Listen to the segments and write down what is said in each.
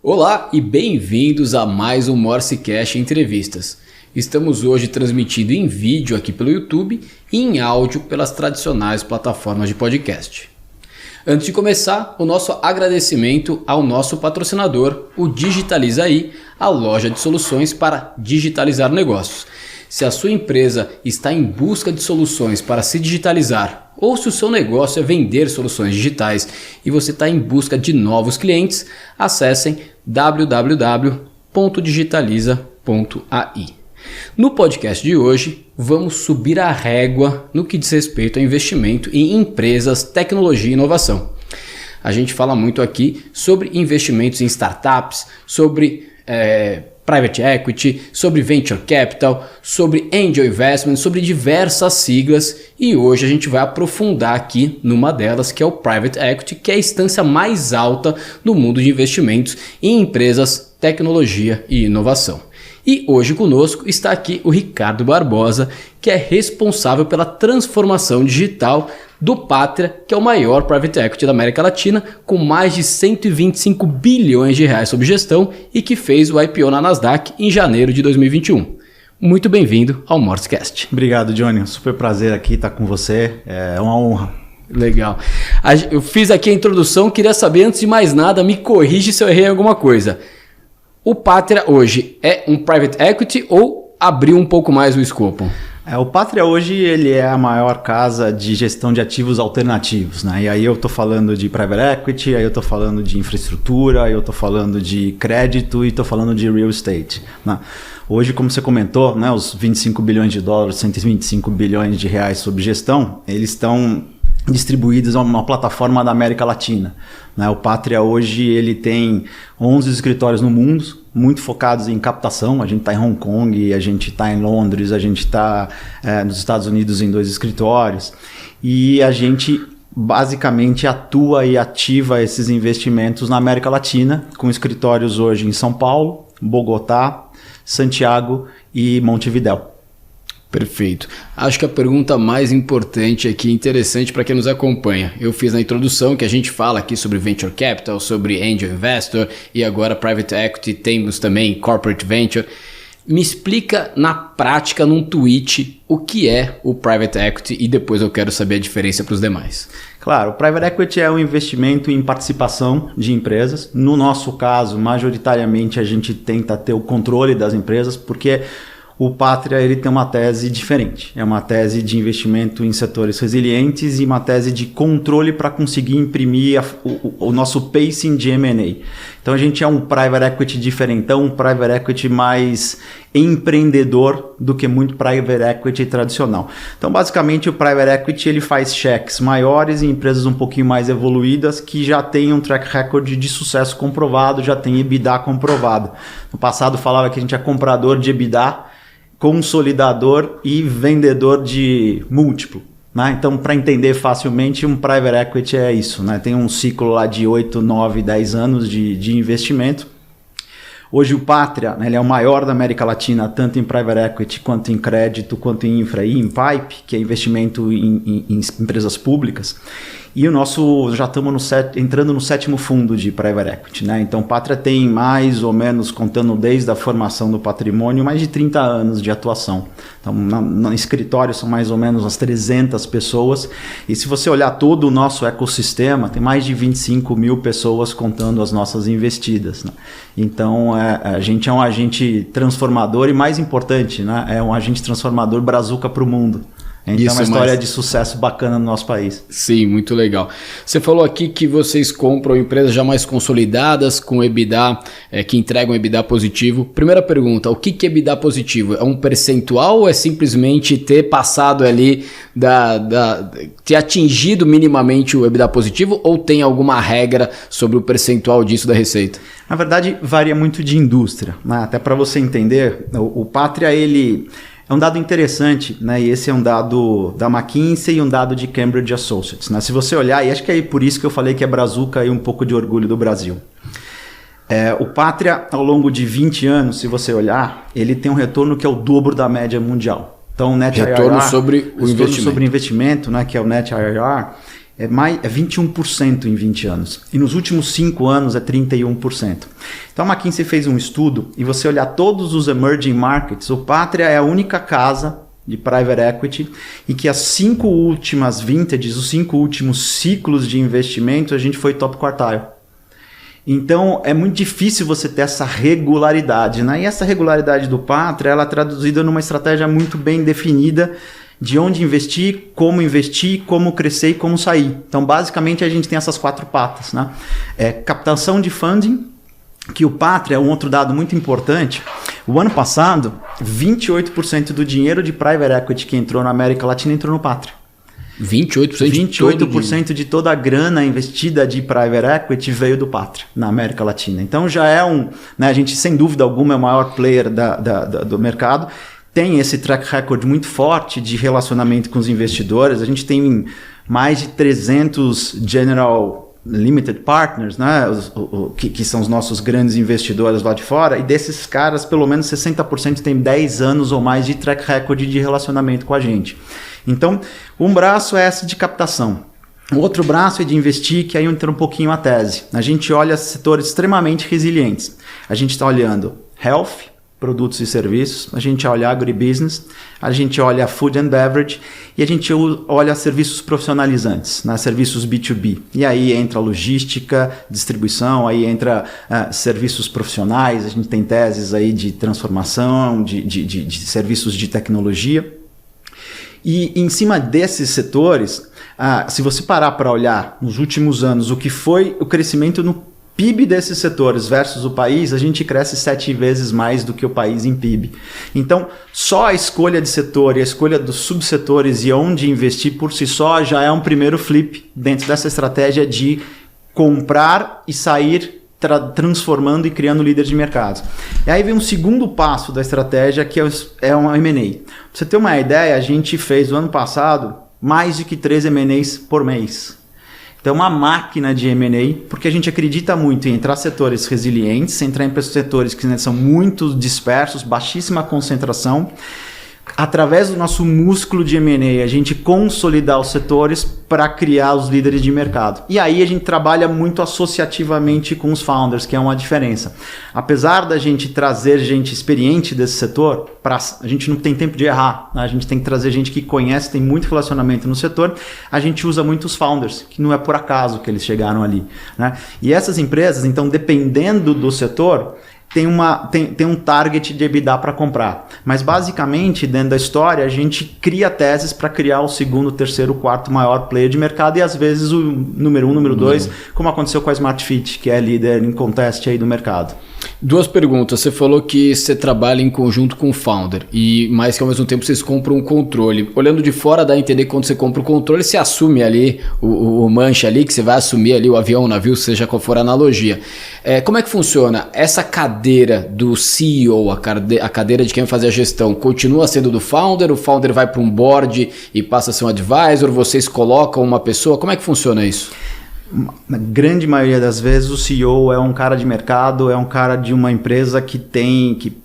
Olá e bem-vindos a mais um MorseCast Entrevistas. Estamos hoje transmitindo em vídeo aqui pelo YouTube e em áudio pelas tradicionais plataformas de podcast. Antes de começar, o nosso agradecimento ao nosso patrocinador, o Digitaliza.ai, a loja de soluções para digitalizar negócios. Se a sua empresa está em busca de soluções para se digitalizar, ou se o seu negócio é vender soluções digitais e você está em busca de novos clientes, acessem www.digitaliza.ai. No podcast de hoje, vamos subir a régua no que diz respeito ao investimento em empresas, tecnologia e inovação. A gente fala muito aqui sobre investimentos em startups, sobre private equity, sobre venture capital, sobre angel investment, sobre diversas siglas, e hoje a gente vai aprofundar aqui numa delas, que é o private equity, que é a instância mais alta do mundo de investimentos em empresas, tecnologia e inovação. E hoje conosco está aqui o Ricardo Barbosa, que é responsável pela transformação digital do Patria, que é o maior private equity da América Latina, com mais de 125 bilhões de reais sob gestão e que fez o IPO na Nasdaq em janeiro de 2021. Muito bem-vindo ao MorseCast. Obrigado, Johnny. Super prazer aqui estar com você. É uma honra. Legal. Eu fiz aqui a introdução, queria saber, antes de mais nada, me corrige se eu errei alguma coisa. O Patria hoje é um private equity ou abriu um pouco mais o escopo? O Patria hoje ele é a maior casa de gestão de ativos alternativos, né? E aí eu estou falando de private equity, aí eu estou falando de infraestrutura, aí eu estou falando de crédito e estou falando de real estate, né? Hoje, como você comentou, né, os 25 bilhões de dólares, 125 bilhões de reais sob gestão, eles estão distribuídos a uma plataforma da América Latina, né? O Patria hoje ele tem 11 escritórios no mundo, muito focados em captação. A gente está em Hong Kong, a gente está em Londres, a gente está nos Estados Unidos em 2 escritórios, e a gente basicamente atua e ativa esses investimentos na América Latina, com escritórios hoje em São Paulo, Bogotá, Santiago e Montevidéu. Perfeito. Acho que a pergunta mais importante aqui, interessante para quem nos acompanha. Eu fiz na introdução que a gente fala aqui sobre Venture Capital, sobre Angel Investor e agora Private Equity, temos também Corporate Venture. Me explica na prática, num tweet, o que é o Private Equity e depois eu quero saber a diferença para os demais. Claro, o Private Equity é um investimento em participação de empresas. No nosso caso, majoritariamente a gente tenta ter o controle das empresas, porque o Patria ele tem uma tese diferente. É uma tese de investimento em setores resilientes e uma tese de controle para conseguir imprimir o nosso pacing de M&A. Então a gente é um private equity diferentão, um private equity mais empreendedor do que muito private equity tradicional. Então basicamente o private equity ele faz cheques maiores em empresas um pouquinho mais evoluídas que já têm um track record de sucesso comprovado, já tem EBITDA comprovado. No passado falava que a gente é comprador de EBITDA, consolidador e vendedor de múltiplo, né? Então, para entender facilmente, um private equity é isso, né? Tem um ciclo lá de 8, 9, 10 anos de investimento. Hoje o Patria, né, ele é o maior da América Latina, tanto em private equity, quanto em crédito, quanto em infra e em pipe, que é investimento em empresas públicas. E o nosso, já estamos entrando no 7º fundo de private equity, né? Então, Patria tem mais ou menos, contando desde a formação do patrimônio, mais de 30 anos de atuação. Então, no escritório são mais ou menos umas 300 pessoas. E se você olhar todo o nosso ecossistema, tem mais de 25 mil pessoas contando as nossas investidas, né? Então, a gente é um agente transformador e, mais importante, né, é um agente transformador brazuca para o mundo. Então é uma história de sucesso bacana no nosso país. Sim, muito legal. Você falou aqui que vocês compram empresas já mais consolidadas, com EBITDA, que entregam EBITDA positivo. Primeira pergunta, o que é EBITDA positivo? É um percentual ou é simplesmente ter passado ali, ter atingido minimamente o EBITDA positivo, ou tem alguma regra sobre o percentual disso da receita? Na verdade, varia muito de indústria, né? Até para você entender, o Patria, ele é um dado interessante, né? E esse é um dado da McKinsey e um dado de Cambridge Associates, né? Se você olhar, e acho que é por isso que eu falei que é brazuca e um pouco de orgulho do Brasil. O Patria, ao longo de 20 anos, se você olhar, ele tem um retorno que é o dobro da média mundial. Então, o Net retorno IRR, sobre o investimento. Sobre investimento, né? Que é o Net IRR, é 21% em 20 anos. E nos últimos 5 anos é 31%. Então a McKinsey fez um estudo e você olhar todos os emerging markets, o Patria é a única casa de private equity e que as 5 últimas vintages, os 5 últimos ciclos de investimento, a gente foi top quartile. Então é muito difícil você ter essa regularidade, né? E essa regularidade do Patria, ela é traduzida numa estratégia muito bem definida de onde investir, como crescer e como sair. Então basicamente a gente tem essas 4 patas, né? Captação de funding, que o Patria é um outro dado muito importante. O ano passado, 28% do dinheiro de private equity que entrou na América Latina entrou no Patria. 28% de toda a grana investida de private equity veio do Patria na América Latina. Então já é né, a gente sem dúvida alguma é o maior player do mercado. Tem esse track record muito forte de relacionamento com os investidores. A gente tem mais de 300 general limited partners, né? Que são os nossos grandes investidores lá de fora, e desses caras, pelo menos 60% tem 10 anos ou mais de track record de relacionamento com a gente. Então, um braço é esse de captação. O outro braço é de investir, que aí entra um pouquinho a tese. A gente olha setores extremamente resilientes. A gente está olhando health, produtos e serviços, a gente olha agribusiness, a gente olha food and beverage e a gente olha serviços profissionalizantes, né? Serviços B2B. E aí entra logística, distribuição, aí entra serviços profissionais, a gente tem teses aí de transformação, de serviços de tecnologia. E em cima desses setores, se você parar para olhar nos últimos anos o que foi o crescimento no PIB desses setores versus o país, a gente cresce 7 vezes mais do que o país em PIB. Então, só a escolha de setor e a escolha dos subsetores e onde investir por si só já é um primeiro flip dentro dessa estratégia de comprar e sair transformando e criando líder de mercado. E aí vem um segundo passo da estratégia, que é um M&A. Pra você ter uma ideia, a gente fez no ano passado mais de que 3 M&As por mês. Então, uma máquina de M&A, porque a gente acredita muito em entrar em setores resilientes, entrar em setores que são muito dispersos, baixíssima concentração. Através do nosso músculo de M&A, a gente consolidar os setores para criar os líderes de mercado. E aí a gente trabalha muito associativamente com os founders, que é uma diferença. Apesar da gente trazer gente experiente desse setor, a gente não tem tempo de errar, né? A gente tem que trazer gente que conhece, tem muito relacionamento no setor. A gente usa muito os founders, que não é por acaso que eles chegaram ali, né? E essas empresas, então, dependendo do setor, tem um target de EBITDA para comprar. Mas basicamente, dentro da história, a gente cria teses para criar o segundo, terceiro, quarto maior player de mercado e às vezes o número 1, número 2, como aconteceu com a Smart Fit, que é líder em contest aí do mercado. 2 perguntas. Você falou que você trabalha em conjunto com o founder, mas que ao mesmo tempo vocês compram um controle. Olhando de fora, dá a entender que quando você compra o controle, você assume ali o manche ali, que você vai assumir ali o avião, o navio, seja qual for a analogia. Como é que funciona? Essa cadeira do CEO, a cadeira de quem vai fazer a gestão, continua sendo do founder? O founder vai para um board e passa a ser um advisor? Vocês colocam uma pessoa? Como é que funciona isso? Na grande maioria das vezes o CEO é um cara de mercado, é um cara de uma empresa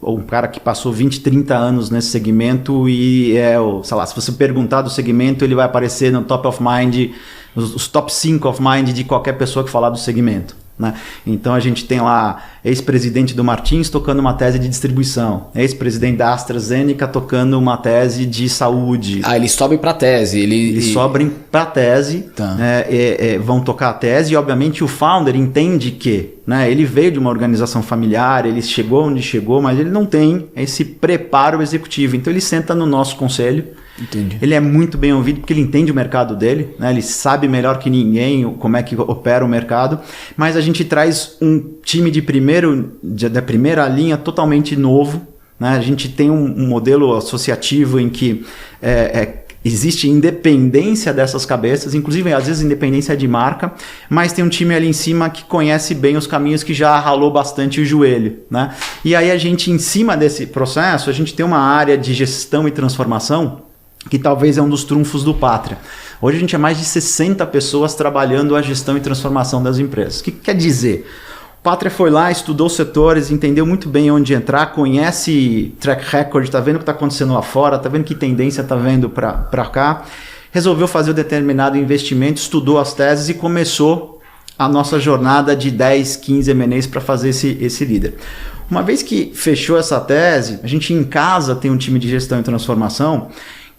ou um cara que passou 20, 30 anos nesse segmento e sei lá, se você perguntar do segmento, ele vai aparecer no top of mind, os top 5 of mind de qualquer pessoa que falar do segmento, né? Então a gente tem lá ex-presidente do Martins tocando uma tese de distribuição, ex-presidente da AstraZeneca tocando uma tese de saúde. Eles sobem para a tese. Eles sobem para a tese, tá. Vão tocar a tese e obviamente o founder entende que, né, ele veio de uma organização familiar, ele chegou onde chegou, mas ele não tem esse preparo executivo. Então ele senta no nosso conselho. Entendi. Ele é muito bem ouvido porque ele entende o mercado dele, né? Ele sabe melhor que ninguém como é que opera o mercado, mas a gente traz um time da primeira linha totalmente novo, né? A gente tem um modelo associativo em que existe independência dessas cabeças, inclusive às vezes independência de marca, mas tem um time ali em cima que conhece bem os caminhos, que já ralou bastante o joelho, né? E aí a gente, em cima desse processo, a gente tem uma área de gestão e transformação que talvez é um dos trunfos do Patria. Hoje a gente é mais de 60 pessoas trabalhando a gestão e transformação das empresas. O que quer dizer? O Patria foi lá, estudou os setores, entendeu muito bem onde entrar, conhece track record, está vendo o que está acontecendo lá fora, está vendo que tendência está vendo para cá. resolveu fazer um determinado investimento, estudou as teses e começou a nossa jornada de 10, 15 M&As para fazer esse líder. Uma vez que fechou essa tese, a gente em casa tem um time de gestão e transformação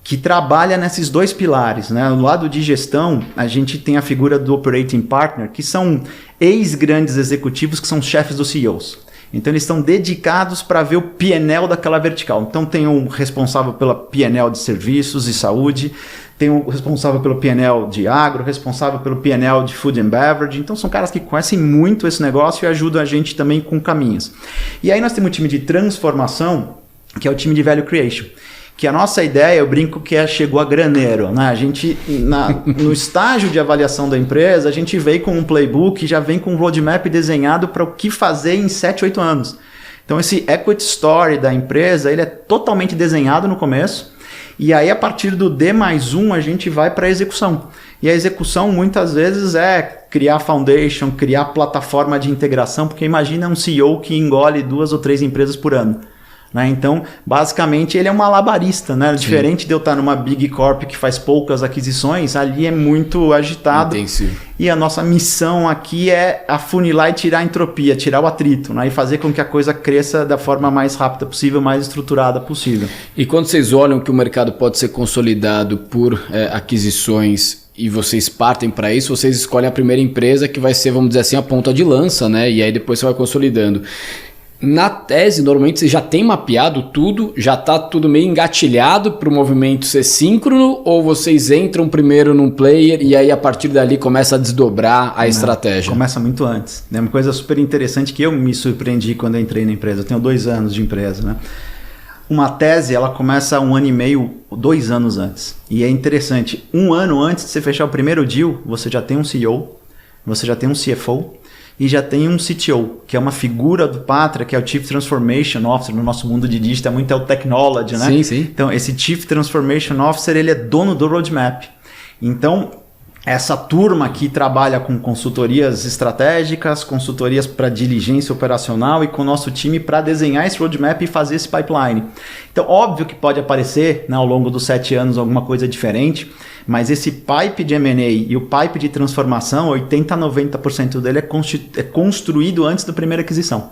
que trabalha nesses dois pilares, né? No lado de gestão, a gente tem a figura do Operating Partner, que são ex-grandes executivos que são chefes dos CEOs. Então eles estão dedicados para ver o P&L daquela vertical. Então tem um responsável pela P&L de serviços e saúde, tem um responsável pelo P&L de agro, responsável pelo P&L de food and beverage. Então são caras que conhecem muito esse negócio e ajudam a gente também com caminhos. E aí nós temos um time de transformação, que é o time de Value Creation. Que a nossa ideia, eu brinco que chegou a graneiro, né? A gente, no estágio de avaliação da empresa, a gente veio com um playbook, já vem com um roadmap desenhado para o que fazer em 7, 8 anos. Então esse equity story da empresa, ele é totalmente desenhado no começo, e aí a partir do D+1 a gente vai para a execução. E a execução muitas vezes é criar foundation, criar plataforma de integração, porque imagina um CEO que engole 2 ou 3 empresas por ano. Né? Então, basicamente, ele é um malabarista, né? Diferente de eu estar numa Big Corp que faz poucas aquisições, ali é muito agitado. Intensivo. E a nossa missão aqui é afunilar e tirar a entropia, tirar o atrito, né? E fazer com que a coisa cresça da forma mais rápida possível, mais estruturada possível. E quando vocês olham que o mercado pode ser consolidado por aquisições e vocês partem para isso, vocês escolhem a primeira empresa que vai ser, vamos dizer assim, a ponta de lança, né? E aí depois você vai consolidando. Na tese, normalmente você já tem mapeado tudo, já está tudo meio engatilhado para o movimento ser síncrono, ou vocês entram primeiro num player e aí a partir dali começa a desdobrar a estratégia? Começa muito antes. É uma coisa super interessante que eu me surpreendi quando eu entrei na empresa. Eu tenho 2 anos de empresa, né? Uma tese, ela começa 1 ano e meio, 2 anos antes. E é interessante, 1 ano antes de você fechar o primeiro deal, você já tem um CEO, você já tem um CFO, e já tem um CTO, que é uma figura do Patria, que é o Chief Transformation Officer. No nosso mundo de digital, muito é o technology, né? Sim, sim. Então, esse Chief Transformation Officer, ele é dono do roadmap. Então, essa turma aqui trabalha com consultorias estratégicas, consultorias para diligência operacional e com o nosso time para desenhar esse roadmap e fazer esse pipeline. Então, óbvio que pode aparecer, né, ao longo dos 7 anos alguma coisa diferente, mas esse pipe de M&A e o pipe de transformação, 80% a 90% dele é construído antes da primeira aquisição.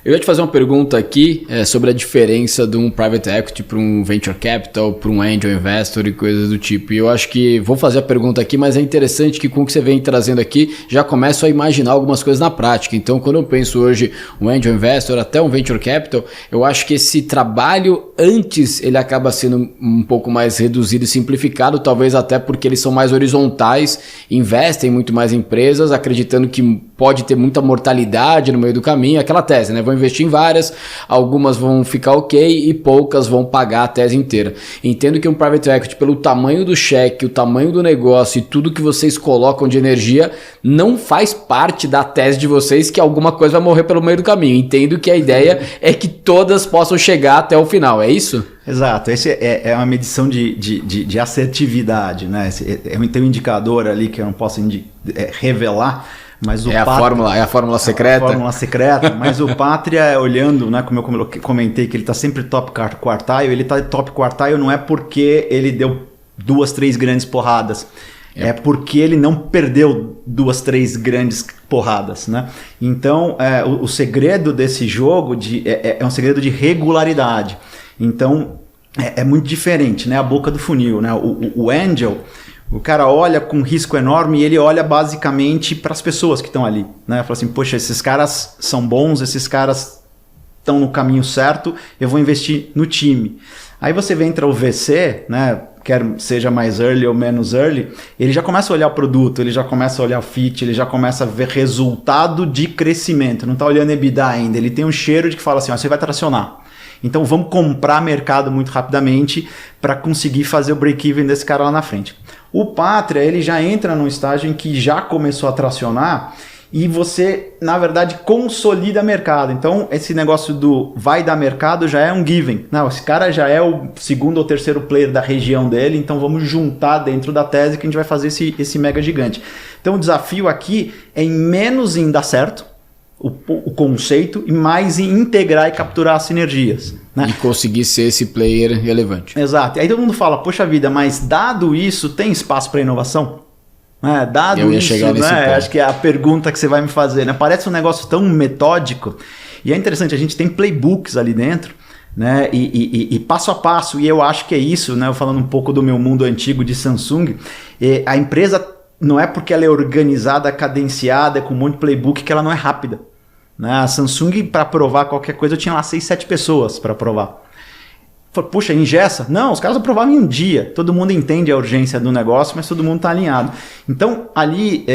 Eu ia te fazer uma pergunta aqui sobre a diferença de um private equity para um venture capital, para um angel investor e coisas do tipo. E eu acho que vou fazer a pergunta aqui, mas é interessante que com o que você vem trazendo aqui, já começo a imaginar algumas coisas na prática. Então, quando eu penso hoje um angel investor, até um venture capital, eu acho que esse trabalho antes ele acaba sendo um pouco mais reduzido e simplificado, talvez até porque eles são mais horizontais, investem muito mais em empresas, acreditando que pode ter muita mortalidade no meio do caminho, aquela tese, né? Vão investir em várias, algumas vão ficar ok e poucas vão pagar a tese inteira. Entendo que um private equity, pelo tamanho do cheque, o tamanho do negócio e tudo que vocês colocam de energia, não faz parte da tese de vocês que alguma coisa vai morrer pelo meio do caminho. Entendo que a ideia é que todas possam chegar até o final, é isso? Exato, esse é uma medição de assertividade, né? Tem um indicador ali que eu não posso revelar, mas o a fórmula secreta. A fórmula secreta, mas o Patria, olhando, né, como eu comentei, que ele está sempre top quartile, ele está top quartile não é porque ele deu 2, 3 grandes porradas, é porque ele não perdeu 2, 3 grandes porradas, né? Então, o segredo desse jogo é um segredo de regularidade. Então, é muito diferente, né? A boca do funil, né? O angel, o cara olha com risco enorme e ele olha basicamente para as pessoas que estão ali, né? Fala assim, poxa, esses caras são bons, esses caras estão no caminho certo, eu vou investir no time. Aí você entra o VC, né? Quer seja mais early ou menos early, ele já começa a olhar o produto, ele já começa a olhar o fit, ele já começa a ver resultado de crescimento, não está olhando EBITDA ainda, ele tem um cheiro de que fala assim, você vai tracionar. Então vamos comprar mercado muito rapidamente para conseguir fazer o break-even desse cara lá na frente. O Patria, ele já entra num estágio em que já começou a tracionar e você, na verdade, consolida mercado. Então esse negócio do vai dar mercado já é um given. Não, esse cara já é o 2º ou 3º player da região dele, então vamos juntar dentro da tese que a gente vai fazer esse mega gigante. Então o desafio aqui é em menos em dar certo o conceito e mais em integrar e capturar as sinergias. Né? E conseguir ser esse player relevante. Exato. E aí todo mundo fala, poxa vida, mas dado isso, tem espaço para inovação? Dado Eu ia isso, chegar nesse ponto. Acho que é a pergunta que você vai me fazer. Né? Parece um negócio tão metódico. E é interessante, a gente tem playbooks ali dentro, né? E passo a passo. E eu acho que é isso, né? Eu falando um pouco do meu mundo antigo de Samsung. A empresa não é porque ela é organizada, cadenciada, com um monte de playbook, que ela não é rápida. Né? A Samsung, para provar qualquer coisa, eu tinha lá 6, 7 pessoas para provar. Falei, puxa, engessa? Não, os caras aprovavam em um dia. Todo mundo entende a urgência do negócio, mas todo mundo está alinhado. Então, ali,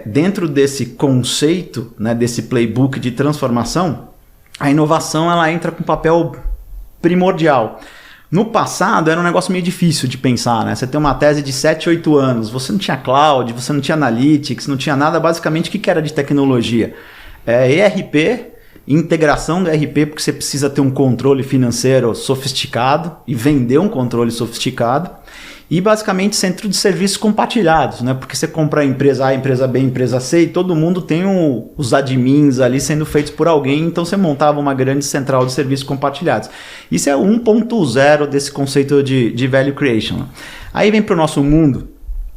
dentro desse conceito, né, desse playbook de transformação, a inovação ela entra com um papel primordial. No passado, era um negócio meio difícil de pensar. Né? Você tem uma tese de 7, 8 anos, você não tinha cloud, você não tinha analytics, não tinha nada. Basicamente, o que era de tecnologia? ERP, integração do ERP, porque você precisa ter um controle financeiro sofisticado e vender um controle sofisticado, e basicamente centro de serviços compartilhados, né? Porque você compra a empresa A, empresa B, empresa C, e todo mundo tem os admins ali sendo feitos por alguém, então você montava uma grande central de serviços compartilhados. Isso é 1.0 desse conceito de value creation. Né? Aí vem para o nosso mundo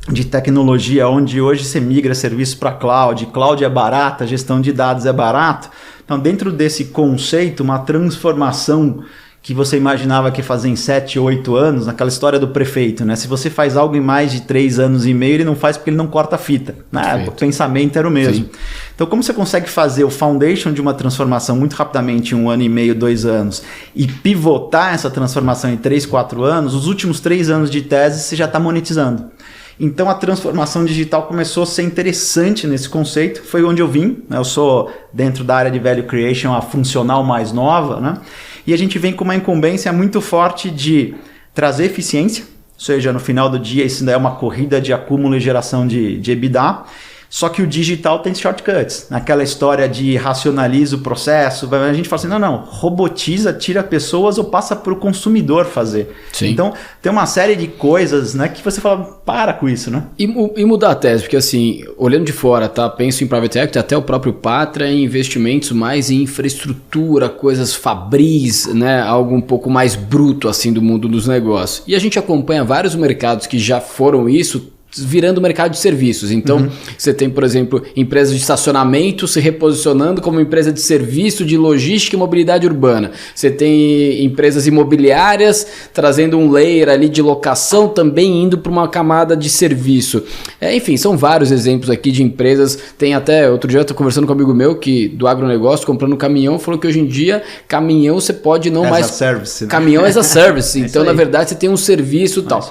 de tecnologia, onde hoje você migra serviços para cloud é barata, gestão de dados é barato. Então, dentro desse conceito, uma transformação que você imaginava que fazia em 7, 8 anos, naquela história do prefeito, né? Se você faz algo em mais de 3 anos e meio, ele não faz porque ele não corta a fita. Né? O pensamento era o mesmo. Sim. Então, como você consegue fazer o foundation de uma transformação muito rapidamente, em 1 ano e meio, 2 anos, e pivotar essa transformação em 3, 4 anos, os últimos 3 anos de tese você já está monetizando. Então a transformação digital começou a ser interessante nesse conceito, foi onde eu vim, né? Eu sou dentro da área de Value Creation a funcional mais nova, né? E a gente vem com uma incumbência muito forte de trazer eficiência, ou seja, no final do dia isso é uma corrida de acúmulo e geração de EBITDA, só que o digital tem shortcuts, naquela história de racionaliza o processo, a gente fala assim, não, robotiza, tira pessoas ou passa para o consumidor fazer. Sim. Então tem uma série de coisas, né, que você fala, para com isso, né? E mudar a tese, porque assim, olhando de fora, tá? Penso em Private Equity, até o próprio Pátria, em investimentos mais em infraestrutura, coisas fabris, né? Algo um pouco mais bruto assim do mundo dos negócios. E a gente acompanha vários mercados que já foram isso, virando mercado de serviços. Então, você tem, por exemplo, empresas de estacionamento se reposicionando como empresa de serviço de logística e mobilidade urbana. Você tem empresas imobiliárias trazendo um layer ali de locação, também indo para uma camada de serviço. Enfim, são vários exemplos aqui de empresas. Tem até, outro dia eu estou conversando com um amigo meu que do agronegócio, comprando um caminhão, falou que hoje em dia, caminhão você pode não mais... Service, né? Caminhão as a service. Então, na verdade, você tem um serviço e tal.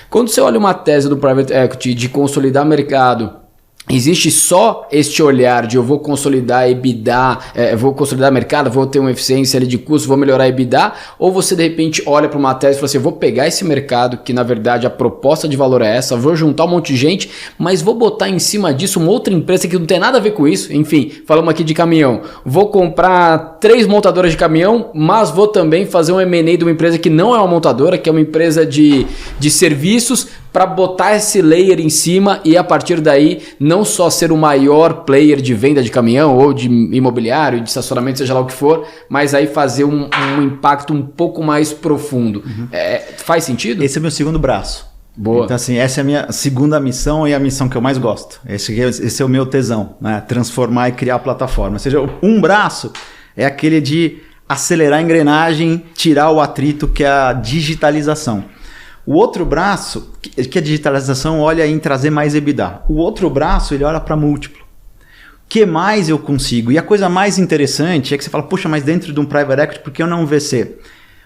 Quando você olha uma tese do Private Equity de consolidar mercado, existe só este olhar de eu vou consolidar EBITDA, vou consolidar mercado, vou ter uma eficiência ali de custo, vou melhorar EBITDA, ou você de repente olha para uma tese e fala assim, eu vou pegar esse mercado que na verdade a proposta de valor é essa, vou juntar um monte de gente, mas vou botar em cima disso uma outra empresa que não tem nada a ver com isso, enfim, falamos aqui de caminhão, vou comprar 3 montadoras de caminhão, mas vou também fazer um M&A de uma empresa que não é uma montadora, que é uma empresa de serviços, para botar esse layer em cima e a partir daí não só ser o maior player de venda de caminhão ou de imobiliário, de estacionamento, seja lá o que for, mas aí fazer um impacto um pouco mais profundo. Faz sentido? Esse é meu segundo braço. Boa. Então assim, essa é a minha segunda missão e a missão que eu mais gosto. Esse é o meu tesão, né? Transformar e criar a plataforma. Ou seja, um braço é aquele de acelerar a engrenagem, tirar o atrito que é a digitalização. O outro braço, que a digitalização olha em trazer mais EBITDA. O outro braço, ele olha para múltiplo. O que mais eu consigo? E a coisa mais interessante é que você fala, puxa, mas dentro de um Private Equity, por que eu não um VC?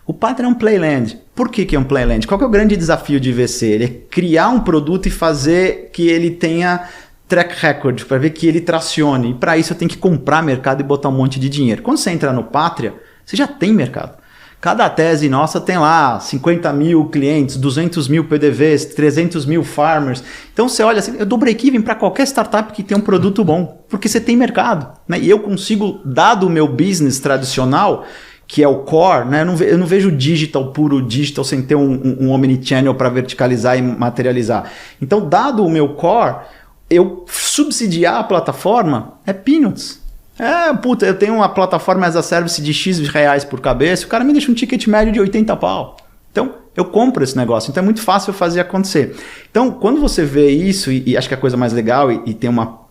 O Pátria é um Playland. Por que é um Playland? Qual que é o grande desafio de VC? Ele é criar um produto e fazer que ele tenha track record, para ver que ele tracione. E para isso eu tenho que comprar mercado e botar um monte de dinheiro. Quando você entra no Pátria, você já tem mercado. Cada tese nossa tem lá 50 mil clientes, 200 mil PDVs, 300 mil farmers. Então você olha assim, eu dou break-even para qualquer startup que tem um produto bom, porque você tem mercado. Né? E eu consigo, dado o meu business tradicional, que é o core, né? Eu não vejo digital, puro digital, sem ter um omnichannel para verticalizar e materializar. Então, dado o meu core, eu subsidiar a plataforma é peanuts. Puta, eu tenho uma plataforma as a service de X reais por cabeça, o cara me deixa um ticket médio de 80 pau. Então, eu compro esse negócio. Então, é muito fácil fazer acontecer. Então, quando você vê isso, e acho que é a coisa mais legal, e tem uma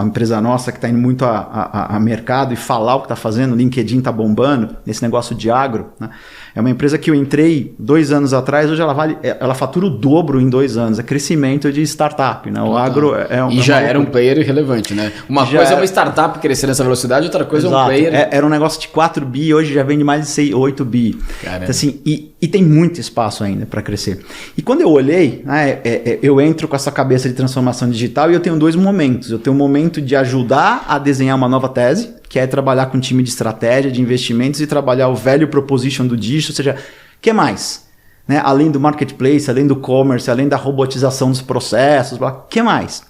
empresa nossa que está indo muito a mercado e falar o que está fazendo, o LinkedIn está bombando, nesse negócio de agro, né? É uma empresa que eu entrei 2 anos atrás, hoje ela fatura o dobro em 2 anos. É crescimento de startup, né? O agro E já era um player relevante, né? Uma coisa é uma startup crescer nessa velocidade, outra coisa é um player... Era um negócio de 4 bi, hoje já vende mais de 8 bi. Então, assim, e tem muito espaço ainda para crescer. E quando eu olhei, né, eu entro com essa cabeça de transformação digital e eu tenho 2 momentos. Eu tenho um momento de ajudar a desenhar uma nova tese, que é trabalhar com um time de estratégia, de investimentos e trabalhar o value proposition do digital, ou seja, o que mais? Né? Além do marketplace, além do commerce, além da robotização dos processos, o que mais?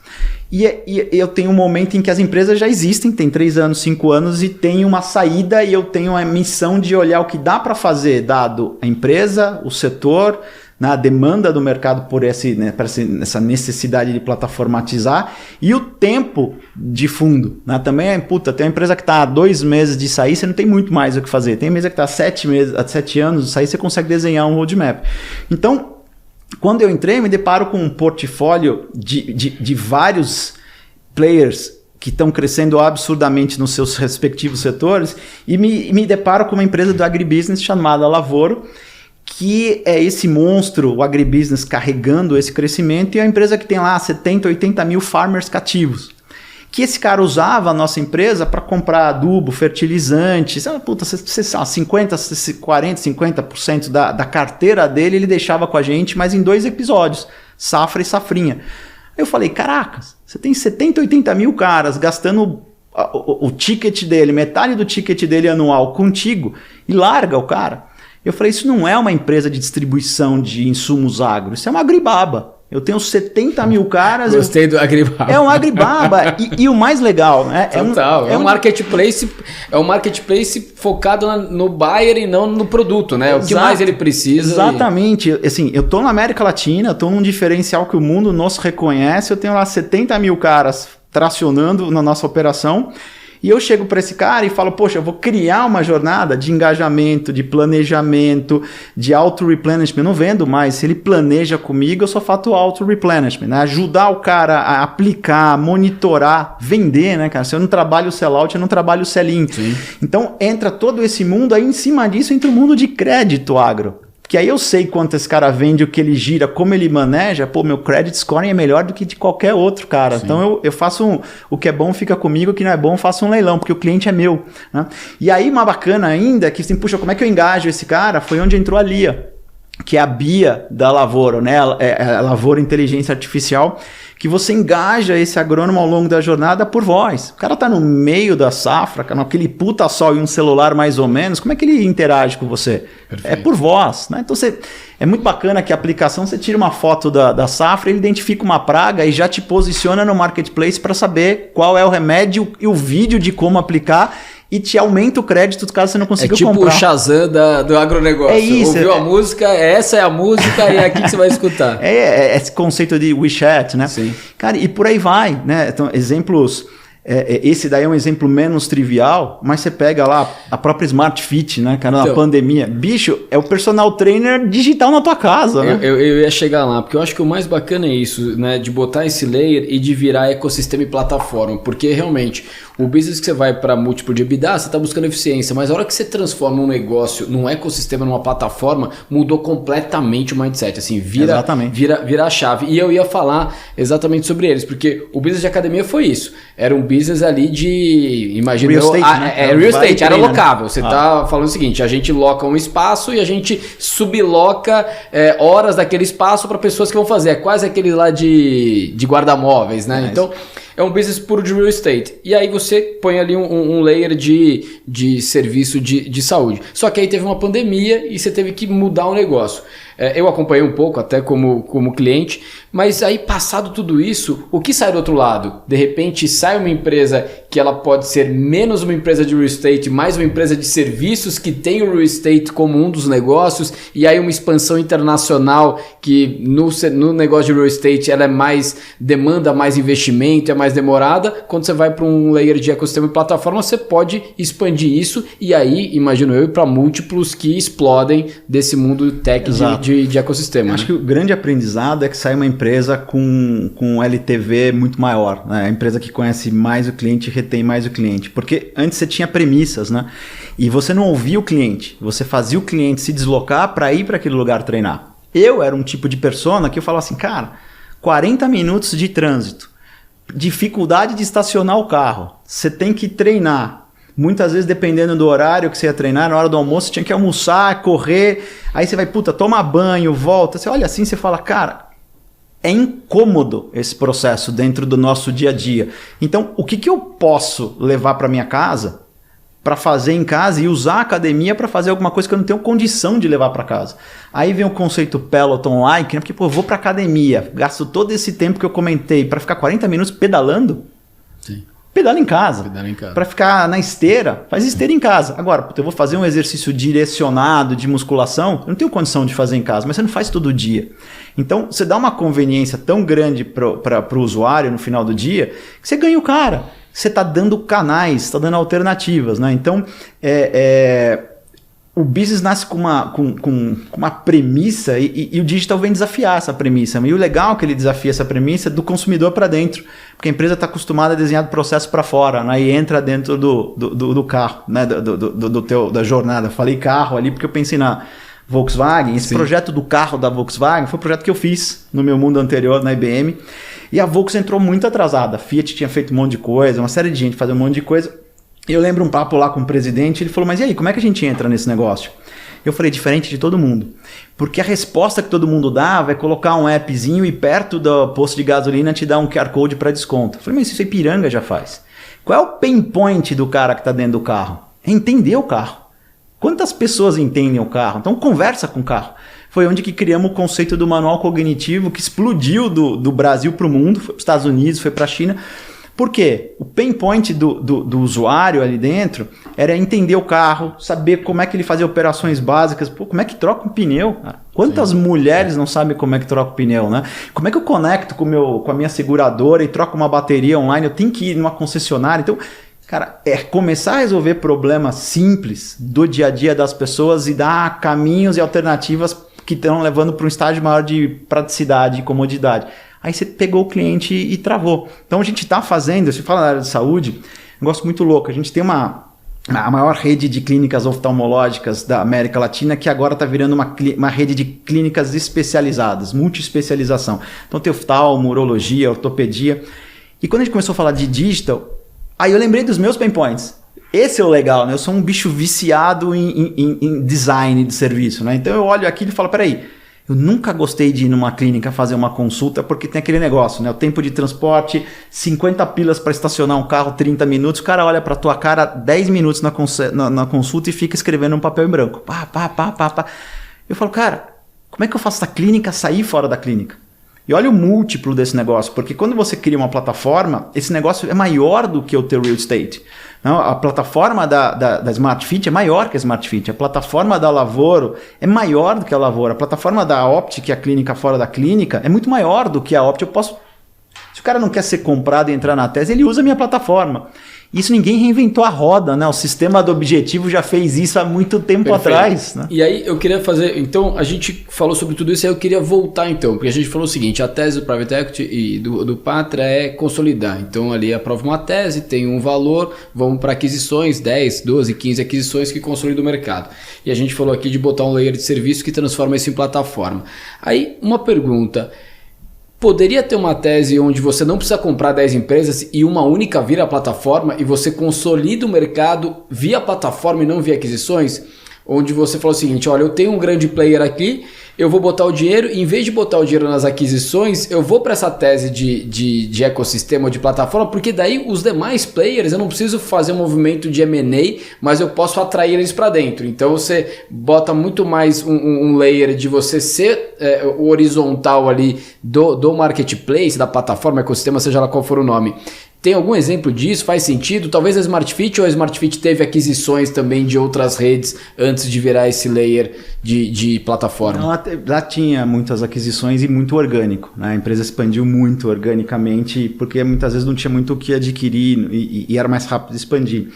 E eu tenho um momento em que as empresas já existem, tem 3 anos, 5 anos, e tem uma saída e eu tenho a missão de olhar o que dá para fazer, dado a empresa, o setor, a demanda do mercado por essa necessidade de plataformatizar e o tempo de fundo. Né? Também tem uma empresa que está há 2 meses de sair, você não tem muito mais o que fazer. Tem empresa que está há 7 anos de sair, você consegue desenhar um roadmap. Então, quando eu entrei, eu me deparo com um portfólio de vários players que estão crescendo absurdamente nos seus respectivos setores e me deparo com uma empresa do agribusiness chamada Lavoro, que é esse monstro, o agribusiness, carregando esse crescimento, e é uma empresa que tem lá 70, 80 mil farmers cativos. Que esse cara usava a nossa empresa para comprar adubo, fertilizantes, 50%, 50% da carteira dele ele deixava com a gente, mas em 2 episódios, safra e safrinha. Aí eu falei, caracas, você tem 70, 80 mil caras gastando o ticket dele, metade do ticket dele anual contigo, e larga o cara. Eu falei, isso não é uma empresa de distribuição de insumos agro, isso é uma agribaba. Eu tenho 70 mil caras... Gostei do agribaba. É um agribaba. E o mais legal, né? É um marketplace, focado no buyer e não no produto, né? Exato, o que mais ele precisa. Exatamente. Assim, eu estou na América Latina, estou num diferencial que o mundo nos reconhece, eu tenho lá 70 mil caras tracionando na nossa operação. E eu chego para esse cara e falo, poxa, eu vou criar uma jornada de engajamento, de planejamento, de auto-replenishment. Eu não vendo mais. Se ele planeja comigo, eu só faço auto-replenishment. Né? Ajudar o cara a aplicar, monitorar, vender, né, cara? Se eu não trabalho o sell-out, eu não trabalho o sell-in. Sim. Então, entra todo esse mundo, aí em cima disso entra o mundo de crédito agro. Que aí eu sei quanto esse cara vende, o que ele gira, como ele maneja, meu credit scoring é melhor do que de qualquer outro cara. Sim. Então eu faço o que é bom fica comigo, o que não é bom eu faço um leilão, porque o cliente é meu. Né? E aí uma bacana ainda, que assim, puxa, como é que eu engajo esse cara? Foi onde entrou a Lia, que é a BIA da Lavoro, né? A Lavoro Inteligência Artificial, que você engaja esse agrônomo ao longo da jornada por voz. O cara tá no meio da safra, naquele puta sol e um celular mais ou menos, como é que ele interage com você? Perfeito. É por voz, né? Então é muito bacana que a aplicação, você tira uma foto da safra, ele identifica uma praga e já te posiciona no marketplace para saber qual é o remédio e o vídeo de como aplicar, e te aumenta o crédito caso você não consiga comprar. É tipo o Shazam do agronegócio. É isso. Ouviu a música, essa é a música e é aqui que você vai escutar. É esse conceito de WeChat, né? Sim. Cara, e por aí vai, né? Então, exemplos... esse daí é um exemplo menos trivial, mas você pega lá a própria Smart Fit, né, cara, na pandemia. Bicho, é o personal trainer digital na tua casa, né? Eu ia chegar lá, porque eu acho que o mais bacana é isso, né, de botar esse layer e de virar ecossistema e plataforma, porque realmente o business que você vai para múltiplo de EBITDA, você está buscando eficiência, mas a hora que você transforma um negócio num ecossistema, numa plataforma, mudou completamente o mindset, assim, vira a chave. E eu ia falar exatamente sobre eles, porque o business de academia foi isso, era um business ali de, imagina, real estate, né? Real estate, era locável. Você tá falando o seguinte, a gente loca um espaço e a gente subloca horas daquele espaço para pessoas que vão fazer. É quase aquele lá de guarda-móveis, né? Então, é um business puro de real estate. E aí você põe ali um layer de serviço de saúde. Só que aí teve uma pandemia e você teve que mudar o negócio. Eu acompanhei um pouco até como cliente, mas aí passado tudo isso, o que sai do outro lado? De repente sai uma empresa que ela pode ser menos uma empresa de real estate, mais uma empresa de serviços que tem o real estate como um dos negócios, e aí uma expansão internacional que no negócio de real estate ela é mais, demanda mais investimento, é mais demorada. Quando você vai para um layer de ecossistema e plataforma, você pode expandir isso e aí, imagino eu, ir para múltiplos que explodem desse mundo tech de ecossistema. Acho que o grande aprendizado é que sai uma empresa com um LTV muito maior, né? A empresa que conhece mais o cliente e retém mais o cliente. Porque antes você tinha premissas, né? E você não ouvia o cliente, você fazia o cliente se deslocar para ir para aquele lugar treinar. Eu era um tipo de persona que eu falava assim, cara, 40 minutos de trânsito, dificuldade de estacionar o carro, você tem que treinar. Muitas vezes, dependendo do horário que você ia treinar, na hora do almoço, você tinha que almoçar, correr, aí você vai, toma banho, volta, você olha assim, você fala, cara, é incômodo esse processo dentro do nosso dia a dia. Então, o que eu posso levar para minha casa, para fazer em casa e usar a academia para fazer alguma coisa que eu não tenho condição de levar para casa? Aí vem o conceito Peloton-like, né? Porque eu vou para academia, gasto todo esse tempo que eu comentei para ficar 40 minutos pedalando. Sim. Pedala em casa. Para ficar na esteira, faz esteira em casa. Agora, eu vou fazer um exercício direcionado de musculação, eu não tenho condição de fazer em casa, mas você não faz todo dia. Então, você dá uma conveniência tão grande para o usuário no final do dia, que você ganha o cara. Você está dando canais, está dando alternativas, né? Então, o business nasce com uma premissa e o digital vem desafiar essa premissa. E o legal é que ele desafia essa premissa do consumidor para dentro, porque a empresa está acostumada a desenhar o processo para fora, né? E entra dentro do carro, né? Da jornada. Eu falei carro ali porque eu pensei na Volkswagen. Esse projeto do carro da Volkswagen foi um projeto que eu fiz no meu mundo anterior na IBM. E a Volkswagen entrou muito atrasada. A Fiat tinha feito um monte de coisa, uma série de gente fazia um monte de coisa. Eu lembro um papo lá com o presidente, ele falou, mas e aí, como é que a gente entra nesse negócio? Eu falei, diferente de todo mundo. Porque a resposta que todo mundo dá vai colocar um appzinho e perto do posto de gasolina te dar um QR Code para desconto. Eu falei, mas isso aí Ipiranga já faz. Qual é o pain point do cara que está dentro do carro? É entender o carro. Quantas pessoas entendem o carro? Então conversa com o carro. Foi onde que criamos o conceito do manual cognitivo, que explodiu do Brasil para o mundo, foi para os Estados Unidos, foi para a China. Por quê? O pain point do usuário ali dentro era entender o carro, saber como é que ele fazia operações básicas. Pô, como é que troca um pneu? Quantas mulheres não sabem como é que troca o pneu, né? Como é que eu conecto com a minha seguradora e troco uma bateria online? Eu tenho que ir numa concessionária. Então, cara, é começar a resolver problemas simples do dia a dia das pessoas e dar caminhos e alternativas que estão levando para um estágio maior de praticidade e comodidade. Aí você pegou o cliente e travou. Então a gente está fazendo, se fala na área de saúde, um negócio muito louco. A gente tem a maior rede de clínicas oftalmológicas da América Latina, que agora está virando uma rede de clínicas especializadas, multi-especialização. Então tem oftalmo, urologia, ortopedia. E quando a gente começou a falar de digital, aí eu lembrei dos meus pain points. Esse é o legal, né? Eu sou um bicho viciado em design de serviço, né? Então eu olho aquilo e falo, peraí, eu nunca gostei de ir numa clínica fazer uma consulta porque tem aquele negócio, né? O tempo de transporte, 50 pilas para estacionar um carro, 30 minutos, o cara olha para tua cara 10 minutos na consulta e fica escrevendo um papel em branco. Pá. Eu falo, cara, como é que eu faço essa clínica sair fora da clínica? E olha o múltiplo desse negócio, porque quando você cria uma plataforma, esse negócio é maior do que o teu real estate. Não, a plataforma da Smart Fit é maior que a Smart Fit. A plataforma da Lavoro é maior do que a Lavoro. A plataforma da Opt, que é a clínica fora da clínica, é muito maior do que a Opt. Se o cara não quer ser comprado e entrar na tese, ele usa a minha plataforma. Isso ninguém reinventou a roda, né? O sistema do Objetivo já fez isso há muito tempo atrás. Né? E aí eu queria fazer... Então, a gente falou sobre tudo isso e eu queria voltar então. Porque a gente falou o seguinte, a tese do Private Equity e do Pátria é consolidar. Então, ali aprova uma tese, tem um valor, vamos para aquisições, 10, 12, 15 aquisições que consolidam o mercado. E a gente falou aqui de botar um layer de serviço que transforma isso em plataforma. Aí, uma pergunta... Poderia ter uma tese onde você não precisa comprar 10 empresas e uma única vira a plataforma e você consolida o mercado via plataforma e não via aquisições? Onde você falou o seguinte, olha, eu tenho um grande player aqui, eu vou botar o dinheiro, em vez de botar o dinheiro nas aquisições, eu vou para essa tese de ecossistema ou de plataforma, porque daí os demais players, eu não preciso fazer um movimento de M&A, mas eu posso atrair eles para dentro. Então você bota muito mais um layer de você ser o horizontal ali do marketplace, da plataforma, ecossistema, seja lá qual for o nome. Tem algum exemplo disso? Faz sentido? Talvez a SmartFit ou a SmartFit teve aquisições também de outras redes antes de virar esse layer de plataforma? Lá tinha muitas aquisições e muito orgânico, né? A empresa expandiu muito organicamente porque muitas vezes não tinha muito o que adquirir e era mais rápido de expandir.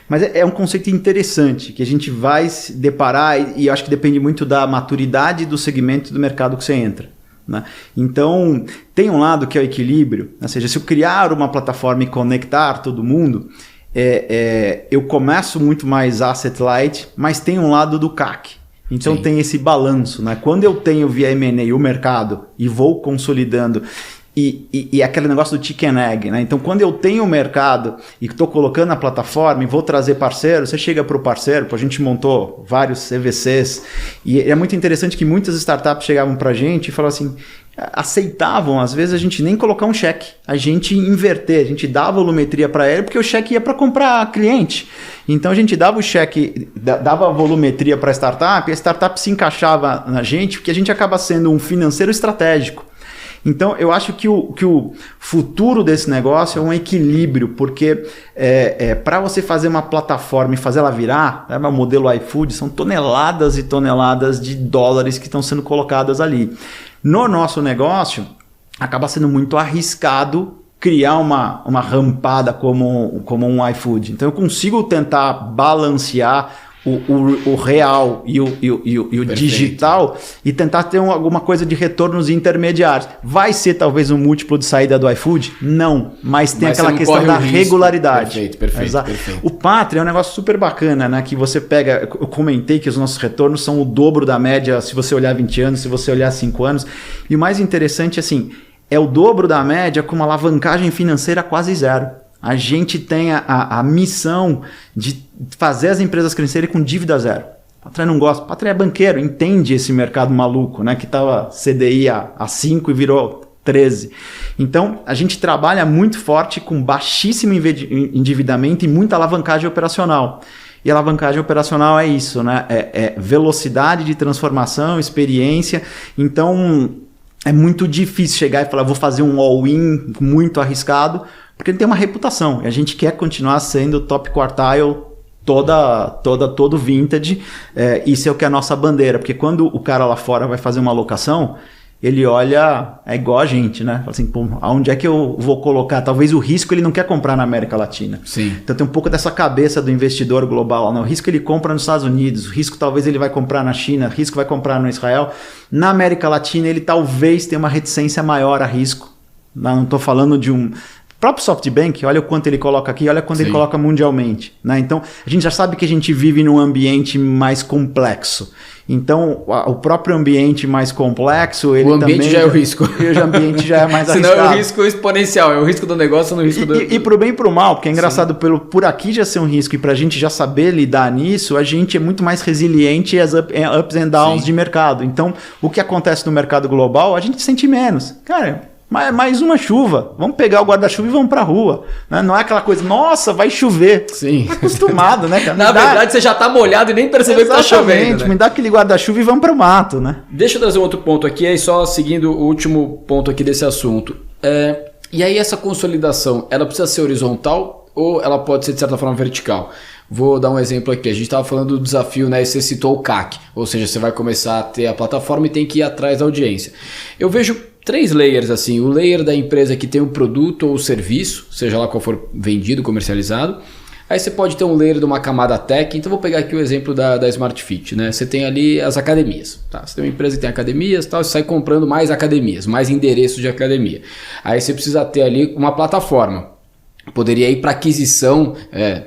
Mas é um conceito interessante que a gente vai se deparar e eu acho que depende muito da maturidade do segmento do mercado que você entra. Né? Então, tem um lado que é o equilíbrio, ou seja, se eu criar uma plataforma e conectar todo mundo, eu começo muito mais asset light, mas tem um lado do CAC. Então tem esse balanço. Né? Quando eu tenho via M&A o mercado e vou consolidando, e aquele negócio do chicken egg, né? Então quando eu tenho o mercado e estou colocando a plataforma e vou trazer parceiro, você chega para o parceiro, a gente montou vários CVCs e é muito interessante que muitas startups chegavam para a gente e falavam assim, aceitavam às vezes a gente nem colocar um cheque, a gente inverter, a gente dava volumetria para ele porque o cheque ia para comprar cliente. Então a gente dava o cheque, dava a volumetria para a startup e a startup se encaixava na gente porque a gente acaba sendo um financeiro estratégico. Então, eu acho que o futuro desse negócio é um equilíbrio, porque para você fazer uma plataforma e fazer ela virar, né, o modelo iFood, são toneladas e toneladas de dólares que estão sendo colocadas ali. No nosso negócio, acaba sendo muito arriscado criar uma rampada como um iFood. Então, eu consigo tentar balancear o real e o digital e tentar ter alguma coisa de retornos intermediários. Vai ser talvez um múltiplo de saída do iFood? Não, mas tem aquela questão da regularidade. Perfeito. O Pátria é um negócio super bacana, né? Que você pega, eu comentei que os nossos retornos são o dobro da média se você olhar 20 anos, se você olhar 5 anos. E o mais interessante, assim, é o dobro da média com uma alavancagem financeira quase zero. A gente tem a missão de fazer as empresas crescerem com dívida zero. O Pátria não gosta. O Pátria é banqueiro, entende esse mercado maluco, né? Que estava CDI a 5 e virou 13. Então, a gente trabalha muito forte com baixíssimo endividamento e muita alavancagem operacional. E a alavancagem operacional é isso, né? É velocidade de transformação, experiência. Então, é muito difícil chegar e falar, vou fazer um all-in muito arriscado, porque ele tem uma reputação. E a gente quer continuar sendo top quartile todo vintage. Isso é o que é a nossa bandeira. Porque quando o cara lá fora vai fazer uma alocação, ele olha, é igual a gente, né? Fala assim, pô, aonde é que eu vou colocar? Talvez o risco ele não quer comprar na América Latina. Sim. Então tem um pouco dessa cabeça do investidor global. Né? O risco ele compra nos Estados Unidos, o risco talvez ele vai comprar na China, o risco vai comprar no Israel. Na América Latina ele talvez tenha uma reticência maior a risco. Não estou falando de um... O próprio SoftBank, olha o quanto ele coloca aqui, olha quanto ele coloca mundialmente. Né? Então, a gente já sabe que a gente vive num ambiente mais complexo. Então, o próprio ambiente mais complexo... Ele o ambiente também já é o risco. O ambiente já é mais arriscado. Senão é o risco exponencial, é o risco do negócio no risco do... E pro bem e pro mal, porque é engraçado, por aqui já ser um risco e pra gente já saber lidar nisso, a gente é muito mais resiliente às ups and downs de mercado. Então, o que acontece no mercado global, a gente sente menos. Cara... Mais uma chuva, vamos pegar o guarda-chuva e vamos pra rua. Né? Não é aquela coisa, nossa, vai chover. Sim. Tá acostumado, né, cara? Na verdade, você já tá molhado e nem percebeu que tá chovendo. Né? Me dá aquele guarda-chuva e vamos pro mato, né? Deixa eu trazer um outro ponto aqui, aí só seguindo o último ponto aqui desse assunto. E aí essa consolidação, ela precisa ser horizontal ou ela pode ser de certa forma vertical? Vou dar um exemplo aqui. A gente estava falando do desafio, né? Você citou o CAC, ou seja, você vai começar a ter a plataforma e tem que ir atrás da audiência. Eu vejo 3 layers assim. O layer da empresa que tem o produto ou o serviço, seja lá qual for vendido, comercializado. Aí você pode ter um layer de uma camada tech. Então vou pegar aqui o exemplo da SmartFit, né? Você tem ali as academias, tá? Você tem uma empresa que tem academias, tal, você sai comprando mais academias, mais endereços de academia. Aí você precisa ter ali uma plataforma. Poderia ir para aquisição,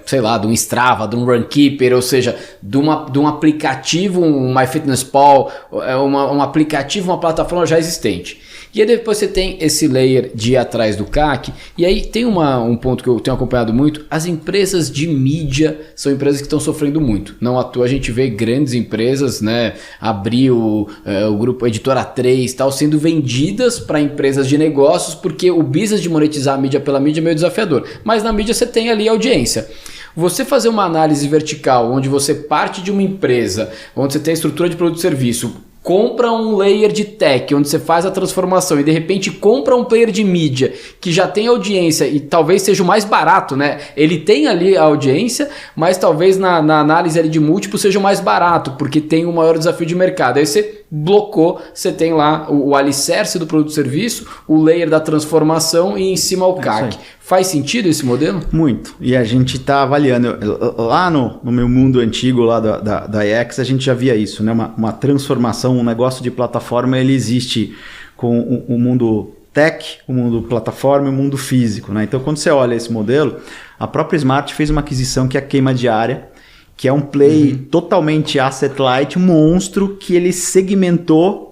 sei lá, de um Strava, de um Runkeeper, ou seja, de um aplicativo, um MyFitnessPal, um aplicativo, uma plataforma já existente. E aí depois você tem esse layer de ir atrás do CAC, e aí tem um ponto que eu tenho acompanhado muito, as empresas de mídia são empresas que estão sofrendo muito. Não à toa a gente vê grandes empresas, né, Abril, o grupo Editora 3, tal, sendo vendidas para empresas de negócios, porque o business de monetizar a mídia pela mídia é meio desafiador. Mas na mídia você tem ali audiência. Você fazer uma análise vertical, onde você parte de uma empresa, onde você tem a estrutura de produto e serviço, compra um layer de tech, onde você faz a transformação e de repente compra um player de mídia que já tem audiência e talvez seja o mais barato, né? Ele tem ali a audiência, mas talvez na análise ali de múltiplo seja o mais barato, porque tem um maior desafio de mercado. Aí você blocou, você tem lá o alicerce do produto e serviço, o layer da transformação e em cima o CAC. Faz sentido esse modelo? Muito. E a gente está avaliando. Lá no meu mundo antigo, lá da EX, a gente já via isso, né? Uma transformação, um negócio de plataforma, ele existe com o mundo tech, o mundo plataforma e o mundo físico, né? Então, quando você olha esse modelo, a própria Smart fez uma aquisição que é a Queima Diária, que é um play totalmente asset light, um monstro que ele segmentou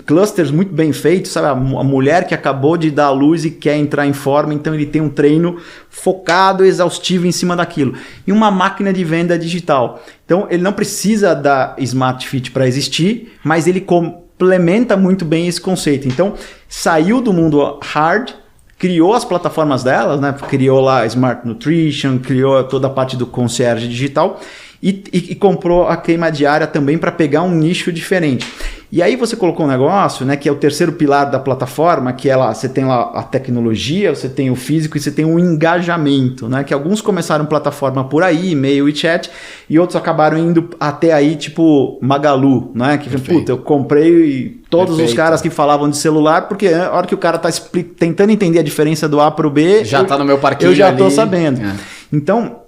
clusters muito bem feitos, sabe? A mulher que acabou de dar à luz e quer entrar em forma, então ele tem um treino focado, exaustivo em cima daquilo. E uma máquina de venda digital. Então ele não precisa da Smart Fit para existir, mas ele complementa muito bem esse conceito. Então saiu do mundo hard, criou as plataformas delas, né? Criou lá a Smart Nutrition, criou toda a parte do concierge digital e comprou a Queima Diária também para pegar um nicho diferente. E aí você colocou um negócio, né, que é o terceiro pilar da plataforma, que é lá, você tem lá a tecnologia, você tem o físico e você tem o engajamento, né, que alguns começaram plataforma por aí, e-mail e chat, e outros acabaram indo até aí, tipo Magalu, né, que puta, eu comprei todos os caras que falavam de celular, porque a hora que o cara tá tentando entender a diferença do A para o B, já tá no meu parquinho, eu já tô sabendo. Então,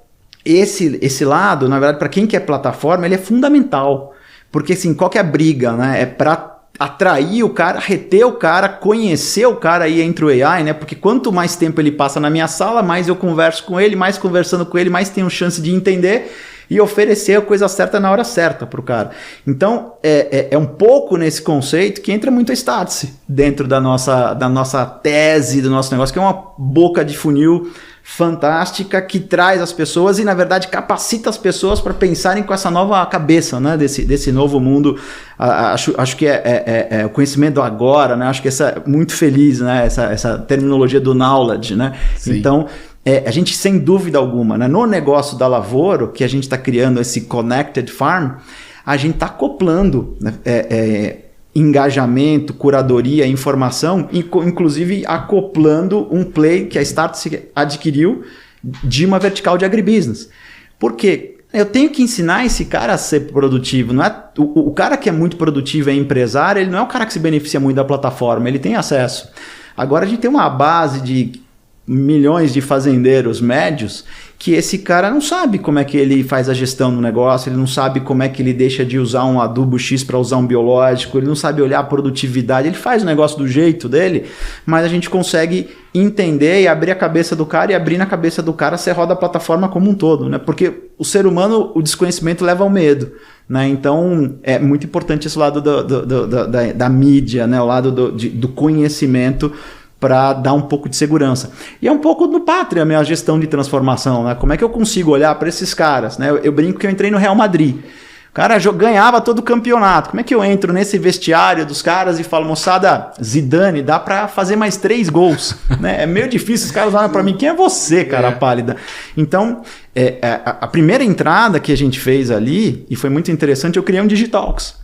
esse lado, na verdade, para quem quer plataforma, ele é fundamental. Porque assim, qual que é a briga, né? É para atrair o cara, reter o cara, conhecer o cara aí entre o AI, né? Porque quanto mais tempo ele passa na minha sala, mais eu converso com ele, mais conversando com ele, mais tenho chance de entender e oferecer a coisa certa na hora certa para o cara. Então, é um pouco nesse conceito que entra muito a Startse dentro da nossa tese, do nosso negócio, que é uma boca de funil fantástica que traz as pessoas e, na verdade, capacita as pessoas para pensarem com essa nova cabeça, né? desse novo mundo. Acho que é o conhecimento agora, né? Acho que essa muito feliz, né? Essa terminologia do knowledge, né? Sim. Então, a gente, sem dúvida alguma, né? No negócio da Lavoro, que a gente está criando esse Connected Farm, a gente está acoplando, né? Engajamento, curadoria, informação, inclusive acoplando um play que a Startse adquiriu de uma vertical de agribusiness. Por quê? Eu tenho que ensinar esse cara a ser produtivo. Não é, o cara que é muito produtivo, é empresário, ele não é o cara que se beneficia muito da plataforma, ele tem acesso. Agora a gente tem uma base de milhões de fazendeiros médios que esse cara não sabe como é que ele faz a gestão do negócio, ele não sabe como é que ele deixa de usar um adubo X para usar um biológico, ele não sabe olhar a produtividade, ele faz o negócio do jeito dele, mas a gente consegue entender e abrir a cabeça do cara, e abrir na cabeça do cara você roda a plataforma como um todo, né? Porque o ser humano, o desconhecimento leva ao medo, né? Então é muito importante esse lado da mídia, né? O lado do conhecimento, para dar um pouco de segurança. E é um pouco do Pátria a minha gestão de transformação, né? Como é que eu consigo olhar para esses caras, né? Eu brinco que eu entrei no Real Madrid. O cara ganhava todo o campeonato. Como é que eu entro nesse vestiário dos caras e falo, moçada, Zidane, dá para fazer mais 3 gols, né? É meio difícil, os caras olham para mim, quem é você, cara pálida? Então, a primeira entrada que a gente fez ali, e foi muito interessante, eu criei um Digitalks.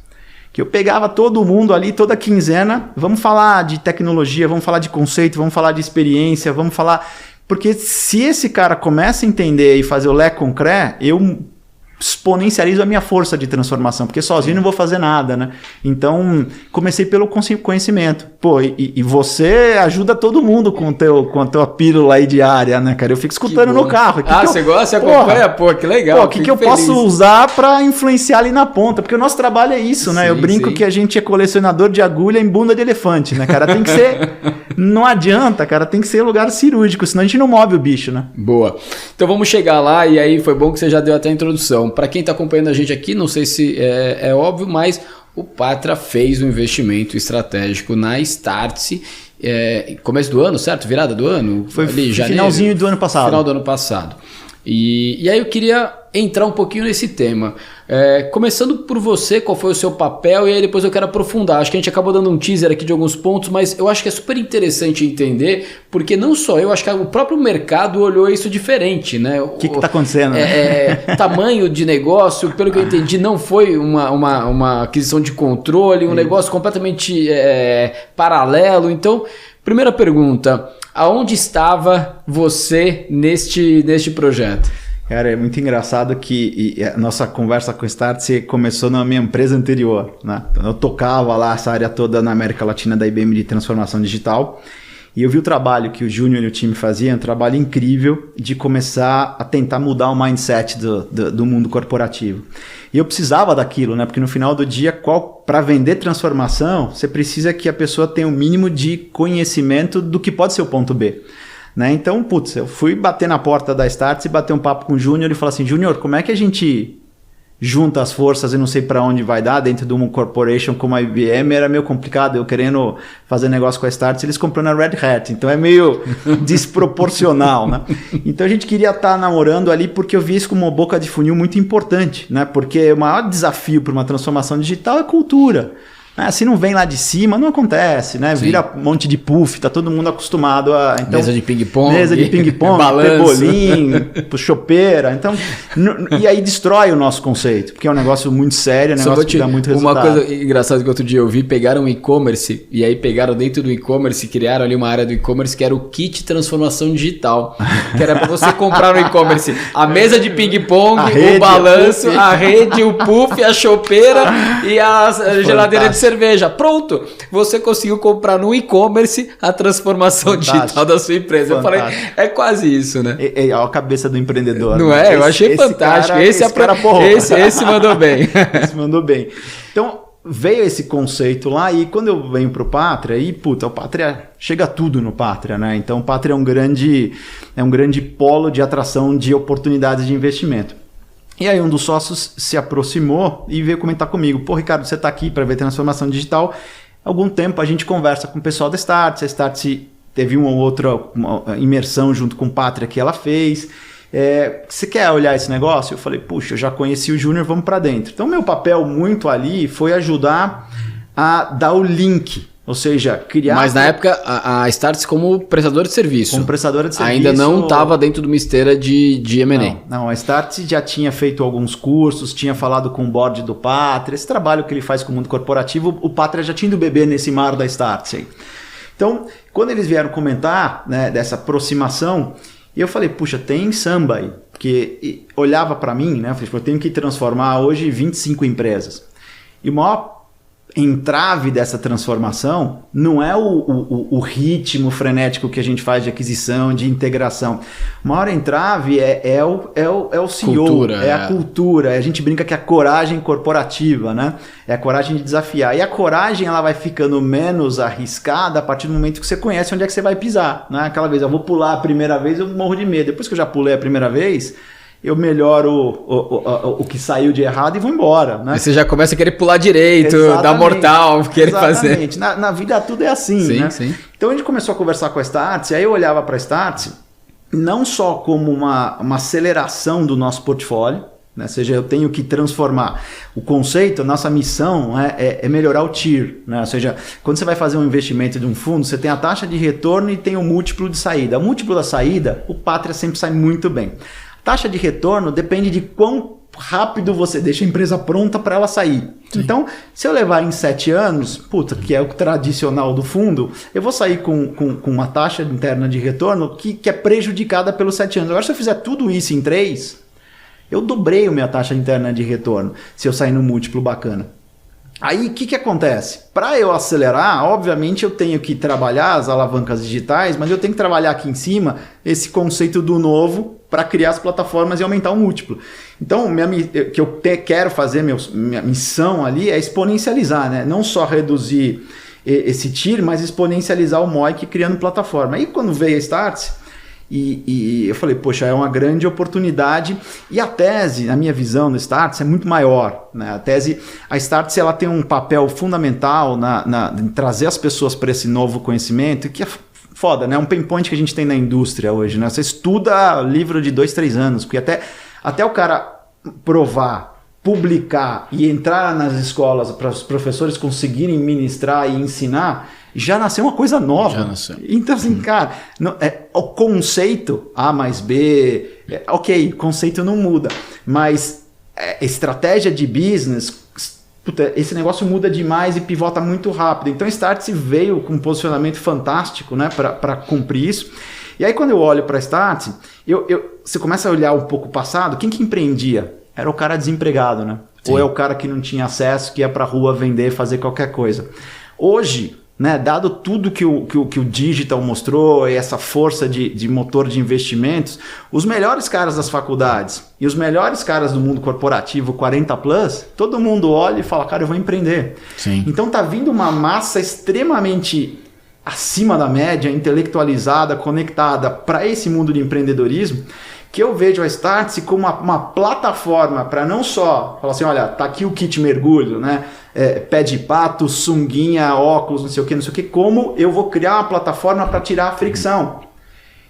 Que eu pegava todo mundo ali, toda quinzena, vamos falar de tecnologia, vamos falar de conceito, vamos falar de experiência, vamos falar... Porque se esse cara começa a entender e fazer o lé concré, eu exponencializo a minha força de transformação, porque sozinho não vou fazer nada, né? Então, comecei pelo conhecimento. Pô, e você ajuda todo mundo com a tua pílula aí diária, né, cara? Eu fico escutando no carro. Você gosta? Você acompanha? Pô, que legal. O que eu posso usar para influenciar ali na ponta? Porque o nosso trabalho é isso, né? Eu brinco que a gente é colecionador de agulha em bunda de elefante, né, cara? Tem que ser... Não adianta, cara. Tem que ser lugar cirúrgico, senão a gente não move o bicho, né? Boa. Então vamos chegar lá, e aí foi bom que você já deu até a introdução. Para quem está acompanhando a gente aqui, não sei se é óbvio, mas o Patria fez um investimento estratégico na Startse, começo do ano, certo? Virada do ano? Foi ali, finalzinho do ano passado. Final do ano passado. E aí eu queria entrar um pouquinho nesse tema. Começando por você, qual foi o seu papel, e aí depois eu quero aprofundar. Acho que a gente acabou dando um teaser aqui de alguns pontos, mas eu acho que é super interessante entender, porque não só eu, acho que o próprio mercado olhou isso diferente, né? O que está acontecendo? Tamanho de negócio, pelo que eu entendi, não foi uma aquisição de controle, um negócio completamente paralelo. Então, primeira pergunta, aonde estava você neste projeto? Cara, é muito engraçado que a nossa conversa com o Startse começou na minha empresa anterior, né? Eu tocava lá essa área toda na América Latina da IBM de transformação digital, e eu vi o trabalho que o Júnior e o time faziam, um trabalho incrível de começar a tentar mudar o mindset do mundo corporativo. E eu precisava daquilo, né? Porque no final do dia, para vender transformação, você precisa que a pessoa tenha o mínimo de conhecimento do que pode ser o ponto B. Né? Então, eu fui bater na porta da Startse e bater um papo com o Júnior e falar assim, Júnior, como é que a gente junta as forças e não sei para onde vai dar dentro de uma corporation como a IBM? Era meio complicado, eu querendo fazer negócio com a Startse, eles comprando a Red Hat, então é meio desproporcional, né? Então a gente queria estar namorando ali porque eu vi isso como uma boca de funil muito importante, né? Porque o maior desafio para uma transformação digital é cultura. Se não vem lá de cima, não acontece, né? Sim. Vira um monte de puff, tá todo mundo acostumado a... Então, mesa de ping-pong, pebolim, chopeira. Então, e aí destrói o nosso conceito, porque é um negócio muito sério, um negócio que dá muito resultado. Uma coisa engraçada que outro dia eu vi, pegaram um e-commerce, e aí pegaram dentro do e-commerce, criaram ali uma área do e-commerce que era o kit transformação digital, que era para você comprar no e-commerce a mesa de ping-pong, o balanço, a rede, o puff, a chopeira e a geladeira de cerveja. Pronto! Você conseguiu comprar no e-commerce a transformação digital da sua empresa. Fantástico. Eu falei, é quase isso, né? É a cabeça do empreendedor. Não é? Eu achei fantástico. Esse mandou bem. Esse mandou bem. Então, veio esse conceito lá e quando eu venho pro Patria, o Patria chega tudo no Patria, né? Então, o Patria é um grande polo de atração de oportunidades de investimento. E aí um dos sócios se aproximou e veio comentar comigo, Ricardo, você está aqui para ver transformação digital, há algum tempo a gente conversa com o pessoal da Startse, a Startse teve uma imersão junto com o Patria que ela fez, você quer olhar esse negócio? Eu falei, eu já conheci o Júnior, vamos para dentro. Então meu papel muito ali foi ajudar a dar o link, ou seja, criar... Mas na época a Startse como prestadora de serviço. Como prestadora de serviço. Ainda não estava dentro de uma esteira de M&A. Não, a Startse já tinha feito alguns cursos, tinha falado com o board do Patria, esse trabalho que ele faz com o mundo corporativo, o Patria já tinha ido beber nesse mar da Startse. Então, quando eles vieram comentar, né, dessa aproximação, eu falei, tem samba aí. Porque olhava para mim, né, eu falei, eu tenho que transformar hoje 25 empresas. E o maior entrave dessa transformação não é o ritmo frenético que a gente faz de aquisição, de integração. O maior entrave é o CEO, a cultura. A gente brinca que é a coragem corporativa, né? É a coragem de desafiar. E a coragem ela vai ficando menos arriscada a partir do momento que você conhece onde é que você vai pisar. Né? Aquela vez, eu vou pular a primeira vez, eu morro de medo. Depois que eu já pulei a primeira vez, eu melhoro o que saiu de errado e vou embora. Né? E você já começa a querer pular direito, dar mortal, querer fazer. Exatamente. Na vida tudo é assim. Sim, né? Sim. Então a gente começou a conversar com a Startse, aí eu olhava para a Startse não só como uma aceleração do nosso portfólio, né? Ou seja, eu tenho que transformar o conceito, a nossa missão é melhorar o TIR. Né? Ou seja, quando você vai fazer um investimento de um fundo, você tem a taxa de retorno e tem o múltiplo de saída. O múltiplo da saída, o Patria sempre sai muito bem. Taxa de retorno depende de quão rápido você deixa a empresa pronta para ela sair. Sim. Então, se eu levar em 7 anos, que é o tradicional do fundo, eu vou sair com uma taxa interna de retorno que é prejudicada pelos 7 anos. Agora, se eu fizer tudo isso em 3, eu dobrei a minha taxa interna de retorno, se eu sair num múltiplo bacana. Aí, o que acontece? Para eu acelerar, obviamente eu tenho que trabalhar as alavancas digitais, mas eu tenho que trabalhar aqui em cima esse conceito do novo para criar as plataformas e aumentar o múltiplo. Então, o que eu quero fazer, minha missão ali é exponencializar, né? Não só reduzir esse TIR, mas exponencializar o MOIC criando plataforma. Aí, quando veio a Startse, E eu falei, poxa, é uma grande oportunidade. E a tese, na minha visão, no Startse é muito maior, né? A Startse ela tem um papel fundamental em trazer as pessoas para esse novo conhecimento, que é foda, né? Um pain point que a gente tem na indústria hoje, né? Você estuda livro de 2, 3 anos, porque até o cara provar, publicar e entrar nas escolas para os professores conseguirem ministrar e ensinar, já nasceu uma coisa nova. Já nasceu. Então, assim, cara, o conceito A mais B, ok, conceito não muda, mas estratégia de business, puta, esse negócio muda demais e pivota muito rápido. Então, Startse veio com um posicionamento fantástico, né, para cumprir isso. E aí, quando eu olho para a Startse, você começa a olhar um pouco o passado, quem que empreendia? Era o cara desempregado, né? Sim. Ou é o cara que não tinha acesso, que ia para a rua vender, fazer qualquer coisa. Hoje, né, dado tudo que o digital mostrou e essa força de motor de investimentos, os melhores caras das faculdades e os melhores caras do mundo corporativo 40+, todo mundo olha e fala, cara, eu vou empreender. Sim. Então tá vindo uma massa extremamente acima da média, intelectualizada, conectada para esse mundo de empreendedorismo, que eu vejo a Startse como uma plataforma para não só falar assim, olha, tá aqui o kit mergulho, né? Pé de pato, sunguinha, óculos, não sei o que, como eu vou criar uma plataforma para tirar a fricção.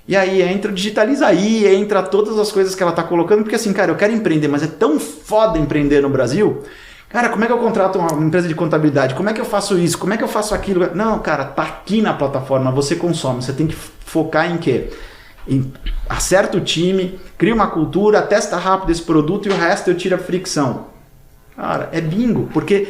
E aí entra o Digitaliza aí, entra todas as coisas que ela tá colocando, porque assim, cara, eu quero empreender, mas é tão foda empreender no Brasil. Cara, como é que eu contrato uma empresa de contabilidade? Como é que eu faço isso? Como é que eu faço aquilo? Não, cara, tá aqui na plataforma, você consome, você tem que focar em quê? Acerta o time, cria uma cultura, testa rápido esse produto e o resto eu tiro a fricção. Cara, é bingo, porque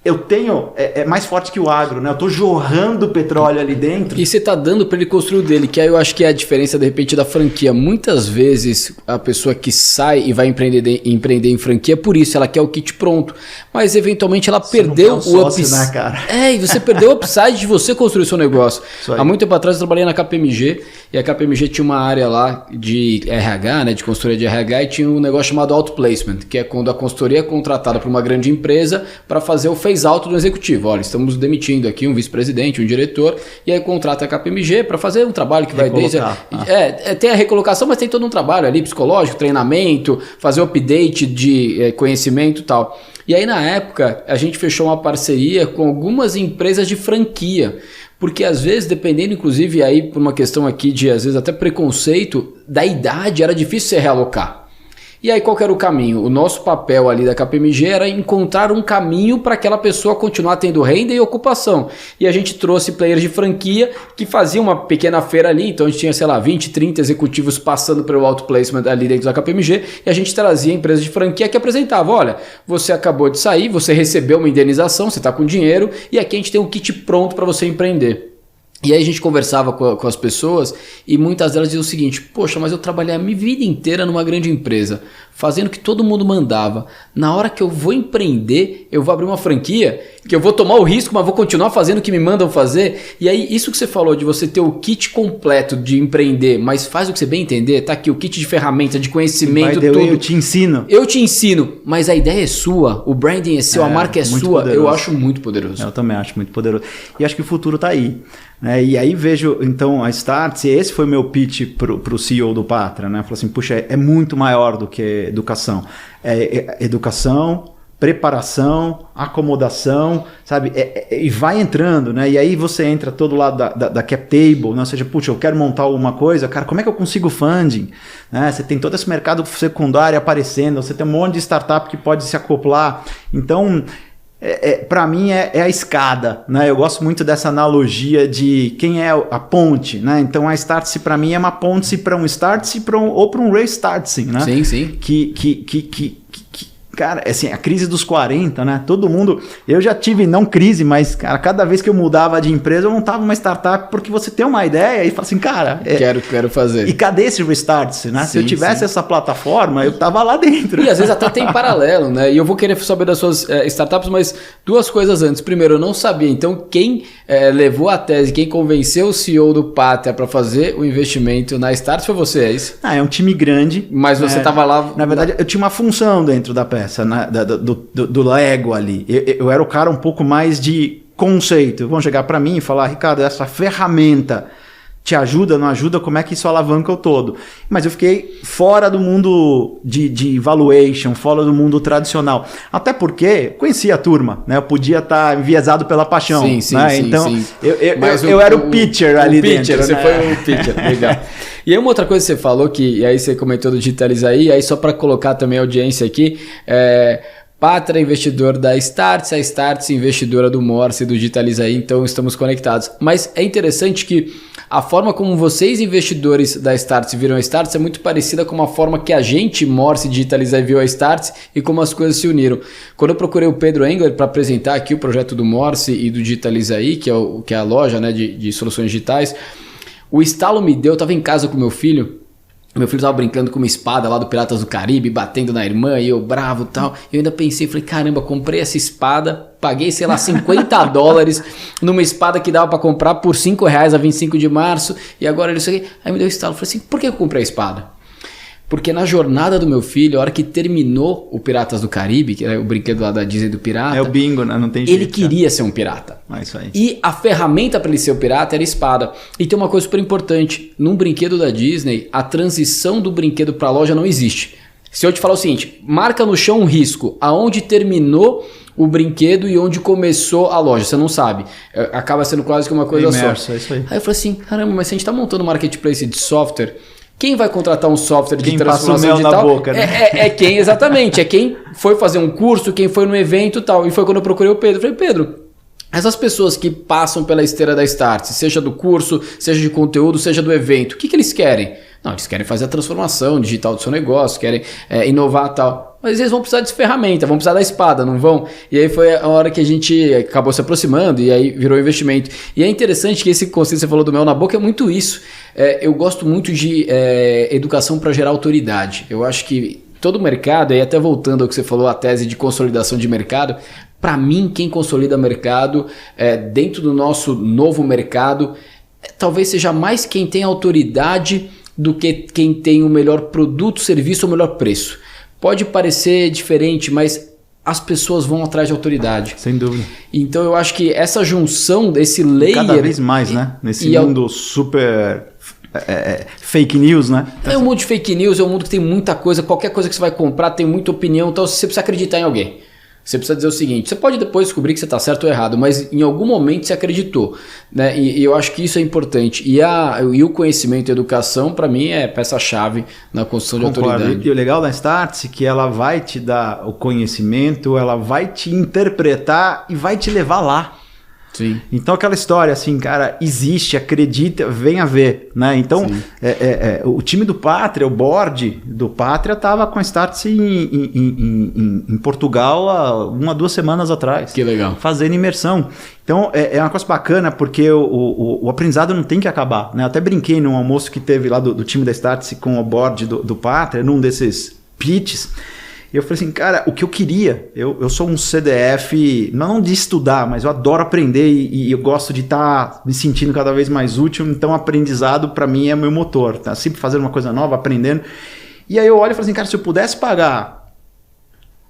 eu tenho, é mais forte que o agro, né? Eu tô jorrando petróleo ali dentro. E você tá dando para ele construir o dele, que aí eu acho que é a diferença, de repente, da franquia. Muitas vezes a pessoa que sai e vai empreender em franquia, por isso, ela quer o kit pronto. Mas eventualmente ela perdeu o upside. Né, cara? E você perdeu o upside de você construir o seu negócio. Há muito tempo atrás eu trabalhei na KPMG, e a KPMG tinha uma área lá de RH, né, de consultoria de RH, e tinha um negócio chamado outplacement, que é quando a consultoria é contratada por uma grande empresa para fazer o phase-out do executivo. Olha, estamos demitindo aqui um vice-presidente, um diretor, e aí contrata a KPMG para fazer um trabalho que vai desde... tem a recolocação, mas tem todo um trabalho ali, psicológico, treinamento, fazer update de conhecimento e tal. E aí, na época, a gente fechou uma parceria com algumas empresas de franquia, porque às vezes, dependendo, inclusive, aí por uma questão aqui de, às vezes, até preconceito, da idade, era difícil você realocar. E aí qual que era o caminho? O nosso papel ali da KPMG era encontrar um caminho para aquela pessoa continuar tendo renda e ocupação. E a gente trouxe players de franquia que faziam uma pequena feira ali, então a gente tinha, sei lá, 20, 30 executivos passando pelo outplacement ali dentro da KPMG, e a gente trazia empresas de franquia que apresentavam, olha, você acabou de sair, você recebeu uma indenização, você está com dinheiro, e aqui a gente tem um kit pronto para você empreender. E aí a gente conversava com as pessoas e muitas delas diziam o seguinte, poxa, mas eu trabalhei a minha vida inteira numa grande empresa, fazendo o que todo mundo mandava. Na hora que eu vou empreender, eu vou abrir uma franquia, que eu vou tomar o risco, mas vou continuar fazendo o que me mandam fazer. E aí isso que você falou de você ter o kit completo de empreender, mas faz o que você bem entender, tá aqui o kit de ferramenta, de conhecimento, tudo. Eu te ensino. Eu te ensino, mas a ideia é sua, o branding é seu, a marca é sua, poderoso. Eu acho muito poderoso. Eu também acho muito poderoso. E acho que o futuro tá aí. E aí vejo, então, a Startse, esse foi o meu pitch pro CEO do Patra, né? Falei assim, puxa, é muito maior do que educação. É educação, preparação, acomodação, sabe? E vai entrando, né? E aí você entra todo lado da cap table, né? Ou seja, puxa, eu quero montar alguma coisa, cara, como é que eu consigo funding? Né? Você tem todo esse mercado secundário aparecendo, você tem um monte de startup que pode se acoplar. Então... para mim é a escada, né? Eu gosto muito dessa analogia de quem é a ponte, né? Então a Startse para mim é uma ponte para um Startse ou para um Restartse, né? Sim. Cara, assim, a crise dos 40, né? Todo mundo... Eu já tive, não crise, mas, cara, cada vez que eu mudava de empresa, eu montava uma startup porque você tem uma ideia e fala assim, cara... Quero fazer. E cadê esse Restartse, né? Se eu tivesse essa plataforma, eu tava lá dentro. E às vezes até tem paralelo, né? E eu vou querer saber das suas startups, mas duas coisas antes. Primeiro, eu não sabia. Então, quem levou a tese, quem convenceu o CEO do Pátria para fazer o investimento na Startse foi você, é isso? É um time grande. Mas você tava lá... Na verdade, eu tinha uma função dentro da peça. Do Lego ali. Eu era o cara um pouco mais de conceito. Vão chegar para mim e falar, Ricardo, essa ferramenta te ajuda, não ajuda, como é que isso alavanca o todo. Mas eu fiquei fora do mundo de valuation, fora do mundo tradicional. Até porque conhecia a turma, né? Eu podia estar enviesado pela paixão. Sim, sim, né? sim, então, sim. eu era o pitcher ali dentro. Você né? foi o pitcher, legal. E aí uma outra coisa que você falou, e aí você comentou do Digitaliza aí só para colocar também a audiência aqui, Pátria, investidor da Startse, a Startse, investidora do Morse, do Digitaliza, então estamos conectados. Mas é interessante que a forma como vocês, investidores da Startse, viram a Startse é muito parecida com a forma que a gente, Morse, Digitaliza, viu a Startse e como as coisas se uniram. Quando eu procurei o Pedro Engler para apresentar aqui o projeto do Morse e do Digitaliza, que é a loja, né, de soluções digitais, o estalo me deu, eu estava em casa com meu filho estava brincando com uma espada lá do Piratas do Caribe, batendo na irmã, e eu bravo e tal. Eu ainda pensei, falei, caramba, comprei essa espada, paguei, sei lá, $50 numa espada que dava para comprar por R$5 a 25 de março, e agora isso aqui. Aí me deu estalo, falei assim, por que eu comprei a espada? Porque na jornada do meu filho, a hora que terminou o Piratas do Caribe, que era o brinquedo lá da Disney do pirata... É o bingo, né? Não tem jeito. Ele queria ser um pirata. Isso aí. E a ferramenta para ele ser o pirata era a espada. E tem uma coisa super importante. Num brinquedo da Disney, a transição do brinquedo para a loja não existe. Se eu te falar o seguinte, marca no chão um risco, aonde terminou o brinquedo e onde começou a loja, você não sabe. Acaba sendo quase que uma coisa imerso, só. É isso aí. Aí eu falei assim, caramba, mas se a gente está montando um marketplace de software... Quem vai contratar um software de transformação digital? Na boca, né? É quem, exatamente. É quem foi fazer um curso, quem foi no evento e tal. E foi quando eu procurei o Pedro. Eu falei, Pedro, essas pessoas que passam pela esteira da Startse, seja do curso, seja de conteúdo, seja do evento, o que eles querem? Não, eles querem fazer a transformação digital do seu negócio, querem inovar e tal. Mas eles vão precisar de ferramenta, vão precisar da espada, não vão? E aí foi a hora que a gente acabou se aproximando e aí virou investimento. E é interessante que esse conceito que você falou do mel na boca é muito isso. Eu gosto muito de educação para gerar autoridade. Eu acho que todo mercado, e até voltando ao que você falou, a tese de consolidação de mercado, para mim quem consolida mercado dentro do nosso novo mercado, talvez seja mais quem tem autoridade do que quem tem o melhor produto, serviço ou melhor preço. Pode parecer diferente, mas as pessoas vão atrás de autoridade. Sem dúvida. Então eu acho que essa junção desse layer... Cada vez mais, né? Nesse mundo super... fake news, né? É um mundo de fake news, é um mundo que tem muita coisa, qualquer coisa que você vai comprar tem muita opinião, então você precisa acreditar em alguém. Você precisa dizer o seguinte, você pode depois descobrir que você está certo ou errado, mas em algum momento você acreditou, né? E eu acho que isso é importante. E o conhecimento e a educação, para mim, é peça-chave na construção de autoridade. E o legal da Startse é que ela vai te dar o conhecimento, ela vai te interpretar e vai te levar lá. Sim. Então aquela história assim, cara, existe, acredita, venha ver, né? Então o time do Pátria, o board do Pátria estava com a Startse em Portugal há 1 a 2 semanas atrás. Que legal. Fazendo imersão. Então é uma coisa bacana porque o aprendizado não tem que acabar, né? Eu até brinquei num almoço que teve lá do time da Startse com o board do Pátria, num desses pitches. E eu falei assim, cara, o que eu queria, eu sou um CDF, não de estudar, mas eu adoro aprender e eu gosto de estar me sentindo cada vez mais útil, então aprendizado para mim é meu motor, tá? Sempre fazendo uma coisa nova, aprendendo. E aí eu olho e falo assim, cara, se eu pudesse pagar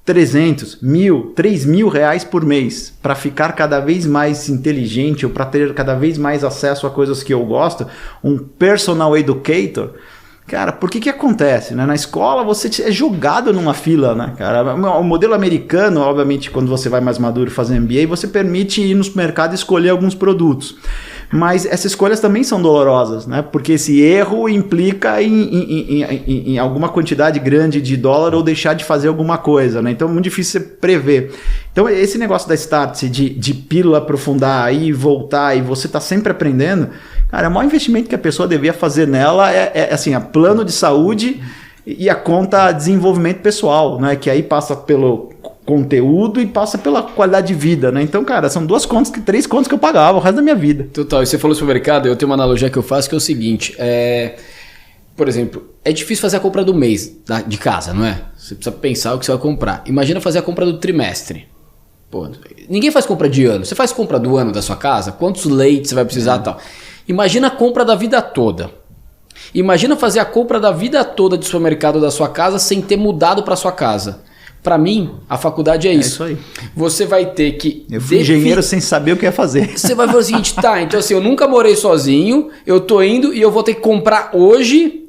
300, 1.000, 3.000 reais por mês para ficar cada vez mais inteligente ou para ter cada vez mais acesso a coisas que eu gosto, um personal educator... Cara, por que acontece? Né? Na escola você é jogado numa fila, né, cara? O modelo americano, obviamente, quando você vai mais maduro e fazer MBA, você permite ir no supermercado e escolher alguns produtos. Mas essas escolhas também são dolorosas, né? Porque esse erro implica em alguma quantidade grande de dólar ou deixar de fazer alguma coisa, né? Então é muito difícil você prever. Então esse negócio da Startse de pílula aprofundar e voltar e você tá sempre aprendendo, cara, o maior investimento que a pessoa devia fazer nela é assim, a plano de saúde e a conta desenvolvimento pessoal, né? Que aí passa pelo conteúdo e passa pela qualidade de vida, né? Então, cara, são 3 contas que eu pagava o resto da minha vida. Total, e você falou sobre o mercado, eu tenho uma analogia que eu faço que é o seguinte, por exemplo, é difícil fazer a compra do mês de casa, não é? Você precisa pensar o que você vai comprar. Imagina fazer a compra do trimestre. Pô, ninguém faz compra de ano, você faz compra do ano da sua casa, quantos leites você vai precisar e tal. Imagina a compra da vida toda. Imagina fazer a compra da vida toda de supermercado da sua casa sem ter mudado para sua casa. Para mim, a faculdade é isso. É isso aí. Você vai ter que... Eu fui engenheiro sem saber o que ia fazer. Você vai fazer o seguinte, tá, então assim, eu nunca morei sozinho, eu tô indo e eu vou ter que comprar hoje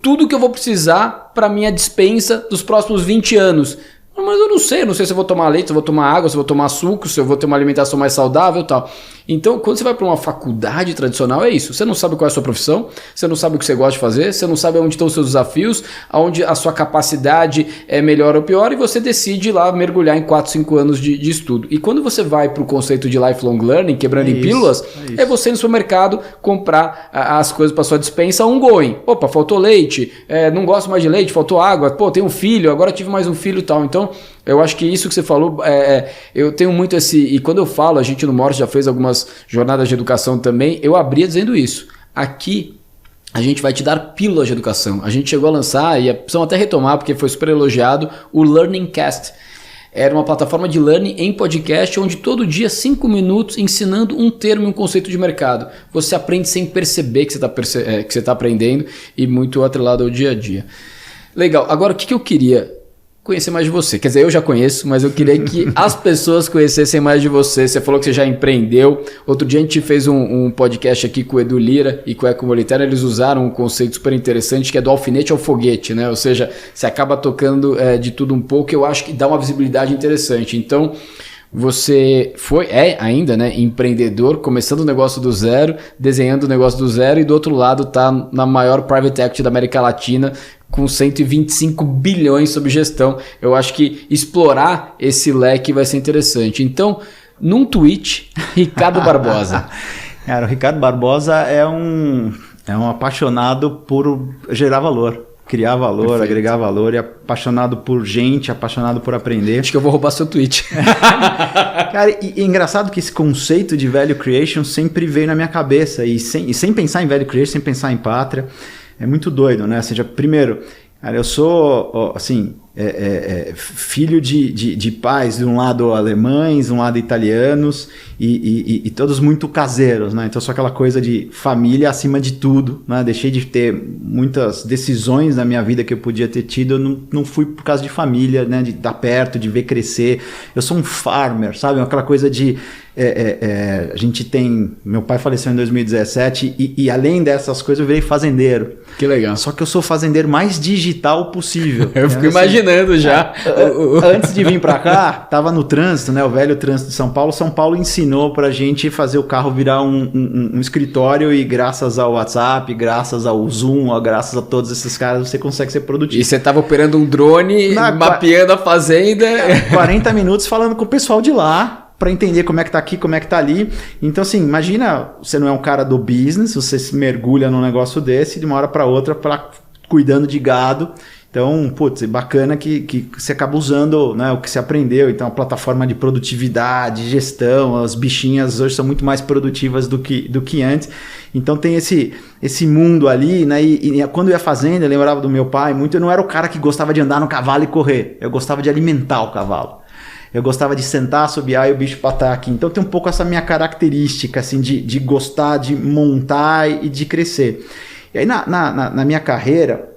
tudo que eu vou precisar para minha despensa dos próximos 20 anos. Mas eu não sei se eu vou tomar leite, se eu vou tomar água, se eu vou tomar suco, se eu vou ter uma alimentação mais saudável e tal. Então, quando você vai para uma faculdade tradicional, é isso. Você não sabe qual é a sua profissão, você não sabe o que você gosta de fazer, você não sabe onde estão os seus desafios, onde a sua capacidade é melhor ou pior, e você decide lá mergulhar em 4, 5 anos de estudo. E quando você vai para o conceito de lifelong learning, quebrando em pílulas, é você ir no supermercado comprar as coisas para sua despensa ongoing. Opa, faltou leite, não gosto mais de leite, faltou água, pô, tenho um filho, agora tive mais um filho e tal. Então, eu acho que isso que você falou, eu tenho muito e quando eu falo, a gente no Morse já fez algumas jornadas de educação também, eu abria dizendo isso. Aqui, a gente vai te dar pílulas de educação. A gente chegou a lançar, e precisamos até retomar, porque foi super elogiado, o Learning Cast. Era uma plataforma de learning em podcast, onde todo dia, 5 minutos, ensinando um termo e um conceito de mercado. Você aprende sem perceber que você está aprendendo, e muito atrelado ao dia a dia. Legal. Agora, o que eu queria conhecer mais de você? Quer dizer, eu já conheço, mas eu queria que as pessoas conhecessem mais de você. Você falou que você já empreendeu. Outro dia a gente fez um podcast aqui com o Edu Lira e com o Eco Monetário. Eles usaram um conceito super interessante que é do alfinete ao foguete, né? Ou seja, você acaba tocando de tudo um pouco. Eu acho que dá uma visibilidade interessante. Então, você ainda, né, empreendedor, começando o negócio do zero, desenhando o negócio do zero, e do outro lado está na maior private equity da América Latina, com 125 bilhões sob gestão. Eu acho que explorar esse leque vai ser interessante. Então, num tweet, Ricardo Barbosa. Cara, o Ricardo Barbosa é um apaixonado por gerar valor. Criar valor, perfeito, agregar valor, e apaixonado por gente, apaixonado por aprender. Acho que eu vou roubar seu tweet. Cara, e é engraçado que esse conceito de value creation sempre veio na minha cabeça, e sem pensar em value creation, sem pensar em pátria, é muito doido, né? Ou seja, primeiro, cara, eu sou, assim, filho de pais, de um lado alemães, de um lado italianos, e todos muito caseiros, né? Então, só aquela coisa de família acima de tudo, né? Deixei de ter muitas decisões na minha vida que eu podia ter tido, eu não fui por causa de família, né? De estar perto, de ver crescer. Eu sou um farmer, sabe? Aquela coisa de... a gente tem... Meu pai faleceu em 2017 e além dessas coisas eu virei fazendeiro. Que legal. Só que eu sou o fazendeiro mais digital possível. Eu fico imaginando já. Antes de vir para cá, tava no trânsito, né? O velho trânsito de São Paulo. São Paulo ensinou pra gente fazer o carro virar um escritório, e graças ao WhatsApp, graças ao Zoom, graças a todos esses caras, você consegue ser produtivo. E você tava operando um drone, mapeando a fazenda. 40 minutos falando com o pessoal de lá, para entender como é que tá aqui, como é que tá ali. Então, assim, imagina, você não é um cara do business, você se mergulha num negócio desse, de uma hora para outra, cuidando de gado. Então, putz, é bacana que você acaba usando, né, o que você aprendeu. Então, a plataforma de produtividade, gestão, as bichinhas hoje são muito mais produtivas do que antes. Então, tem esse mundo ali, né? E quando eu ia fazendo, eu lembrava do meu pai muito, eu não era o cara que gostava de andar no cavalo e correr. Eu gostava de alimentar o cavalo. Eu gostava de sentar, assobiar e o bicho patar aqui. Então tem um pouco essa minha característica, assim, de gostar, de montar e de crescer. E aí na minha carreira,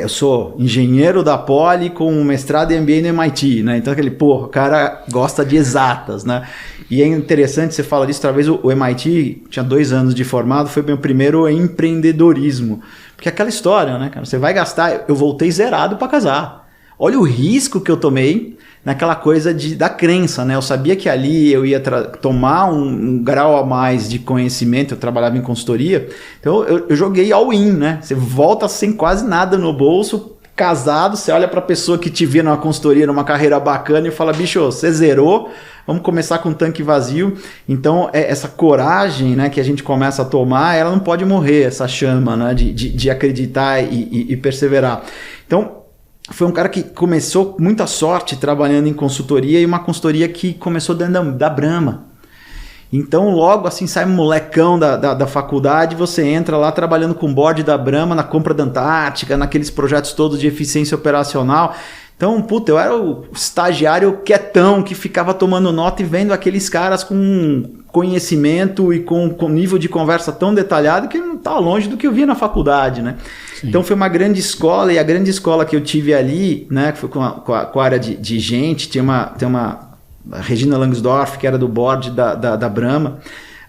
eu sou engenheiro da Poli com um mestrado em MBA no MIT, né? Então o cara gosta de exatas, né? E é interessante, você fala disso, talvez o MIT tinha 2 anos de formado, foi meu primeiro empreendedorismo. Porque é aquela história, né, cara? Você vai gastar, eu voltei zerado para casar. Olha o risco que eu tomei naquela coisa da crença, né? Eu sabia que ali eu ia tomar um grau a mais de conhecimento, eu trabalhava em consultoria, então eu joguei all-in, né? Você volta sem quase nada no bolso, casado, você olha para a pessoa que te vê numa consultoria, numa carreira bacana e fala, bicho, você zerou, vamos começar com um tanque vazio. Então, essa coragem, né, que a gente começa a tomar, ela não pode morrer, essa chama, né, de acreditar e perseverar. Então, foi um cara que começou com muita sorte trabalhando em consultoria, e uma consultoria que começou dentro da Brahma. Então logo assim sai um molecão da faculdade, você entra lá trabalhando com o board da Brahma na compra da Antártica, naqueles projetos todos de eficiência operacional. Então, eu era o estagiário quietão que ficava tomando nota e vendo aqueles caras com conhecimento e com nível de conversa tão detalhado que não está longe do que eu via na faculdade, né? Sim. Então foi uma grande escola, e a grande escola que eu tive ali, né, que foi com a área de gente, tem uma a Regina Langsdorff, que era do board da Brahma,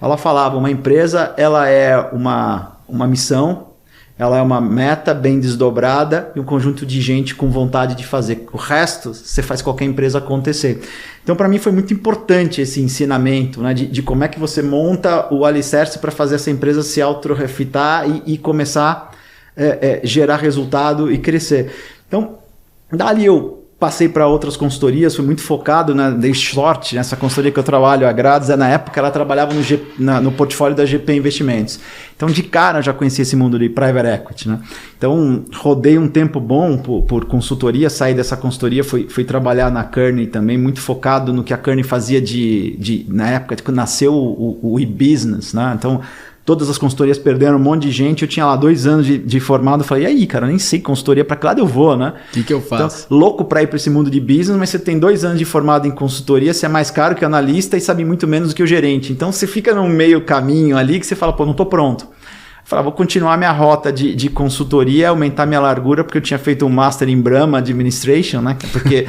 ela falava, uma empresa ela é uma missão, ela é uma meta bem desdobrada e um conjunto de gente com vontade de fazer. O resto, você faz qualquer empresa acontecer. Então, para mim, foi muito importante esse ensinamento, né, de como é que você monta o alicerce para fazer essa empresa se auto-refitar e começar a gerar resultado e crescer. Então, dali eu passei para outras consultorias, fui muito focado na Day Short, nessa consultoria que eu trabalho, a Grades, na época ela trabalhava no portfólio da GP Investimentos. Então, de cara, eu já conhecia esse mundo de Private Equity, né? Então, rodei um tempo bom por consultoria, saí dessa consultoria, fui trabalhar na Kearney também, muito focado no que a Kearney fazia na época, quando nasceu o e-business, né? Então, todas as consultorias perderam um monte de gente. Eu tinha lá 2 anos de formado. Eu falei, e aí, cara, nem sei consultoria, para que lado eu vou, né? O que eu faço? Então, louco para ir para esse mundo de business, mas você tem 2 anos de formado em consultoria, você é mais caro que o analista e sabe muito menos do que o gerente. Então, você fica num meio caminho ali que você fala, pô, não tô pronto. Eu falei, vou continuar minha rota de consultoria, aumentar minha largura, porque eu tinha feito um Master em Brahma Administration, né? Porque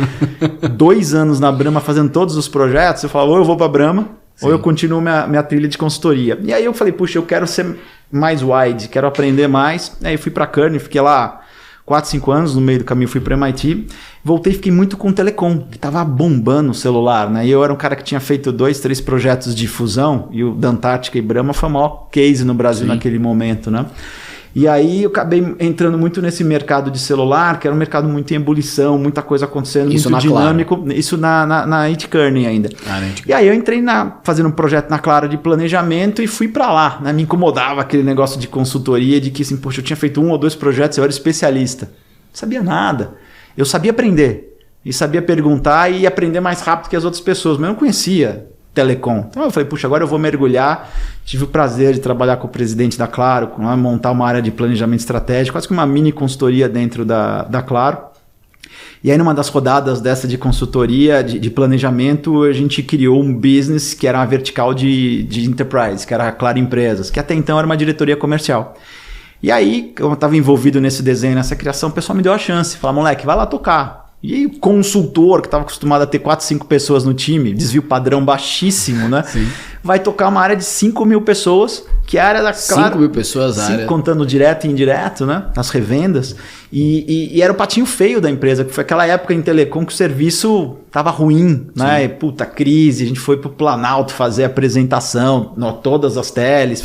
2 anos na Brahma fazendo todos os projetos, eu falava, ou eu vou para Brahma, Sim. ou eu continuo minha trilha de consultoria. E aí eu falei, puxa, eu quero ser mais wide, quero aprender mais. Aí eu fui para a Kearney, fiquei lá 4, 5 anos, no meio do caminho fui para MIT. Voltei e fiquei muito com telecom, que estava bombando o celular, né? E eu era um cara que tinha feito 2, 3 projetos de fusão, e o da Antártica e Brahma foi o maior case no Brasil Sim. naquele momento, né? E aí eu acabei entrando muito nesse mercado de celular, que era um mercado muito em ebulição, muita coisa acontecendo, isso muito dinâmico. Claro. Isso na IT Kearney ainda. E aí eu entrei fazendo um projeto na Claro de planejamento e fui para lá, né? Me incomodava aquele negócio de consultoria, de que assim, poxa, eu tinha feito 1 ou 2 projetos, eu era especialista. Não sabia nada. Eu sabia aprender. E sabia perguntar e aprender mais rápido que as outras pessoas, mas eu não conhecia telecom. Então eu falei, puxa, agora eu vou mergulhar. Tive o prazer de trabalhar com o presidente da Claro, montar uma área de planejamento estratégico, quase que uma mini consultoria dentro da Claro. E aí numa das rodadas dessa de consultoria, de planejamento, a gente criou um business que era uma vertical de enterprise, que era a Claro Empresas, que até então era uma diretoria comercial. E aí, eu estava envolvido nesse desenho, nessa criação, o pessoal me deu a chance. Falou, moleque, vai lá tocar. E aí o consultor, que estava acostumado a ter 4, 5 pessoas no time, desvio padrão baixíssimo, né? Sim. Vai tocar uma área de 5 mil pessoas, que é a área da Claro. 5 mil pessoas, a área. Contando direto e indireto, né? As revendas. E era o patinho feio da empresa, que foi aquela época em telecom que o serviço estava ruim, né? E, puta, crise, a gente foi pro Planalto fazer apresentação, todas as teles.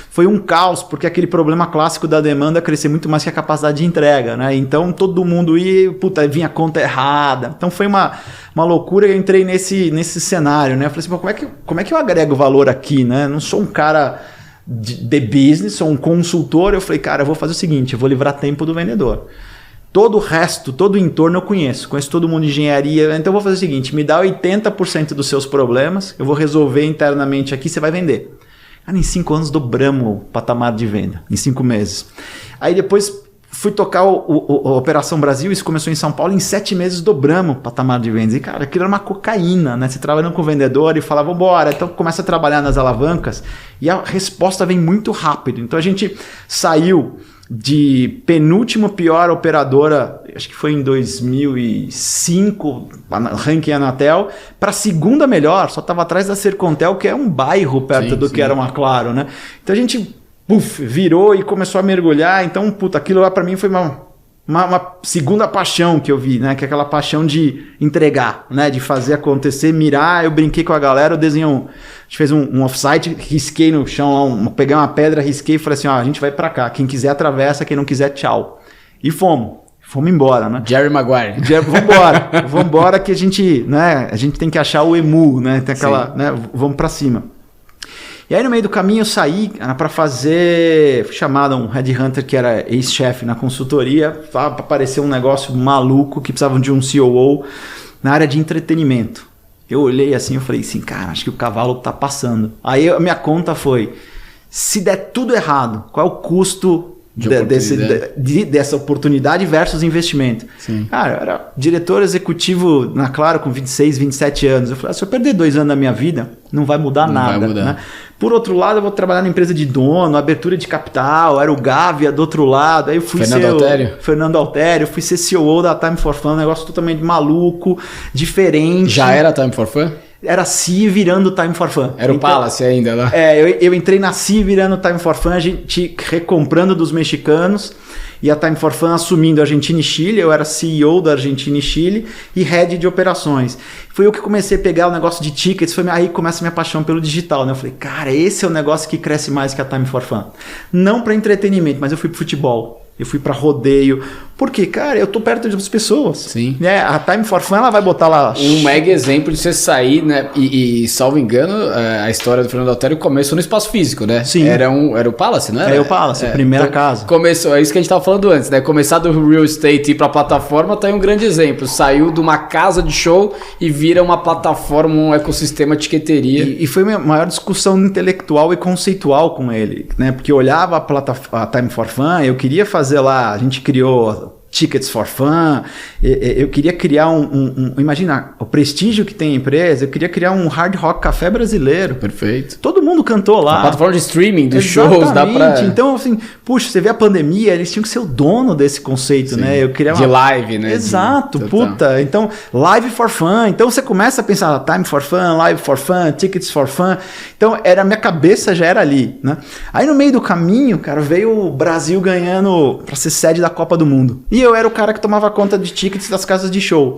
Foi um caos, porque aquele problema clássico da demanda crescer muito mais que a capacidade de entrega, né? Então todo mundo ia, puta, vinha a conta errada. Então foi uma loucura, eu entrei nesse cenário, né? Eu falei assim, pô, como é que eu agrego valor aqui, né? Eu não sou um cara de business, sou um consultor. Eu falei, cara, eu vou fazer o seguinte, eu vou livrar tempo do vendedor. Todo o resto, todo o entorno eu conheço todo mundo de engenharia, então eu vou fazer o seguinte, me dá 80% dos seus problemas, eu vou resolver internamente aqui, você vai vender. Cara, em 5 anos dobramos o patamar de venda, em 5 meses. Aí depois fui tocar a Operação Brasil, isso começou em São Paulo, em 7 meses dobramos o patamar de vendas. E cara, aquilo era uma cocaína, né? Você trabalhando com o vendedor e falava, bora, então começa a trabalhar nas alavancas e a resposta vem muito rápido. Então a gente saiu de penúltimo pior operadora, acho que foi em 2005, ranking Anatel, para segunda melhor, só estava atrás da Sercontel, que é um bairro perto do que era uma Claro, né? Então a gente virou e começou a mergulhar, então aquilo lá para mim foi uma segunda paixão que eu vi, né? Que é aquela paixão de entregar, né? De fazer acontecer, mirar. Eu brinquei com a galera, eu desenhei a gente fez um offsite, risquei no chão lá, peguei uma pedra, risquei e falei assim, ó, a gente vai para cá, quem quiser atravessa, quem não quiser tchau. E fomos embora, né? Jerry Maguire. Vambora que a gente tem que achar o emu, né? Tem aquela, né? Vamos para cima. E aí no meio do caminho eu saí para fazer, fui chamado um headhunter que era ex-chefe na consultoria, para aparecer um negócio maluco que precisavam de um COO na área de entretenimento. Eu olhei assim e falei assim, cara, acho que o cavalo tá passando. Aí a minha conta foi, se der tudo errado, qual é o custo dessa oportunidade versus investimento. Sim. Cara, eu era diretor executivo na Claro com 26, 27 anos. Eu falei, se eu perder 2 anos da minha vida, não vai mudar nada. Vai mudar. Né? Por outro lado, eu vou trabalhar na empresa de dono, abertura de capital, era o Gávea do outro lado. Aí eu fui Fernando Altério, fui ser CEO da Time for Fun, um negócio totalmente maluco, diferente. Já era Time for Fun? Era CI virando Time for Fun. Era o Palace ainda lá. Eu entrei na CI virando Time for Fun, a gente recomprando dos mexicanos e a Time for Fun assumindo Argentina e Chile. Eu era CEO da Argentina e Chile e head de operações. Foi eu que comecei a pegar o negócio de tickets, aí começa a minha paixão pelo digital, né? Eu falei, cara, esse é o negócio que cresce mais que a Time for Fun. Não para entretenimento, mas eu fui pro futebol. Eu fui pra rodeio. Porque, cara, eu tô perto das pessoas. Sim. Né? A Time for Fun, ela vai botar lá... Um mega exemplo de você sair, né? E salvo engano, a história do Fernando Altério começou no espaço físico, né? Sim. Era o Palace, não era? É o Palace, a primeira casa. Começou, é isso que a gente tava falando antes, né? Começar do real estate e ir pra plataforma tá aí um grande exemplo. Saiu de uma casa de show e vira uma plataforma, um ecossistema de etiqueteria. E foi a minha maior discussão intelectual e conceitual com ele, né? Porque eu olhava a Time for Fun, eu queria fazer lá, a gente criou Tickets for Fun, eu queria criar imagina, o prestígio que tem a empresa, eu queria criar um hard rock café brasileiro. Perfeito. Todo mundo cantou lá. A plataforma de streaming dos shows, dá pra... Então, assim, puxa, você vê a pandemia, eles tinham que ser o dono desse conceito, sim, né? Eu queria de live, né? Exato, puta. Então, live for fun. Então, você começa a pensar, time for fun, live for fun, tickets for fun. Então, a minha cabeça já era ali, né? Aí, no meio do caminho, cara, veio o Brasil ganhando pra ser sede da Copa do Mundo. E eu era o cara que tomava conta de tickets das casas de show.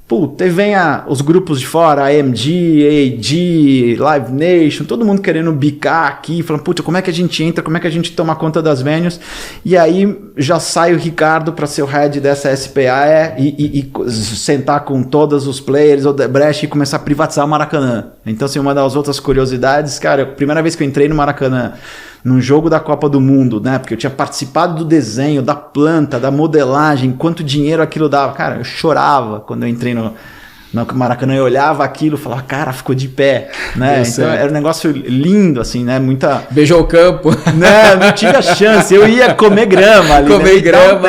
Puta, e vem os grupos de fora, AMG, AEG, Live Nation, todo mundo querendo bicar aqui, falando, puta, como é que a gente entra, como é que a gente toma conta das venues? E aí já sai o Ricardo para ser o head dessa SPA e sentar com todos os players, o Debrecht, e começar a privatizar o Maracanã. Então, assim, uma das outras curiosidades, cara, a primeira vez que eu entrei no Maracanã, num jogo da Copa do Mundo, né? Porque eu tinha participado do desenho, da planta, da modelagem, quanto dinheiro aquilo dava. Cara, eu chorava quando eu entrei no Maracanã, eu olhava aquilo e falava, cara, ficou de pé, né? Então era um negócio lindo, assim, né? Beijou o campo. Né? Não tive a chance, eu ia comer grama ali. Comer grama,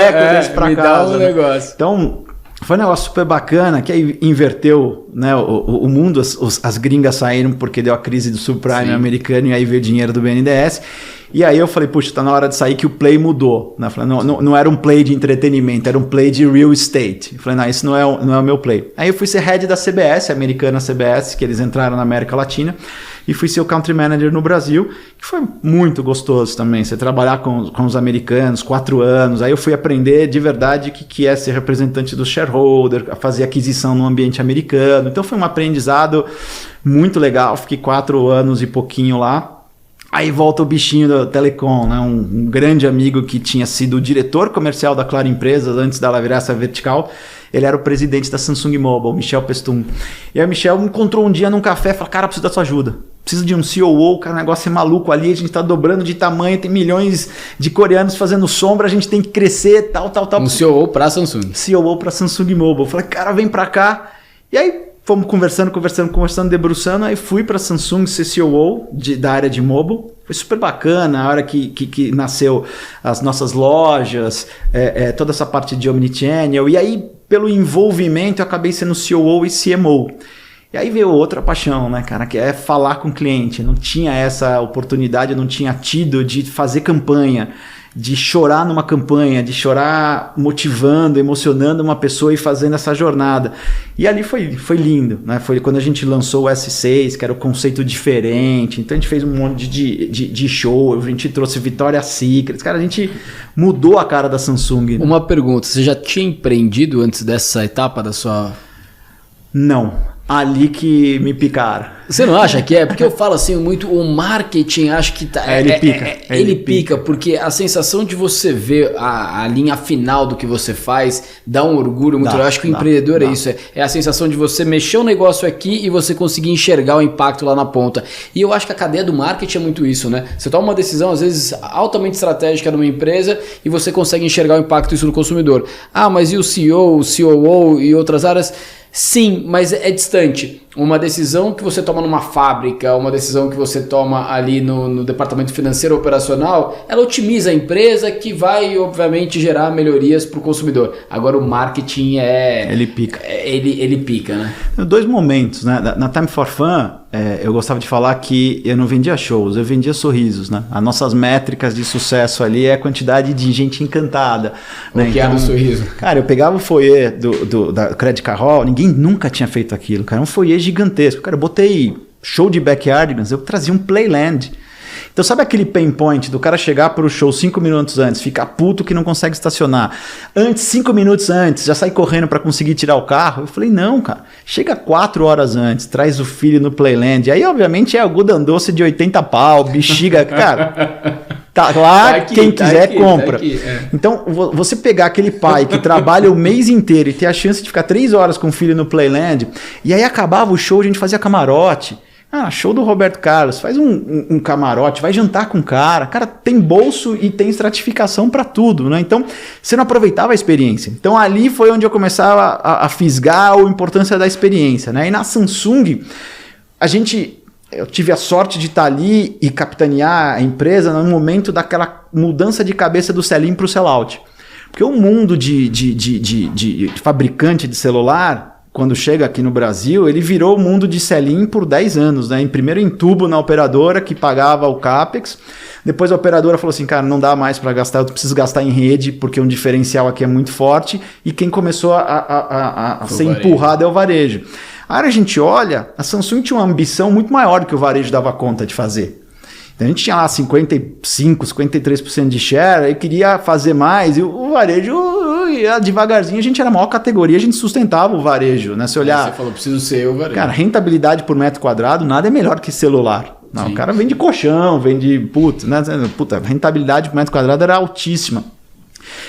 pra casa, né? Negócio. Então, foi um negócio super bacana, que aí inverteu, né, o mundo, as gringas saíram porque deu a crise do subprime, sim, americano, e aí veio o dinheiro do BNDES. E aí eu falei, puxa, tá na hora de sair, que o play mudou. Né? Eu falei, não era um play de entretenimento, era um play de real estate. Eu falei, não, isso não é o meu play. Aí eu fui ser head da CBS, a americana CBS, que eles entraram na América Latina, e fui ser o country manager no Brasil, que foi muito gostoso também, você trabalhar com os americanos, 4 anos. Aí eu fui aprender de verdade o que é ser representante do shareholder, fazer aquisição no ambiente americano. Então foi um aprendizado muito legal, fiquei 4 anos e pouquinho lá. Aí volta o bichinho da Telecom, né? Um grande amigo que tinha sido o diretor comercial da Claro Empresas antes dela virar essa vertical. Ele era o presidente da Samsung Mobile, Michel Pestum. E aí o Michel me encontrou um dia num café e falou, cara, preciso da sua ajuda. Preciso de um COO, cara, o negócio é maluco ali, a gente tá dobrando de tamanho, tem milhões de coreanos fazendo sombra, a gente tem que crescer, tal. Um COO pra Samsung. COO pra Samsung Mobile. Eu falei, cara, vem pra cá. E aí fomos conversando, debruçando, aí fui para Samsung ser COO da área de mobile. Foi super bacana a hora que nasceu as nossas lojas, toda essa parte de omnichannel. E aí, pelo envolvimento, eu acabei sendo COO e CMO. E aí veio outra paixão, né, cara, que é falar com o cliente. Não tinha essa oportunidade, eu não tinha tido de fazer campanha, de chorar numa campanha, de chorar motivando, emocionando uma pessoa e fazendo essa jornada. E ali foi lindo, né? Foi quando a gente lançou o S6, que era o conceito diferente. Então a gente fez um monte de show, a gente trouxe Victoria's Secret. Cara, a gente mudou a cara da Samsung. Né? Uma pergunta, você já tinha empreendido antes dessa etapa da sua... Não. Ali que me picaram. Você não acha que é? Porque eu falo assim muito, o marketing acho que tá... Ele pica, porque a sensação de você ver a linha final do que você faz dá um orgulho muito. Eu acho que o empreendedor é isso. É a sensação de você mexer o negócio aqui e você conseguir enxergar o impacto lá na ponta. E eu acho que a cadeia do marketing é muito isso, né? Você toma uma decisão, às vezes, altamente estratégica numa empresa e você consegue enxergar o impacto disso no consumidor. Ah, mas e o CEO, o COO e outras áreas... Sim, mas é distante. Uma decisão que você toma numa fábrica, uma decisão que você toma ali no departamento financeiro operacional, ela otimiza a empresa, que vai, obviamente, gerar melhorias para o consumidor. Agora o marketing Ele pica. Ele pica, né? Dois momentos, né? Na Time for Fun, eu gostava de falar que eu não vendia shows, eu vendia sorrisos, né? As nossas métricas de sucesso ali é a quantidade de gente encantada. Né? O que era o sorriso? Cara, eu pegava o foyer da Credit Card, ninguém nunca tinha feito aquilo, cara. Um foyer gigantesco. Cara, eu botei show de backyardigans, eu trazia um Playland. Então sabe aquele pain point do cara chegar para o show 5 minutos antes, ficar puto que não consegue estacionar. 5 minutos antes, já sai correndo para conseguir tirar o carro. Eu falei, não, cara, chega 4 horas antes, traz o filho no Playland. Aí, obviamente, é algodão doce de 80 pau, bexiga, cara... Tá lá, aqui, quem quiser aqui, compra. Então, você pegar aquele pai que trabalha o mês inteiro e ter a chance de ficar 3 horas com o filho no Playland, e aí acabava o show, a gente fazia camarote. Show do Roberto Carlos, faz um camarote, vai jantar com o cara. Cara, tem bolso e tem estratificação para tudo, né? Então, você não aproveitava a experiência. Então, ali foi onde eu começava a fisgar a importância da experiência, né? E na Samsung, eu tive a sorte de estar ali e capitanear a empresa no momento daquela mudança de cabeça do sell-in para o sell-out. Porque o mundo de fabricante de celular, quando chega aqui no Brasil, ele virou o mundo de sell-in por 10 anos. Né? Primeiro em tubo na operadora, que pagava o CAPEX. Depois a operadora falou assim, cara, não dá mais para gastar, eu preciso gastar em rede, porque um diferencial aqui é muito forte. E quem começou a ser empurrado é o varejo. Aí a gente olha, a Samsung tinha uma ambição muito maior do que o varejo dava conta de fazer. Então a gente tinha lá 55%, 53% de share, e queria fazer mais, e o varejo ia devagarzinho, a gente era a maior categoria, a gente sustentava o varejo. Né? Se olhar, você falou, preciso ser o varejo. Cara, rentabilidade por metro quadrado, nada é melhor que celular. Não, o cara vende colchão, vende... rentabilidade por metro quadrado era altíssima.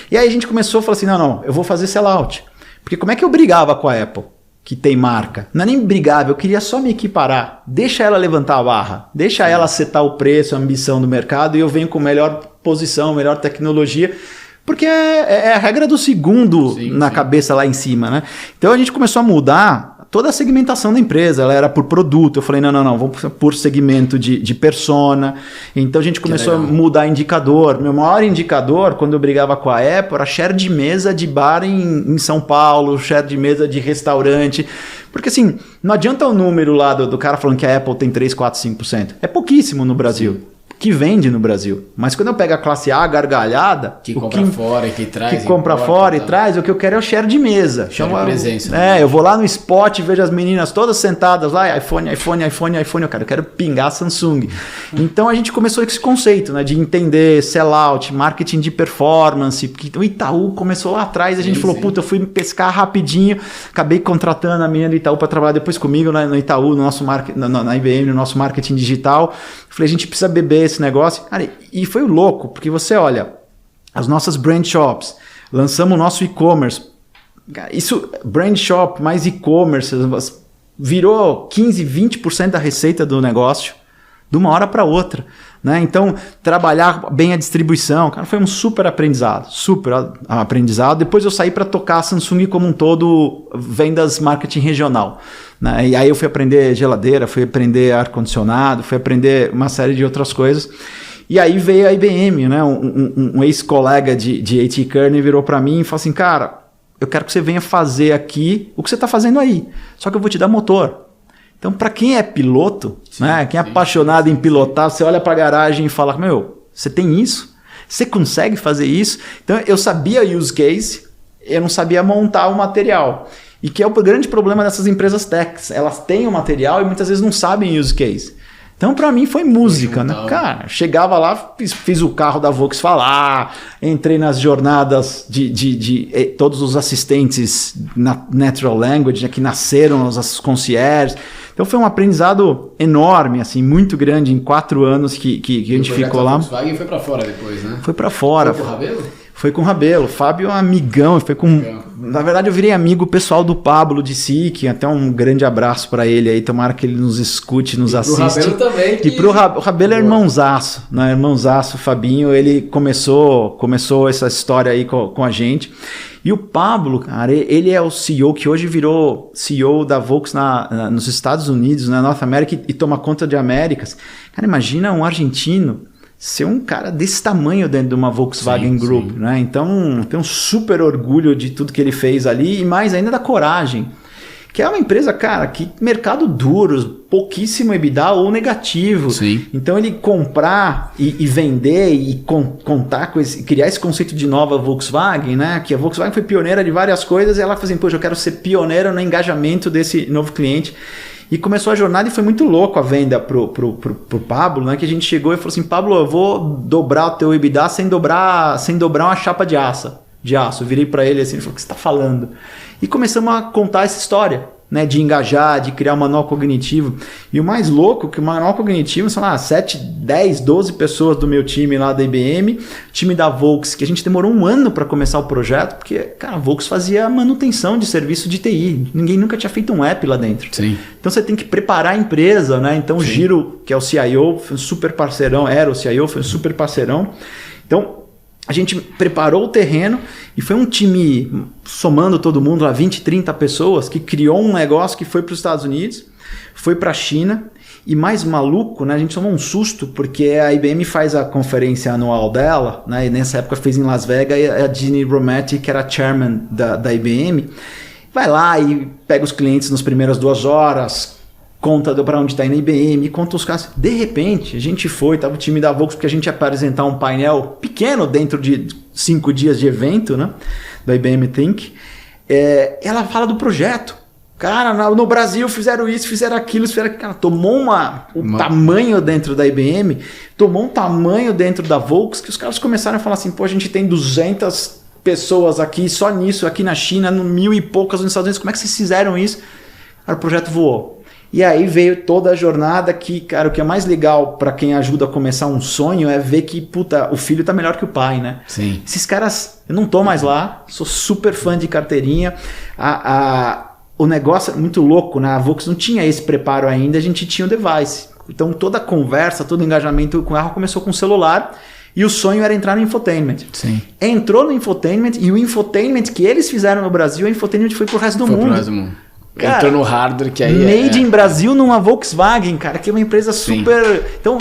E aí a gente começou a falar assim, não, eu vou fazer sellout. Porque como é que eu brigava com a Apple? Que tem marca. Não é nem brigava, eu queria só me equiparar. Deixa ela levantar a barra. Deixa ela acertar o preço, a ambição do mercado, e eu venho com melhor posição, melhor tecnologia. Porque é a regra do segundo na cabeça lá em cima, né? Então a gente começou a mudar toda a segmentação da empresa. Ela era por produto. Eu falei, não, vamos por segmento de persona. Então a gente começou a mudar indicador. Meu maior indicador, quando eu brigava com a Apple, era share de mesa de bar em São Paulo, share de mesa de restaurante. Porque assim, não adianta o número lá do cara falando que a Apple tem 3, 4, 5%. É pouquíssimo no Brasil. Sim. Que vende no Brasil. Mas quando eu pego a classe A gargalhada... Que compra fora e que traz... Que compra fora e traz, o que eu quero é o share de mesa. Share de presença. Né? Eu vou lá no spot e vejo as meninas todas sentadas lá, iPhone, eu quero pingar Samsung. Então a gente começou com esse conceito, né, de entender sellout, marketing de performance, porque o Itaú começou lá atrás, a gente falou, puta, eu fui pescar rapidinho, acabei contratando a menina do Itaú para trabalhar depois comigo no Itaú, no nosso na IBM, no nosso marketing digital. Falei, a gente precisa beber esse negócio. Cara, e foi louco, porque você olha, as nossas brand shops, lançamos o nosso e-commerce. Isso, brand shop mais e-commerce, virou 15, 20% da receita do negócio, de uma hora para outra. Né? Então, trabalhar bem a distribuição, cara, foi um super aprendizado. Depois eu saí para tocar a Samsung como um todo, vendas marketing regional. Né? E aí eu fui aprender geladeira, fui aprender ar-condicionado, fui aprender uma série de outras coisas. E aí veio a IBM, né? Um ex-colega de A.T. Kearney virou para mim e falou assim, cara, eu quero que você venha fazer aqui o que você está fazendo aí, só que eu vou te dar motor. Então, para quem é piloto, né, quem é apaixonado em pilotar, você olha para a garagem e fala, você tem isso? Você consegue fazer isso? Então, eu sabia use case, eu não sabia montar o material. E que é o grande problema dessas empresas techs. Elas têm o material e muitas vezes não sabem use case. Então, para mim, foi música, né? Cara, chegava lá, fiz o carro da Vox falar, entrei nas jornadas de todos os assistentes na Natural Language, né, que nasceram, os concierges. Então, foi um aprendizado enorme, assim, muito grande, em 4 anos que a gente ficou lá. O Volkswagen foi para fora depois, né? Foi para fora. Foi com o Rabelo? Foi com o Rabelo. Fábio é um amigão, foi com... Na verdade, eu virei amigo pessoal do Pablo de SIC, até um grande abraço para ele aí, tomara que ele nos escute, nos assista. E pro Rabelo também. E pro Rabelo é irmãozaço, né? Irmãozaço, Fabinho, ele começou essa história aí com a gente. E o Pablo, cara, ele é o CEO que hoje virou CEO da Volks nos Estados Unidos, na North America, e toma conta de Américas. Cara, imagina um argentino ser um cara desse tamanho dentro de uma Volkswagen Group, né? Então, tem um super orgulho de tudo que ele fez ali e mais ainda da coragem. Que é uma empresa, cara, que mercado duro, pouquíssimo EBITDA ou negativo. Sim. Então ele comprar e vender e contar com criar esse conceito de nova Volkswagen, né? Que a Volkswagen foi pioneira de várias coisas e ela falou assim, poxa, eu quero ser pioneira no engajamento desse novo cliente. E começou a jornada e foi muito louco a venda pro Pablo, né? Que a gente chegou e falou assim, Pablo, eu vou dobrar o teu EBITDA sem dobrar uma chapa de aço. Eu virei para ele assim, ele falou, o que você está falando? E começamos a contar essa história, né, de engajar, de criar um manual cognitivo. E o mais louco que o manual cognitivo são lá 7, 10, 12 pessoas do meu time lá da IBM, time da Volks, que a gente demorou um ano para começar o projeto, porque, cara, a Volks fazia manutenção de serviço de TI. Ninguém nunca tinha feito um app lá dentro. Sim. Então você tem que preparar a empresa, né? Então o Giro, que é o CIO, foi um super parceirão, era o CIO, foi um super parceirão. Então a gente preparou o terreno e foi um time, somando todo mundo lá, 20, 30 pessoas, que criou um negócio que foi para os Estados Unidos, foi para a China. E mais maluco, né? A gente tomou um susto, porque a IBM faz a conferência anual dela, né? E nessa época fez em Las Vegas, e a Ginny Rometty, que era chairman da IBM, vai lá e pega os clientes nas primeiras 2 horas, conta para onde está indo a IBM, conta os casos. De repente, a gente estava o time da Volks, porque a gente ia apresentar um painel pequeno dentro de 5 dias de evento, né, da IBM Think. Ela fala do projeto. Cara, no Brasil fizeram isso, fizeram aquilo, Cara, tomou um tamanho dentro da IBM, tomou um tamanho dentro da Volks, que os caras começaram a falar assim, pô, a gente tem 200 pessoas aqui, só nisso, aqui na China, 1.000 e poucas nos Estados Unidos, como é que vocês fizeram isso? Cara, o projeto voou. E aí veio toda a jornada que, cara, o que é mais legal para quem ajuda a começar um sonho é ver que, puta, o filho tá melhor que o pai, né? Sim. Esses caras, eu não tô mais lá, sou super fã de carteirinha, o negócio é muito louco, né? A Volks não tinha esse preparo ainda, a gente tinha o device. Então toda a conversa, todo o engajamento com ela começou com o celular e o sonho era entrar no infotainment. Sim. Entrou no infotainment e o infotainment que eles fizeram no Brasil, o infotainment foi pro resto do mundo. Pro resto do mundo. Cara, entrou no hardware que aí made in Brasil numa Volkswagen, cara, que é uma empresa super... Sim. Então,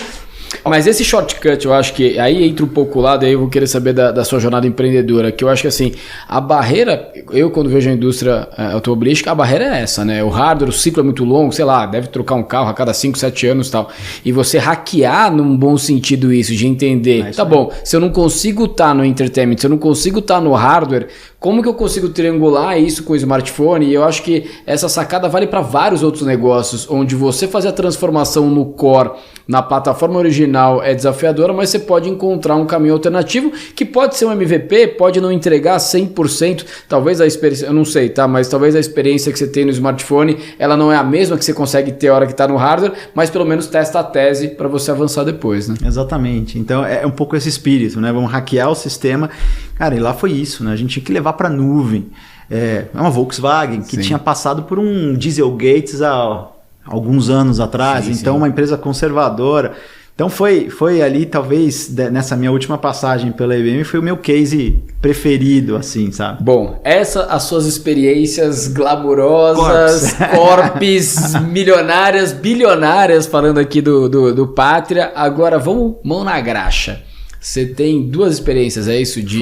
mas esse shortcut, eu acho que aí entra um pouco lá, daí eu vou querer saber da sua jornada empreendedora, que eu acho que assim, a barreira, eu quando vejo a indústria automobilística, a barreira é essa, né? O hardware, o ciclo é muito longo, sei lá, deve trocar um carro a cada 5, 7 anos e tal. E você hackear num bom sentido isso, de entender, tá bom, se eu não consigo estar no entertainment, se eu não consigo estar no hardware, como que eu consigo triangular isso com o smartphone? E eu acho que essa sacada vale para vários outros negócios, onde você fazer a transformação no core, na plataforma original é desafiadora, mas você pode encontrar um caminho alternativo que pode ser um MVP, pode não entregar 100%, talvez a experiência, eu não sei, tá? Mas talvez a experiência que você tem no smartphone, ela não é a mesma que você consegue ter a hora que está no hardware, mas pelo menos testa a tese para você avançar depois, né? Exatamente. Então é um pouco esse espírito, né? Vamos hackear o sistema. Cara, e lá foi isso, né? A gente tinha que levar para a nuvem. É uma Volkswagen que tinha passado por um Dieselgate há alguns anos atrás, então uma empresa conservadora. Então foi ali, talvez, nessa minha última passagem pela IBM, foi o meu case preferido, assim, sabe? Bom, as suas experiências glamurosas, corpes, milionárias, bilionárias, falando aqui do Pátria. Agora vamos mão na graxa. Você tem 2 experiências, é isso? De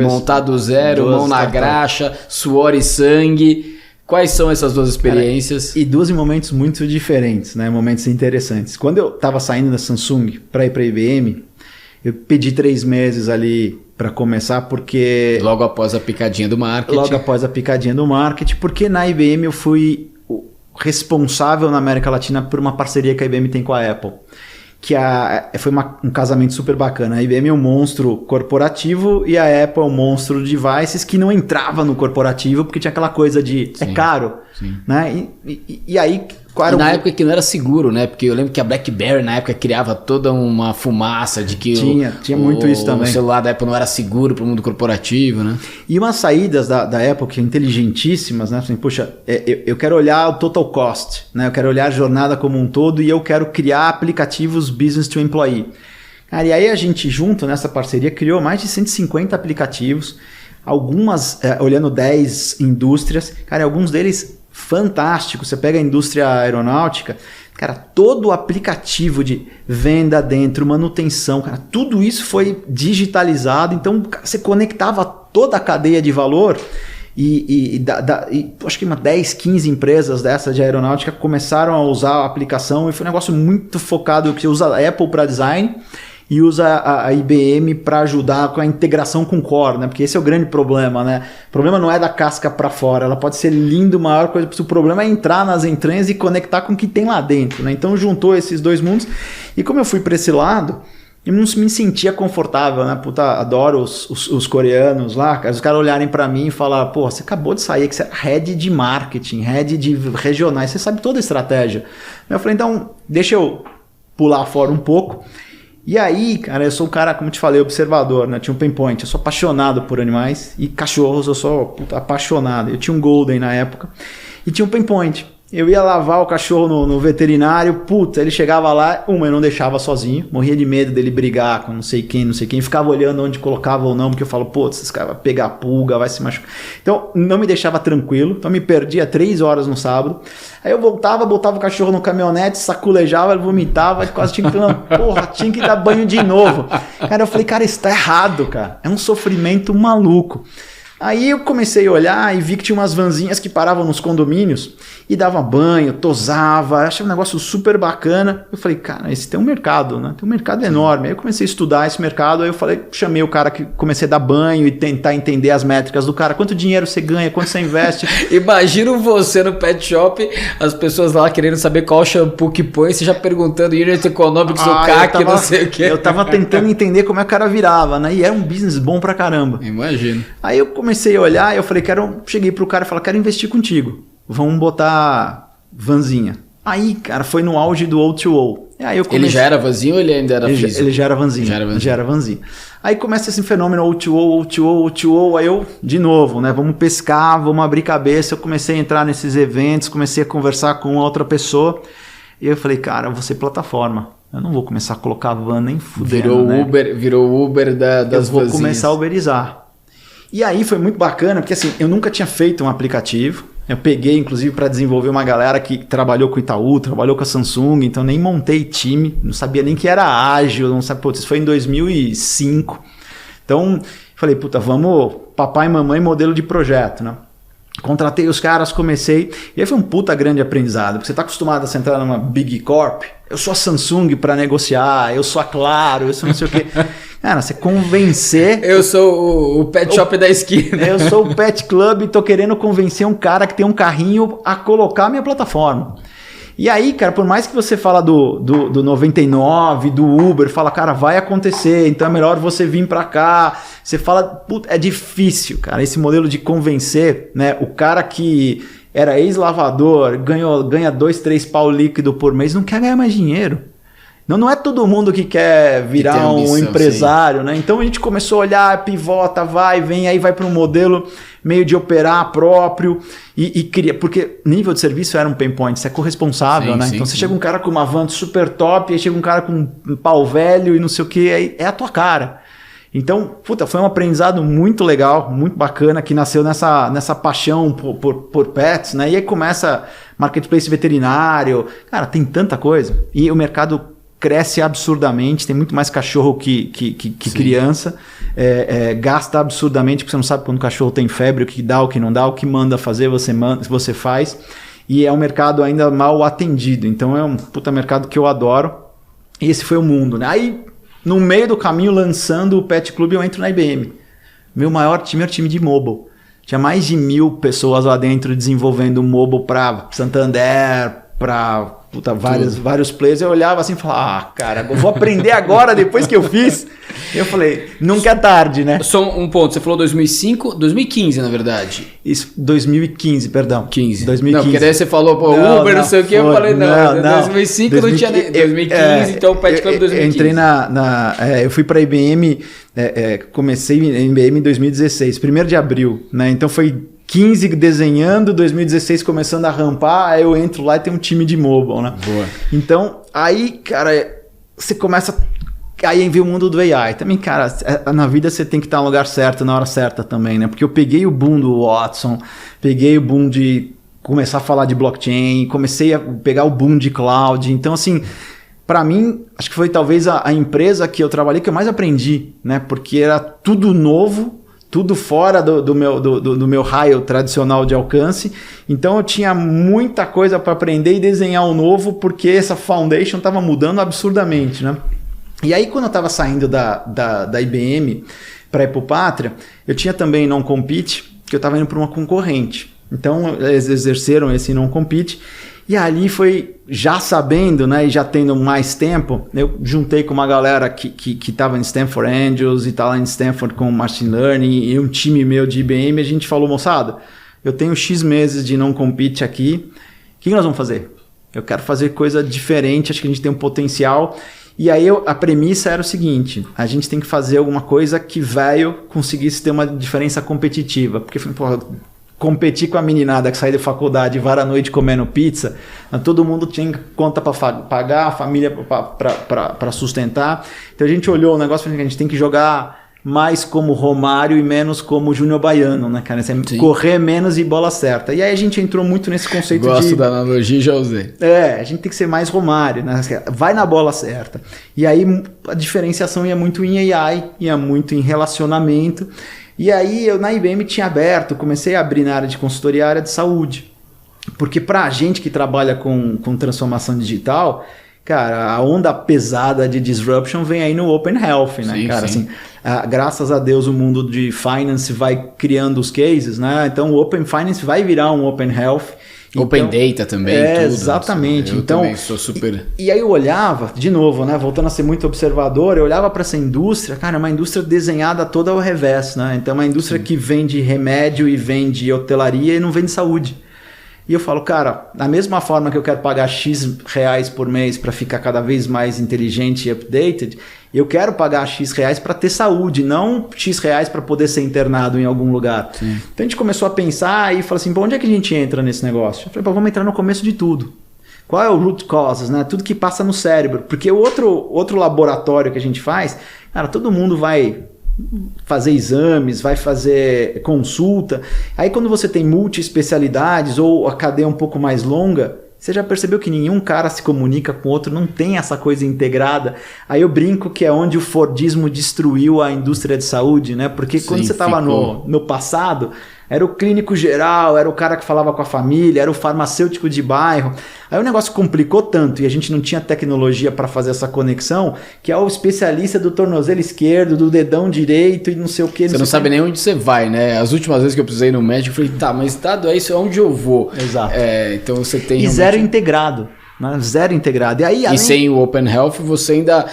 montar do zero, mão na graxa, suor e sangue. Quais são essas 2 experiências? Cara, e 2 em momentos muito diferentes, né? Momentos interessantes. Quando eu estava saindo da Samsung para ir para a IBM, eu pedi 3 meses ali para começar, porque... Logo após a picadinha do marketing. Logo após a picadinha do marketing, porque na IBM eu fui responsável na América Latina por uma parceria que a IBM tem com a Apple. Que foi um casamento super bacana. A IBM é um monstro corporativo e a Apple é um monstro de devices que não entrava no corporativo porque tinha aquela coisa de é caro, né? E aí... E na época que não era seguro, né? Porque eu lembro que a BlackBerry na época criava toda uma fumaça de que tinha muito isso também. O celular da Apple não era seguro para o mundo corporativo, né? E umas saídas da Apple que inteligentíssimas, né? Assim, poxa, eu quero olhar o total cost, né? Eu quero olhar a jornada como um todo e eu quero criar aplicativos business to employee. Cara, e aí a gente junto nessa parceria criou mais de 150 aplicativos. algumas, olhando 10 indústrias, cara, alguns deles fantásticos. Você pega a indústria aeronáutica, cara, todo o aplicativo de venda dentro, manutenção, cara, tudo isso foi digitalizado. Então, você conectava toda a cadeia de valor e acho que 10, 15 empresas dessas de aeronáutica começaram a usar a aplicação e foi um negócio muito focado, que você usa a Apple para design e usa a IBM para ajudar com a integração com o core, né? Porque esse é o grande problema, né? O problema não é da casca para fora, ela pode ser lindo, maior coisa, o problema é entrar nas entranhas e conectar com o que tem lá dentro, né? Então juntou esses dois mundos e como eu fui para esse lado, eu não me sentia confortável, né? Puta, adoro os coreanos lá, cara, os caras olharem para mim e falar, pô, você acabou de sair, que você é head de marketing, head de regionais, você sabe toda a estratégia. Eu falei, então, deixa eu pular fora um pouco. E aí, cara, eu sou um cara, como te falei, observador, né? Tinha um pain point. Eu sou apaixonado por animais e cachorros, eu sou apaixonado. Eu tinha um Golden na época e tinha um pain point. Eu ia lavar o cachorro no veterinário, ele chegava lá, eu não deixava sozinho, morria de medo dele brigar com não sei quem, ficava olhando onde colocava ou não, porque eu falo, esse cara vai pegar pulga, vai se machucar. Então, não me deixava tranquilo, então me perdia 3 horas no sábado. Aí eu voltava, botava o cachorro no caminhonete, saculejava, ele vomitava, quase tinha que dar banho de novo. Cara, eu falei, cara, isso tá errado, cara. É um sofrimento maluco. Aí eu comecei a olhar e vi que tinha umas vanzinhas que paravam nos condomínios e dava banho, tosava, achei um negócio super bacana. Eu falei, cara, esse tem um mercado, né? Tem um mercado enorme. Aí eu comecei a estudar esse mercado, aí eu chamei o cara que comecei a dar banho e tentar entender as métricas do cara. Quanto dinheiro você ganha, quanto você investe. Imagino você no pet shop, as pessoas lá querendo saber qual shampoo que põe, você já perguntando unit economics, o CAC, não sei o quê. Eu tava tentando entender como é que o cara virava, né? E era um business bom pra caramba. Imagino. Aí eu comecei a olhar e eu falei, cheguei pro cara e falei, quero investir contigo. Vamos botar vanzinha. Aí, cara, foi no auge do O2O. Aí eu comecei... Ele já era vanzinho ou ele ainda era físico? Ele já era vanzinho. Já era vanzinho. Aí começa esse fenômeno O2O. Aí eu, de novo, né? Vamos pescar, vamos abrir cabeça. Eu comecei a entrar nesses eventos, comecei a conversar com outra pessoa. E eu falei, cara, eu vou ser plataforma. Eu não vou começar a colocar van nem fudendo, Virou Uber das vanzinhas. Eu vou começar a uberizar. E aí foi muito bacana, porque assim, eu nunca tinha feito um aplicativo. Eu peguei, inclusive, para desenvolver uma galera que trabalhou com o Itaú, trabalhou com a Samsung, então nem montei time, não sabia nem que era ágil, não sabia, isso foi em 2005. Então, falei, vamos papai e mamãe modelo de projeto, né? Contratei os caras, comecei, e aí foi um grande aprendizado, porque você está acostumado a sentar numa Big Corp, eu sou a Samsung para negociar, eu sou a Claro, eu sou não sei o quê. Cara, você convencer... Eu sou o pet shop da esquina. Eu sou o pet club e tô querendo convencer um cara que tem um carrinho a colocar a minha plataforma. E aí, cara, por mais que você fala do 99, do Uber, fala, cara, vai acontecer, então é melhor você vir para cá. Você fala, é difícil, cara, esse modelo de convencer, né? O cara que era ex-lavador, ganha 2, 3 pau líquido por mês, não quer ganhar mais dinheiro. Não é todo mundo que quer virar ambição, um empresário, né? Então a gente começou a olhar, pivota, vai, vem, aí vai para um modelo meio de operar próprio e cria, porque nível de serviço era um pain point, você é corresponsável, né? Então você chega um cara com uma van super top, aí chega um cara com um pau velho e não sei o que, aí é a tua cara. Então, foi um aprendizado muito legal, muito bacana, que nasceu nessa paixão por pets, né? E aí começa marketplace veterinário, cara, tem tanta coisa. E o mercado cresce absurdamente, tem muito mais cachorro que criança, gasta absurdamente, porque você não sabe quando o cachorro tem febre, o que dá, o que não dá, o que manda fazer, você faz, e é um mercado ainda mal atendido, então é um mercado que eu adoro, e esse foi o mundo, né? Aí, no meio do caminho, lançando o Pet Club, eu entro na IBM, meu maior time é o time de mobile, tinha mais de 1.000 pessoas lá dentro desenvolvendo mobile para Santander, para vários players, eu olhava assim e falava, cara, eu vou aprender agora, depois que eu fiz. Eu falei, nunca é tarde, né? Só um ponto, você falou 2015, na verdade. Isso, 2015, perdão. 2015. Não, porque daí você falou, Uber, não sei o que, eu falei, não 2005 não tinha nem... 2015, então o Pet Club 2015. Eu entrei eu fui para a IBM, comecei na IBM em 2016, 1º de abril, né? Então foi 15 desenhando, 2016 começando a rampar, aí eu entro lá e tem um time de mobile, né? Boa. Então, aí, cara, você começa a Aí veio o mundo do AI. Também, cara, na vida você tem que estar no lugar certo, na hora certa também, né? Porque eu peguei o boom do Watson, peguei o boom de começar a falar de blockchain, comecei a pegar o boom de cloud. Então, assim, para mim, acho que foi talvez a empresa que eu trabalhei que eu mais aprendi, né? Porque era tudo novo, tudo fora do meu raio tradicional de alcance. Então eu tinha muita coisa para aprender e desenhar o novo, porque essa foundation estava mudando absurdamente, né? E aí quando eu estava saindo da IBM para ir para o Pátria, eu tinha também non-compete, que eu estava indo para uma concorrente. Então eles exerceram esse non-compete. E ali foi, já sabendo, né, e já tendo mais tempo, eu juntei com uma galera que estava em Stanford Angels e está lá em Stanford com Machine Learning e um time meu de IBM. A gente falou, moçada, eu tenho X meses de non-compete aqui, o que nós vamos fazer? Eu quero fazer coisa diferente, acho que a gente tem um potencial. E aí a premissa era o seguinte, a gente tem que fazer alguma coisa que velho conseguisse ter uma diferença competitiva. Porque, pô, competir com a meninada que sai da faculdade e vara à noite comendo pizza, todo mundo tinha conta para pagar, a família para sustentar. Então a gente olhou o negócio e falou que a gente tem que jogar mais como Romário e menos como Júnior Baiano, né, cara? Correr menos e bola certa. E aí a gente entrou muito nesse conceito Gosto da analogia, já usei. A gente tem que ser mais Romário, né? Vai na bola certa. E aí a diferenciação ia muito em AI, ia muito em relacionamento. E aí eu na IBM tinha aberto, comecei a abrir na área de consultoria, a área de saúde. Porque para a gente que trabalha com transformação digital, cara, a onda pesada de disruption vem aí no Open Health, né, cara? Sim. Assim, graças a Deus o mundo de finance vai criando os cases, né? Então o Open Finance vai virar um Open Health. Open Data também, tudo. Exatamente. Eu então, também sou super... E aí eu olhava, de novo, né, voltando a ser muito observador, eu olhava para essa indústria, cara, é uma indústria desenhada toda ao revés, né? Então é uma indústria que vende remédio e vende hotelaria e não vende saúde. E eu falo, cara, da mesma forma que eu quero pagar X reais por mês para ficar cada vez mais inteligente e updated, eu quero pagar X reais para ter saúde, não X reais para poder ser internado em algum lugar. Sim. Então a gente começou a pensar e falou assim, onde é que a gente entra nesse negócio? Eu falei, vamos entrar no começo de tudo. Qual é o root causes, né? Tudo que passa no cérebro. Porque o outro laboratório que a gente faz, cara, todo mundo vai fazer exames, vai fazer consulta. Aí quando você tem multi-especialidades ou a cadeia um pouco mais longa, você já percebeu que nenhum cara se comunica com o outro, não tem essa coisa integrada. Aí eu brinco que é onde o Fordismo destruiu a indústria de saúde, né? Porque quando você estava no passado, era o clínico geral, era o cara que falava com a família, era o farmacêutico de bairro. Aí o negócio complicou tanto e a gente não tinha tecnologia para fazer essa conexão, que é o especialista do tornozelo esquerdo, do dedão direito e não sei o que. Você não sabe nem onde você vai, né? As últimas vezes que eu precisei ir no médico, eu falei, tá, mas estado é isso, é onde eu vou. Exato. Então você tem... E zero integrado, né? Zero integrado. E aí, sem o Open Health, você ainda...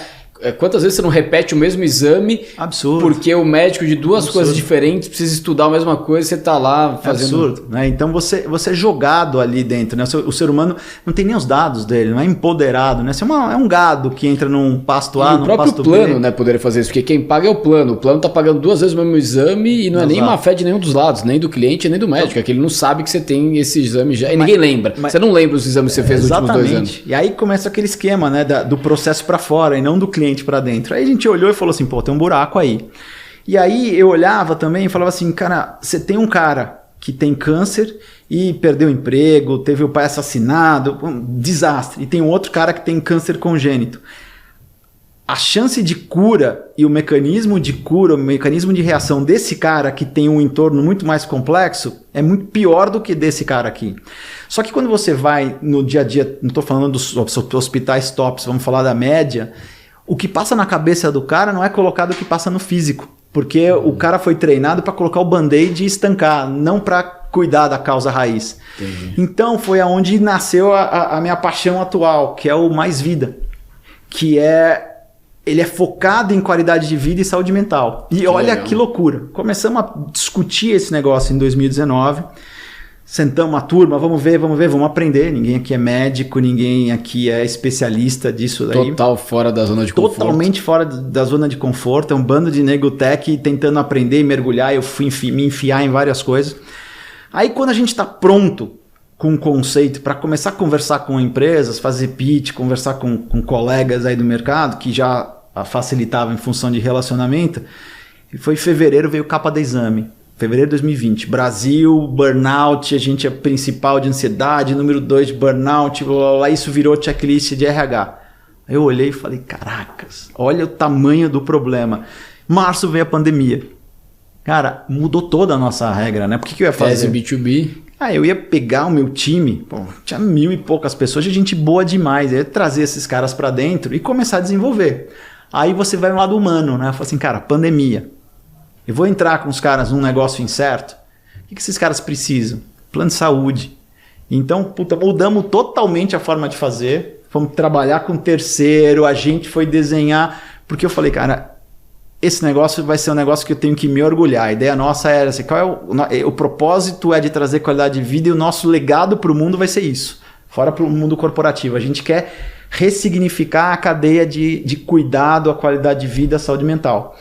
Quantas vezes você não repete o mesmo exame? Absurdo. Porque o médico de duas coisas diferentes precisa estudar a mesma coisa e você está lá fazendo... Absurdo, né? Então você é jogado ali dentro, né? O ser humano não tem nem os dados dele, não é empoderado, né? Você é um gado que entra num pasto A, num pasto B. O próprio plano, né, poderia fazer isso, porque quem paga é o plano. O plano está pagando 2 vezes o mesmo exame e não é nem má fé de nenhum dos lados, nem do cliente, nem do médico. É que ele não sabe que você tem esse exame já. E ninguém lembra. Você não lembra os exames que você fez nos últimos 2 anos. E aí começa aquele esquema, né, do processo para fora e não do cliente para dentro. Aí a gente olhou e falou assim, pô, tem um buraco aí. E aí eu olhava também e falava assim, cara, você tem um cara que tem câncer e perdeu o emprego, teve o pai assassinado, um desastre. E tem um outro cara que tem câncer congênito. A chance de cura e o mecanismo de cura, o mecanismo de reação desse cara que tem um entorno muito mais complexo é muito pior do que desse cara aqui. Só que quando você vai no dia a dia, não estou falando dos hospitais tops, vamos falar da média, o que passa na cabeça do cara não é colocado o que passa no físico. Porque o cara foi treinado para colocar o band-aid e estancar, não para cuidar da causa raiz. Entendi. Então foi aonde nasceu a minha paixão atual, que é o Mais Vida. Que ele é focado em qualidade de vida e saúde mental. E olha legal. Que loucura. Começamos a discutir esse negócio em 2019. Sentamos uma turma, vamos ver, vamos aprender. Ninguém aqui é médico, ninguém aqui é especialista disso daí. Total fora da zona de conforto. Totalmente fora da zona de conforto. É um bando de nego tech tentando aprender e mergulhar. Eu fui me enfiar em várias coisas. Aí quando a gente está pronto com um conceito para começar a conversar com empresas, fazer pitch, conversar com colegas aí do mercado que já facilitava em função de relacionamento. E foi em fevereiro, veio capa da Exame. Fevereiro de 2020. Brasil, burnout, a gente é principal de ansiedade, número 2 de burnout, blá, blá, blá, isso virou checklist de RH. Aí eu olhei e falei, caracas, olha o tamanho do problema. Março veio a pandemia. Cara, mudou toda a nossa regra, né? Por que eu ia fazer? B2B. Eu ia pegar o meu time, tinha 1.000 e poucas pessoas, gente boa demais, eu ia trazer esses caras para dentro e começar a desenvolver. Aí você vai no lado humano, né? Fala assim, cara, pandemia. Eu vou entrar com os caras num negócio incerto. O que esses caras precisam? Plano de saúde. Então, mudamos totalmente a forma de fazer. Fomos trabalhar com terceiro, a gente foi desenhar. Porque eu falei, cara, esse negócio vai ser um negócio que eu tenho que me orgulhar. A ideia nossa era assim, o propósito é de trazer qualidade de vida e o nosso legado para o mundo vai ser isso. Fora para o mundo corporativo. A gente quer ressignificar a cadeia de cuidado, a qualidade de vida, a saúde mental.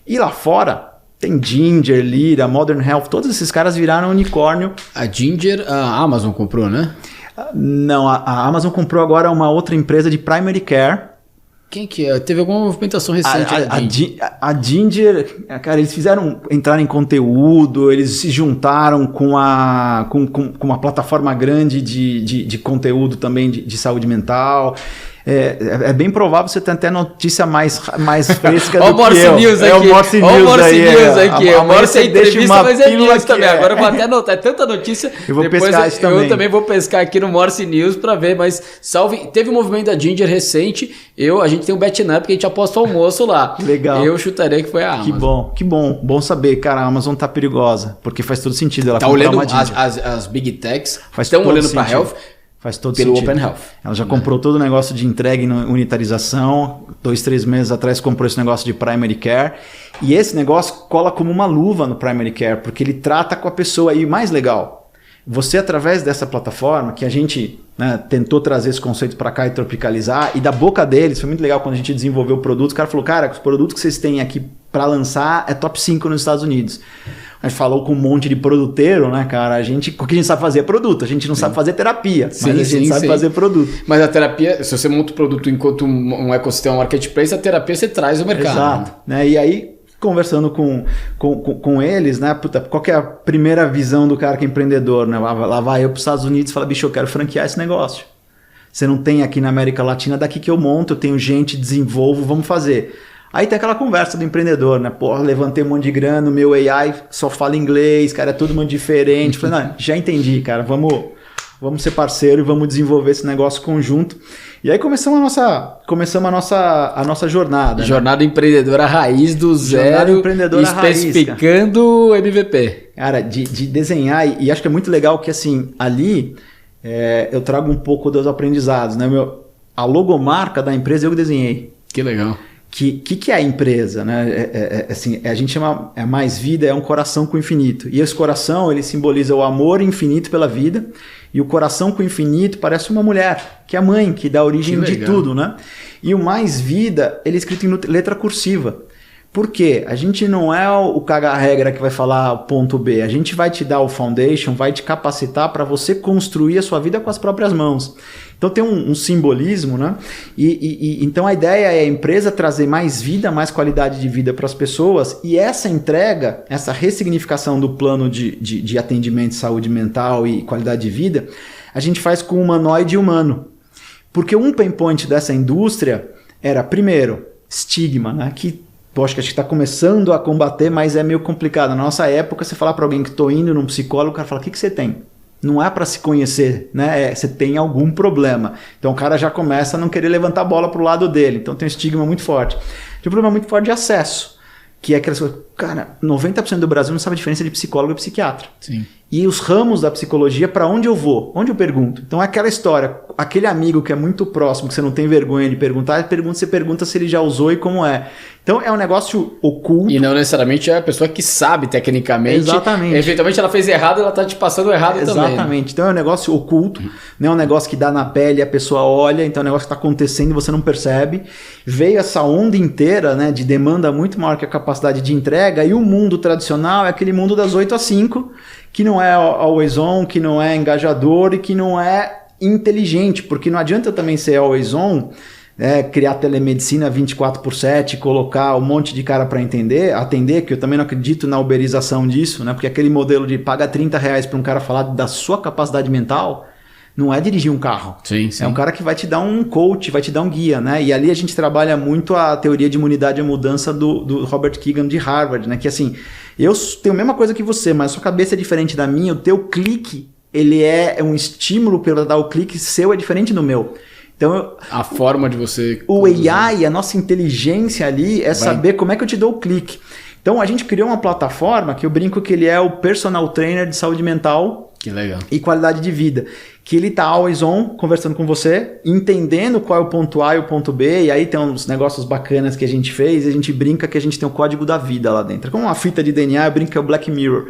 E lá fora... Tem Ginger, Lyra, Modern Health, todos esses caras viraram unicórnio. A Ginger, a Amazon comprou, né? Não, a Amazon comprou agora uma outra empresa de primary care. Quem que é? Teve alguma movimentação recente. A Ginger, cara, eles entrar em conteúdo, eles se juntaram com uma plataforma grande de conteúdo também de saúde mental. É bem provável você ter até notícia mais fresca do que eu. News aqui. O Morse News aqui. O Morse é entrevista, mas é news também. Agora eu vou até anotar. É tanta notícia. Eu vou pescar isso também. Eu também vou pescar aqui no Morse News para ver, mas teve um movimento da Ginger recente. A gente tem um betting up que a gente aposta o almoço lá. Legal. Eu chutaria que foi a Amazon. Que bom. Bom saber. Cara, a Amazon tá perigosa, porque faz todo sentido ela comprar uma Ginger. As Big Techs estão olhando para Health. Faz todo pelo sentido. Open Health. Ela já comprou todo o negócio de entrega e unitarização. 2-3 meses atrás comprou esse negócio de primary care. E esse negócio cola como uma luva no primary care, porque ele trata com a pessoa. E mais legal, você através dessa plataforma, que a gente tentou trazer esse conceito para cá e tropicalizar, e da boca deles, foi muito legal quando a gente desenvolveu o produto, o cara falou, cara, os produtos que vocês têm aqui para lançar é top 5 nos Estados Unidos. A gente falou com um monte de produteiro, né, cara? O que a gente sabe fazer é produto. A gente não sabe fazer terapia, mas a gente sabe fazer produto. Mas a terapia, se você monta o produto enquanto um ecossistema marketplace, a terapia você traz o mercado. Exato. Né? E aí, conversando com eles, né? Qual que é a primeira visão do cara que é empreendedor? Né? Lá vai eu para os Estados Unidos e fala, bicho, eu quero franquear esse negócio. Você não tem aqui na América Latina, daqui que eu monto, eu tenho gente, desenvolvo, vamos fazer. Aí tem aquela conversa do empreendedor, né? Porra, levantei um monte de grana, o meu AI só fala inglês, cara, é todo mundo diferente. Falei, não, já entendi, cara, vamos ser parceiro e vamos desenvolver esse negócio conjunto. E aí começamos a nossa jornada. Jornada empreendedora raiz do zero, especificando o MVP. Cara, de desenhar, e acho que é muito legal que assim, ali eu trago um pouco dos aprendizados, né? A logomarca da empresa eu desenhei. Que legal. Que é a empresa, né? Assim, a gente chama mais vida, é um coração com infinito. E esse coração, ele simboliza o amor infinito pela vida. E o coração com infinito parece uma mulher, que é a mãe, que dá origem de tudo, né? E o mais vida, ele é escrito em letra cursiva. Por quê? A gente não é o caga-regra que vai falar ponto B. A gente vai te dar o foundation, vai te capacitar para você construir a sua vida com as próprias mãos. Então tem um simbolismo, né? Então a ideia é a empresa trazer mais vida, mais qualidade de vida para as pessoas, e essa entrega, essa ressignificação do plano de atendimento de saúde mental e qualidade de vida, a gente faz com o humanoide humano. Porque um pain point dessa indústria era, primeiro, estigma, né? Acho que está começando a combater, mas é meio complicado. Na nossa época, você falar para alguém que estou indo num psicólogo, o cara fala, o que você tem? Não é para se conhecer, né? Você tem algum problema. Então o cara já começa a não querer levantar a bola para o lado dele. Então tem um estigma muito forte. Tem um problema muito forte de acesso, que é aquelas coisas... Cara, 90% do Brasil não sabe a diferença de psicólogo e psiquiatra. Sim. E os ramos da psicologia, para onde eu vou? Onde eu pergunto? Então é aquela história, aquele amigo que é muito próximo, que você não tem vergonha de perguntar, você pergunta se ele já usou e como é. Então é um negócio oculto. E não necessariamente é a pessoa que sabe tecnicamente. Exatamente. Eventualmente ela fez errado e ela está te passando errado também. Exatamente. Então é um negócio oculto, não é um negócio que dá na pele e a pessoa olha, então é um negócio que está acontecendo e você não percebe. Veio essa onda inteira, né, de demanda muito maior que a capacidade de entrega, e o mundo tradicional é aquele mundo das 8 às 5, que não é always on, que não é engajador e que não é inteligente, porque não adianta também ser always on criar telemedicina 24/7, colocar um monte de cara para atender, que eu também não acredito na uberização disso, né? Porque aquele modelo de paga R$30 para um cara falar da sua capacidade mental não é dirigir um carro. Sim. É um cara que vai te dar um coach, vai te dar um guia, né? E ali a gente trabalha muito a teoria de imunidade à mudança do Robert Keegan de Harvard, né? Que assim, eu tenho a mesma coisa que você, mas a sua cabeça é diferente da minha, o teu clique, ele é um estímulo para dar o clique seu é diferente do meu. Então, a forma de você... O AI, a nossa inteligência ali é saber como é que eu te dou o clique. Então, a gente criou uma plataforma que eu brinco que ele é o personal trainer de saúde mental. Que legal. E qualidade de vida. Que ele tá always on, conversando com você, entendendo qual é o ponto A e o ponto B, e aí tem uns negócios bacanas que a gente fez, e a gente brinca que a gente tem o código da vida lá dentro. Como uma fita de DNA, eu brinco que é o Black Mirror.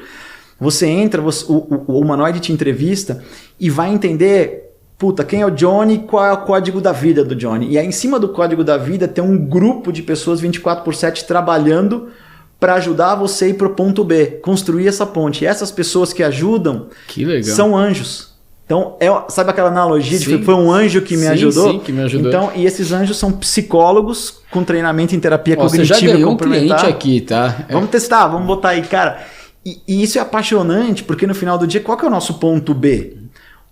Você entra, o humanoide te entrevista e vai entender... Puta, quem é o Johnny? Qual é o código da vida do Johnny? E aí, em cima do código da vida, tem um grupo de pessoas 24/7 trabalhando para ajudar você a ir pro ponto B, construir essa ponte. E essas pessoas que ajudam são anjos. Então, sabe aquela analogia de que foi um anjo que me ajudou? Sim, que me ajudou. Então, e esses anjos são psicólogos com treinamento em terapia cognitiva você já ganhou complementar. Um cliente aqui, tá? Vamos testar, vamos botar aí, cara. E isso é apaixonante, porque no final do dia, qual que é o nosso ponto B?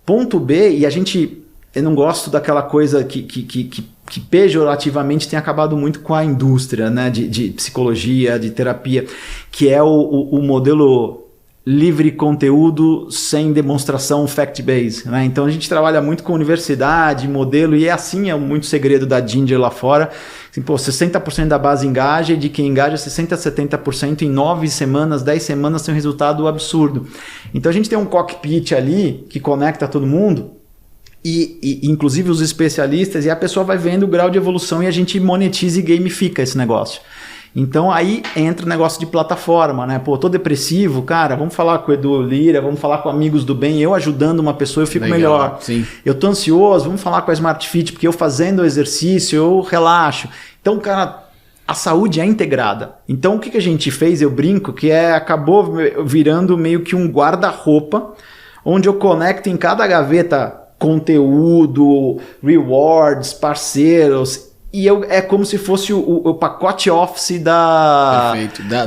Ponto B, e eu não gosto daquela coisa que pejorativamente tem acabado muito com a indústria, né, de psicologia, de terapia, que é o modelo livre conteúdo sem demonstração fact-based, né? Então a gente trabalha muito com universidade, modelo, e é muito segredo da Ginger lá fora. Assim, 60% da base engaja, e de quem engaja 60% a 70% em 9 semanas, 10 semanas tem um resultado absurdo. Então a gente tem um cockpit ali que conecta todo mundo, e inclusive os especialistas, e a pessoa vai vendo o grau de evolução e a gente monetiza e gamifica esse negócio. Então aí entra o negócio de plataforma, né? Tô depressivo, cara, vamos falar com o Edu Lira, vamos falar com amigos do bem, eu ajudando uma pessoa eu fico melhor. Sim. Eu tô ansioso, vamos falar com a Smart Fit, porque eu fazendo o exercício eu relaxo. Então, cara, a saúde é integrada. Então o que a gente fez, eu brinco, que acabou virando meio que um guarda-roupa, onde eu conecto em cada gaveta conteúdo, rewards, parceiros... E é como se fosse o pacote office da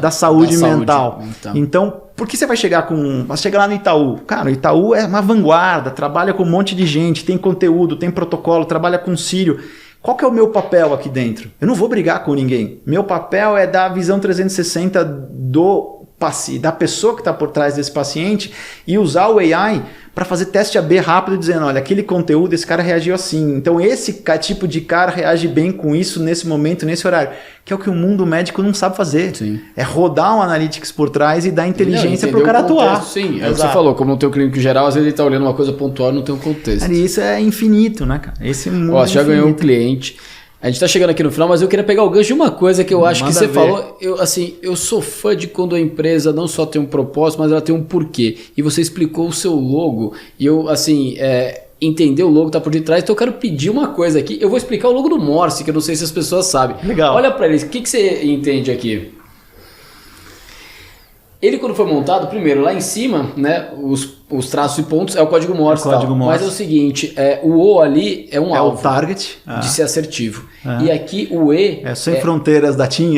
saúde mental. Então, por que você vai chegar lá no Itaú? Cara, o Itaú é uma vanguarda, trabalha com um monte de gente, tem conteúdo, tem protocolo, trabalha com Sírio. Qual que é o meu papel aqui dentro? Eu não vou brigar com ninguém. Meu papel é dar a visão 360 da pessoa que está por trás desse paciente e usar o AI para fazer teste AB rápido, dizendo, olha, aquele conteúdo, esse cara reagiu assim. Então esse tipo de cara reage bem com isso nesse momento, nesse horário. Que é o que o mundo médico não sabe fazer. Sim. É rodar um analytics por trás e dar inteligência para o cara atuar. Sim, é o que você falou. Como não tem o clínico geral, às vezes ele está olhando uma coisa pontual e não tem um contexto. E isso é infinito, né, cara? Esse mundo você já ganhou um cliente. A gente tá chegando aqui no final, mas eu queria pegar o gancho de uma coisa que eu acho que você falou. Eu sou fã de quando a empresa não só tem um propósito, mas ela tem um porquê. E você explicou o seu logo. E eu, entender o logo tá por detrás. Então eu quero pedir uma coisa aqui. Eu vou explicar o logo do Morse, que eu não sei se as pessoas sabem. Legal. Olha para eles. O que você entende aqui? Ele, quando foi montado, primeiro, lá em cima, né, os traços e pontos é o código Morse. Mas é o seguinte, o O ali é um alvo. É o target. De ser assertivo. E aqui o E... É sem fronteiras da TIM,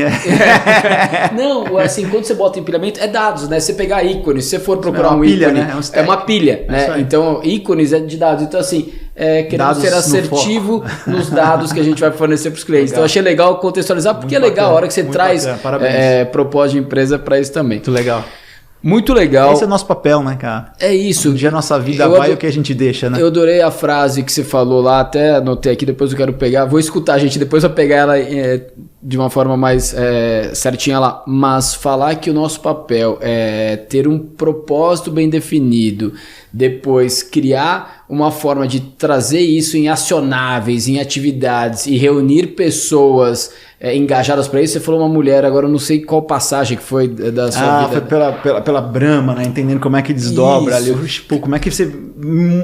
Não, assim, quando você bota empilhamento, é dados, né? Você pegar ícones, se você for procurar uma pilha, ícone, né? É uma pilha, né? Então, ícones é de dados. Então, assim, querendo dados ser assertivo nos dados que a gente vai fornecer para os clientes. Legal. Então, achei legal contextualizar, porque muito é legal a hora que você traz propósito de empresa para isso também. Muito legal. Muito legal. Esse é o nosso papel, né, cara? É isso. Um dia a nossa vida vai o que a gente deixa, né? Eu adorei a frase que você falou lá, até anotei aqui, depois eu quero pegar. Vou escutar, gente, depois eu vou pegar ela de uma forma mais certinha lá. Mas falar que o nosso papel é ter um propósito bem definido, depois criar uma forma de trazer isso em acionáveis, em atividades e reunir pessoas engajadas para isso. Você falou uma mulher, agora eu não sei qual passagem que foi da sua vida. Foi pela Brahma, né? Entendendo como é que desdobra ali, como é que você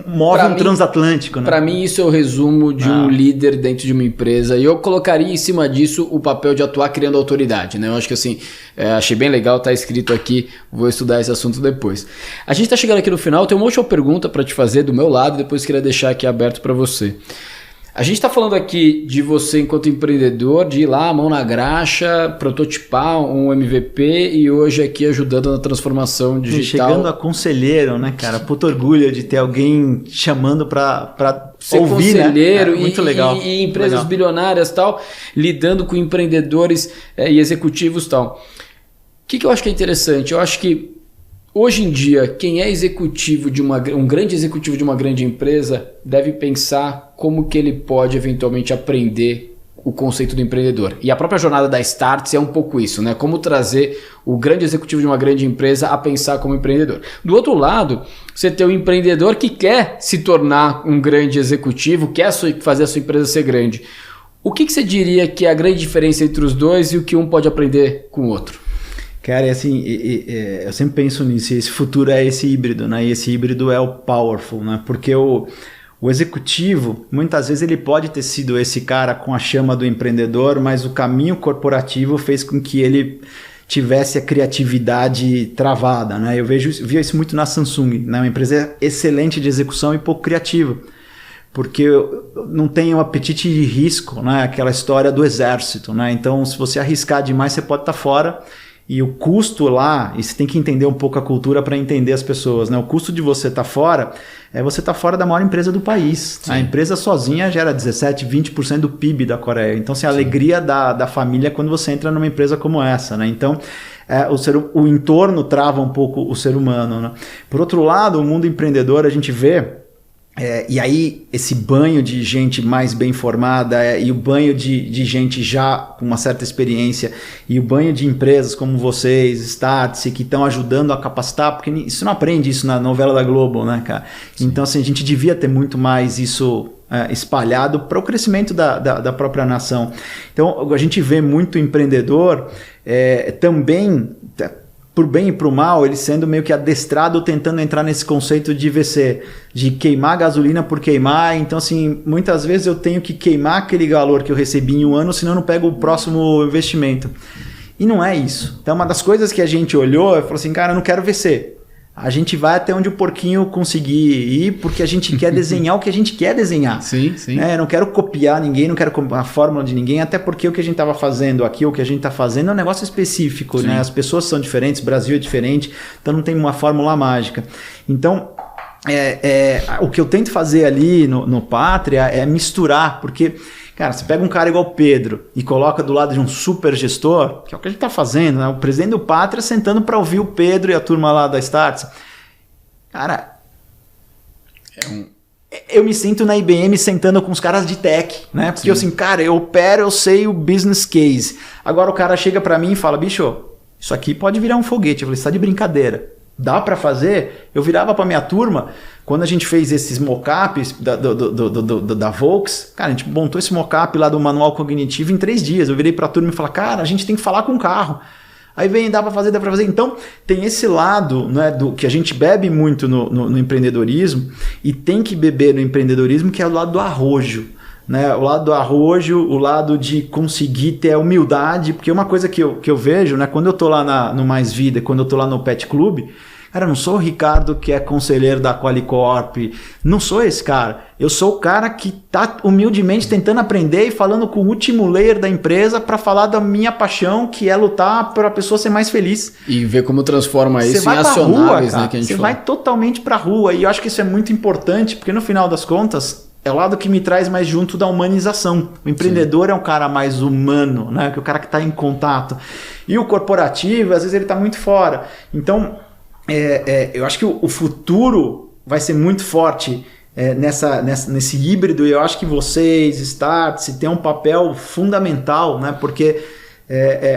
move transatlântico, né? Para mim isso é o resumo de um líder dentro de uma empresa, e eu colocaria em cima disso o papel de atuar criando autoridade, né? Eu acho que assim, achei bem legal, tá escrito aqui, vou estudar esse assunto depois. A gente tá chegando aqui no final, tem uma última pergunta para te fazer do meu lado, depois queria deixar aqui aberto para você. A gente está falando aqui de você enquanto empreendedor, de ir lá, mão na graxa, prototipar um MVP e hoje aqui ajudando na transformação digital. Chegando a conselheiro, né, cara? Puto orgulho de ter alguém chamando para ser ouvir, conselheiro, né? Muito legal. E empresas bilionárias tal, lidando com empreendedores e executivos tal. O que eu acho que é interessante? Eu acho que hoje em dia, quem é executivo de um grande executivo de uma grande empresa deve pensar como que ele pode eventualmente aprender o conceito do empreendedor. E a própria jornada da Startse é um pouco isso, né? Como trazer o grande executivo de uma grande empresa a pensar como empreendedor. Do outro lado, você tem um empreendedor que quer se tornar um grande executivo, quer fazer a sua empresa ser grande. O que você diria que é a grande diferença entre os dois e o que um pode aprender com o outro? Cara, assim, eu sempre penso nisso, esse futuro é esse híbrido, né? E esse híbrido é o powerful, né? Porque o executivo, muitas vezes ele pode ter sido esse cara com a chama do empreendedor, mas o caminho corporativo fez com que ele tivesse a criatividade travada, né? Eu via isso muito na Samsung, né? Uma empresa excelente de execução e pouco criativa, porque não tem um apetite de risco, né? Aquela história do exército, né? Então, se você arriscar demais, você pode estar fora. E o custo lá, e você tem que entender um pouco a cultura para entender as pessoas, né? O custo de você estar fora é você estar fora da maior empresa do país. Sim. A empresa sozinha gera 17%, 20% do PIB da Coreia. Então, assim, a alegria da família é quando você entra numa empresa como essa, né? Então, o entorno trava um pouco o ser humano, né? Por outro lado, o mundo empreendedor, a gente vê... e aí esse banho de gente mais bem formada e o banho de gente já com uma certa experiência e o banho de empresas como vocês, Startse, que estão ajudando a capacitar, porque isso não aprende isso na novela da Globo, né, cara? Sim. Então, assim, a gente devia ter muito mais isso espalhado para o crescimento da própria nação. Então, a gente vê muito empreendedor também... por bem e por mal, ele sendo meio que adestrado tentando entrar nesse conceito de VC, de queimar gasolina por queimar. Então, assim, muitas vezes eu tenho que queimar aquele valor que eu recebi em um ano, senão eu não pego o próximo investimento. E não é isso. Então, uma das coisas que a gente olhou, eu falei assim, cara, eu não quero VC. A gente vai até onde o porquinho conseguir ir, porque a gente quer desenhar o que a gente quer desenhar. Sim, sim. Não quero copiar ninguém, não quero a fórmula de ninguém, até porque o que a gente estava fazendo aqui, o que a gente está fazendo é um negócio específico, né? As pessoas são diferentes, o Brasil é diferente, então não tem uma fórmula mágica. Então, o que eu tento fazer ali no Pátria é misturar, porque... Cara, você pega um cara igual o Pedro e coloca do lado de um super gestor, que é o que a gente está fazendo, né? O presidente do Pátria sentando para ouvir o Pedro e a turma lá da Startse. Cara, eu me sinto na IBM sentando com os caras de tech, né? Porque assim, cara, eu opero, eu sei o business case. Agora o cara chega para mim e fala, bicho, isso aqui pode virar um foguete. Eu falei, você tá de brincadeira. Dá para fazer? Eu virava para minha turma, quando a gente fez esses mockups da Volks, cara, a gente montou esse mockup lá do manual cognitivo em 3 dias. Eu virei para a turma e falei, cara, a gente tem que falar com o carro. Aí vem, dá para fazer. Então, tem esse lado, né, que a gente bebe muito no empreendedorismo e tem que beber no empreendedorismo, que é o lado do arrojo. Né? O lado do arrojo, o lado de conseguir ter a humildade, porque uma coisa que eu vejo, né, quando eu tô lá no Mais Vida, quando eu tô lá no Pet Club, cara, eu não sou o Ricardo que é conselheiro da Qualicorp, não sou esse cara. Eu sou o cara que tá humildemente tentando aprender e falando com o último layer da empresa para falar da minha paixão, que é lutar para a pessoa ser mais feliz. E ver como transforma isso em acionáveis, né, que a gente fala. Você vai totalmente para a rua, e eu acho que isso é muito importante, porque no final das contas é o lado que me traz mais junto da humanização. O empreendedor é um cara mais humano, né? Que é o cara que está em contato. E o corporativo, às vezes ele está muito fora. Então, eu acho que o futuro vai ser muito forte nesse híbrido. E eu acho que vocês, Startse, têm um papel fundamental, né? Porque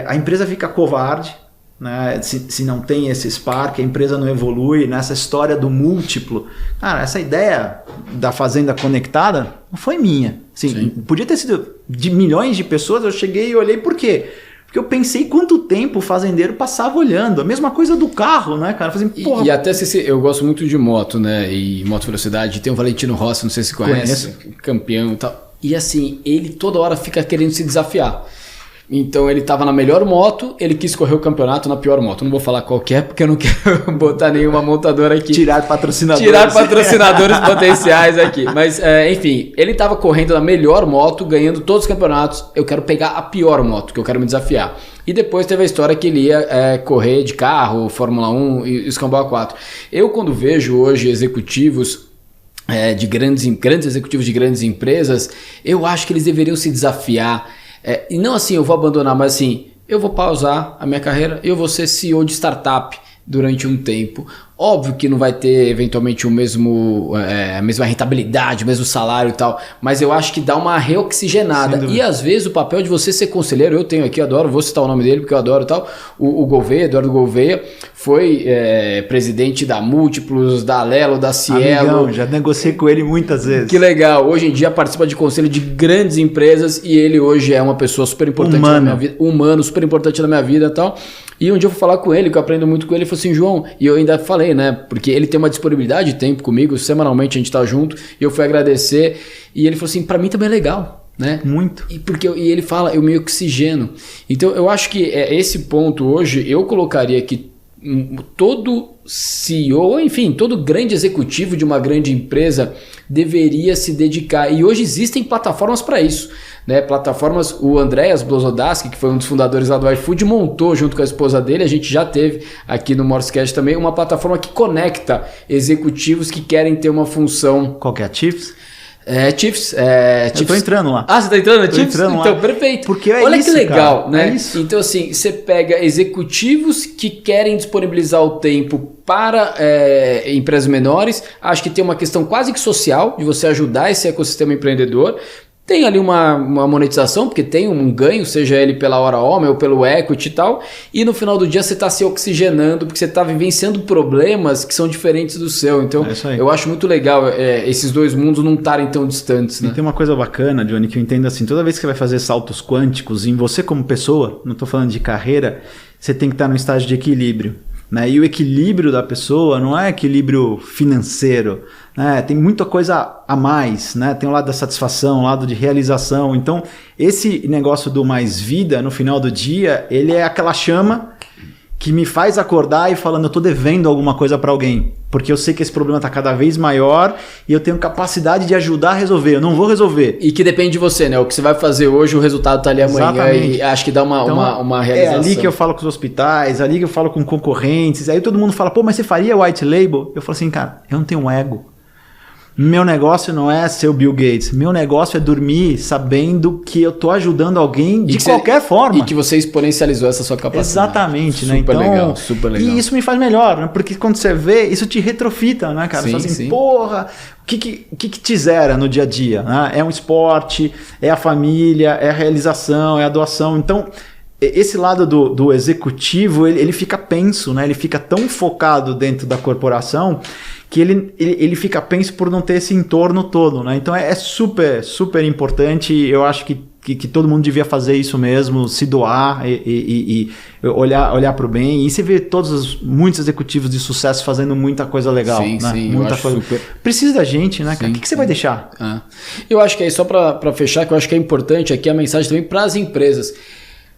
a empresa fica covarde, né? Se não tem esse spark, a empresa não evolui. Nessa história do múltiplo, cara, essa ideia da fazenda conectada não foi minha. Assim, podia ter sido de milhões de pessoas. Eu cheguei e olhei, por quê? Porque eu pensei quanto tempo o fazendeiro passava olhando. A mesma coisa do carro, né, cara? Assim, e até eu gosto muito de moto, né? E moto velocidade. Tem o Valentino Rossi, não sei se conhece, campeão e tal. E assim, ele toda hora fica querendo se desafiar. Então ele estava na melhor moto, ele quis correr o campeonato na pior moto. Não vou falar qual que é, porque eu não quero botar nenhuma montadora aqui. Tirar patrocinadores. Tirar patrocinadores potenciais aqui. Mas, enfim, ele estava correndo na melhor moto, ganhando todos os campeonatos. Eu quero pegar a pior moto, que eu quero me desafiar. E depois teve a história que ele ia correr de carro, Fórmula 1 e Escambau A4. Eu, quando vejo hoje executivos de grandes executivos de grandes empresas, eu acho que eles deveriam se desafiar. E não assim, eu vou abandonar, mas assim, eu vou pausar a minha carreira e eu vou ser CEO de startup durante um tempo. Óbvio que não vai ter eventualmente a mesma rentabilidade, o mesmo salário e tal, mas eu acho que dá uma reoxigenada. E às vezes o papel de você ser conselheiro, eu tenho aqui, adoro, vou citar o nome dele porque eu adoro e tal, o Gouveia, Eduardo Gouveia, foi presidente da Múltiplos, da Alelo, da Cielo. Amigão, já negociei com ele muitas vezes. Que legal, hoje em dia participa de conselho de grandes empresas e ele hoje é uma pessoa super importante na minha vida, humano, super importante na minha vida e tal. E um dia eu vou falar com ele, que eu aprendo muito com ele, ele falou assim, João, e eu ainda falei, né, porque ele tem uma disponibilidade de tempo comigo, semanalmente a gente tá junto, e eu fui agradecer, e ele falou assim, pra mim também é legal, né? Muito. E ele fala, eu me oxigeno. Então eu acho que esse ponto hoje, eu colocaria que todo CEO, enfim, todo grande executivo de uma grande empresa deveria se dedicar. E hoje existem plataformas para isso, né? Plataformas, o Andreas Blozodaski, que foi um dos fundadores lá do iFood, montou junto com a esposa dele, a gente já teve aqui no Morsecast também, uma plataforma que conecta executivos que querem ter uma função... Qual que é a Chiefs? Chiefs. Eu tô entrando lá. Ah, você tá entrando na Chiefs? Entrando então, lá. perfeito. Porque olha isso, que legal, cara, né? É isso. Então, assim, você pega executivos que querem disponibilizar o tempo para empresas menores. Acho que tem uma questão quase que social de você ajudar esse ecossistema empreendedor. Tem ali uma monetização, porque tem um ganho, seja ele pela hora homem ou pelo equity e tal, e no final do dia você está se oxigenando, porque você está vivenciando problemas que são diferentes do seu. Então, eu acho muito legal esses dois mundos não estarem tão distantes. Né? E tem uma coisa bacana, Johnny, que eu entendo assim, toda vez que você vai fazer saltos quânticos, em você como pessoa, não estou falando de carreira, você tem que estar num estágio de equilíbrio. Né? E o equilíbrio da pessoa não é equilíbrio financeiro, né? Tem muita coisa a mais, né? Tem o lado da satisfação, o lado de realização. Então, esse negócio do mais vida, no final do dia, ele é aquela chama que me faz acordar e falando, eu tô devendo alguma coisa para alguém, porque eu sei que esse problema tá cada vez maior e eu tenho capacidade de ajudar a resolver, eu não vou resolver. E que depende de você, né? O que você vai fazer hoje, o resultado tá ali amanhã. Exatamente. E acho que dá uma realização. É ali que eu falo com os hospitais, ali que eu falo com concorrentes, aí todo mundo fala, pô, mas você faria white label? Eu falo assim, cara, eu não tenho um ego. Meu negócio não é ser o Bill Gates. Meu negócio é dormir sabendo que eu tô ajudando alguém de qualquer forma. E que você exponencializou essa sua capacidade. Exatamente, super, né? Então, legal, super legal. E isso me faz melhor, né? Porque quando você vê, isso te retrofita, né, cara? Sim, você fala assim, sim. porra, o que te zera no dia a dia? Né? É um esporte, é a família, é a realização, é a doação. Então, esse lado do executivo, ele fica penso, né? Ele fica tão focado dentro da corporação que ele fica penso por não ter esse entorno todo, né? Então é super, super importante. Eu acho que todo mundo devia fazer isso mesmo, se doar e olhar para o bem. E você vê muitos executivos de sucesso fazendo muita coisa legal. Sim, né? sim, muita eu acho coisa. super. Precisa da gente, né, cara? Sim, o que você vai deixar? Eu acho que aí, só para fechar, que eu acho que é importante aqui a mensagem também para as empresas.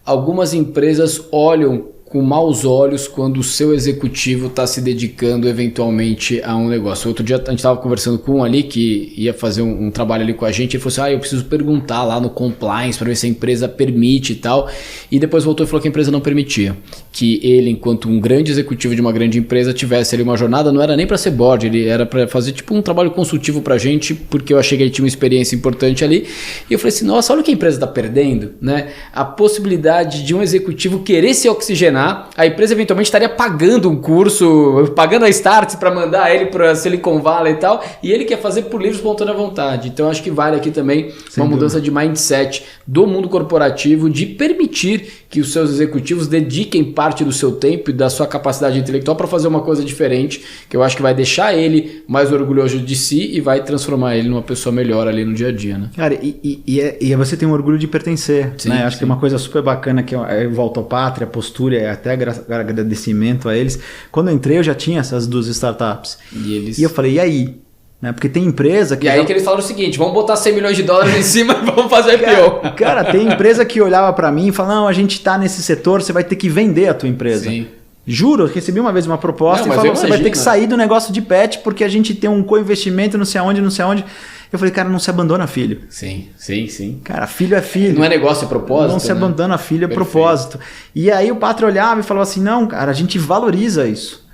Algumas empresas olham com maus olhos quando o seu executivo está se dedicando eventualmente a um negócio. Outro dia a gente estava conversando com um ali que ia fazer um trabalho ali com a gente, ele falou assim, eu preciso perguntar lá no compliance para ver se a empresa permite e tal, e depois voltou e falou que a empresa não permitia, que ele, enquanto um grande executivo de uma grande empresa, tivesse ali uma jornada, não era nem para ser board, ele era para fazer tipo um trabalho consultivo para a gente, porque eu achei que ele tinha uma experiência importante ali, e eu falei assim, nossa, olha o que a empresa está perdendo, né? A possibilidade de um executivo querer se oxigenar, a empresa eventualmente estaria pagando um curso, pagando a Startse para mandar ele para Silicon Valley e tal, e ele quer fazer por livre e espontânea vontade. Então acho que vale aqui também uma mudança de mindset do mundo corporativo, de permitir que os seus executivos dediquem parte do seu tempo e da sua capacidade intelectual para fazer uma coisa diferente, que eu acho que vai deixar ele mais orgulhoso de si e vai transformar ele numa pessoa melhor ali no dia a dia, né? Cara, e você tem um orgulho de pertencer, sim, né? Acho que é uma coisa super bacana que é volta à pátria, a postura, até agradecimento a eles. Quando eu entrei, eu já tinha essas duas startups. E eu falei, e aí? Né? Porque tem empresa que... E aí que eles falaram o seguinte, vamos botar 100 milhões de dólares em cima e vamos fazer IPO. Cara, tem empresa que olhava para mim e falava, não, a gente tá nesse setor, você vai ter que vender a tua empresa. Sim. Juro, eu recebi uma vez uma proposta e falou, você vai ter que sair do negócio de pet porque a gente tem um co-investimento não sei aonde, não sei aonde. Eu falei, cara, não se abandona filho. Sim, sim, sim. Cara, filho é filho. Não é negócio, é propósito. Não se abandona filho, é propósito. E aí o Pátria olhava e falava assim, não, cara, a gente valoriza isso.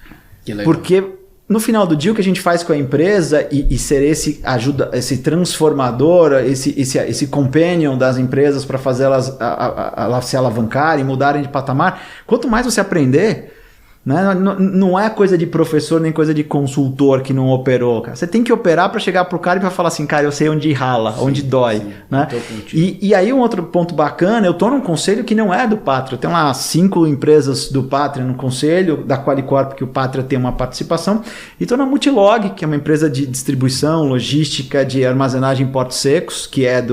Que legal. Porque no final do dia o que a gente faz com a empresa e ser esse transformador, esse companion das empresas para fazer elas se alavancarem, mudarem de patamar, quanto mais você aprender... Né? Não é coisa de professor nem coisa de consultor que não operou. Cara. Você tem que operar para chegar pro cara e para falar assim, cara, eu sei onde rala, sim, onde dói. Sim, né? E aí um outro ponto bacana, eu tô num conselho que não é do Pátria. Eu tenho lá 5 empresas do Pátria no conselho, da Qualicorp que o Pátria tem uma participação, e tô na Multilog, que é uma empresa de distribuição, logística, de armazenagem em portos secos, que é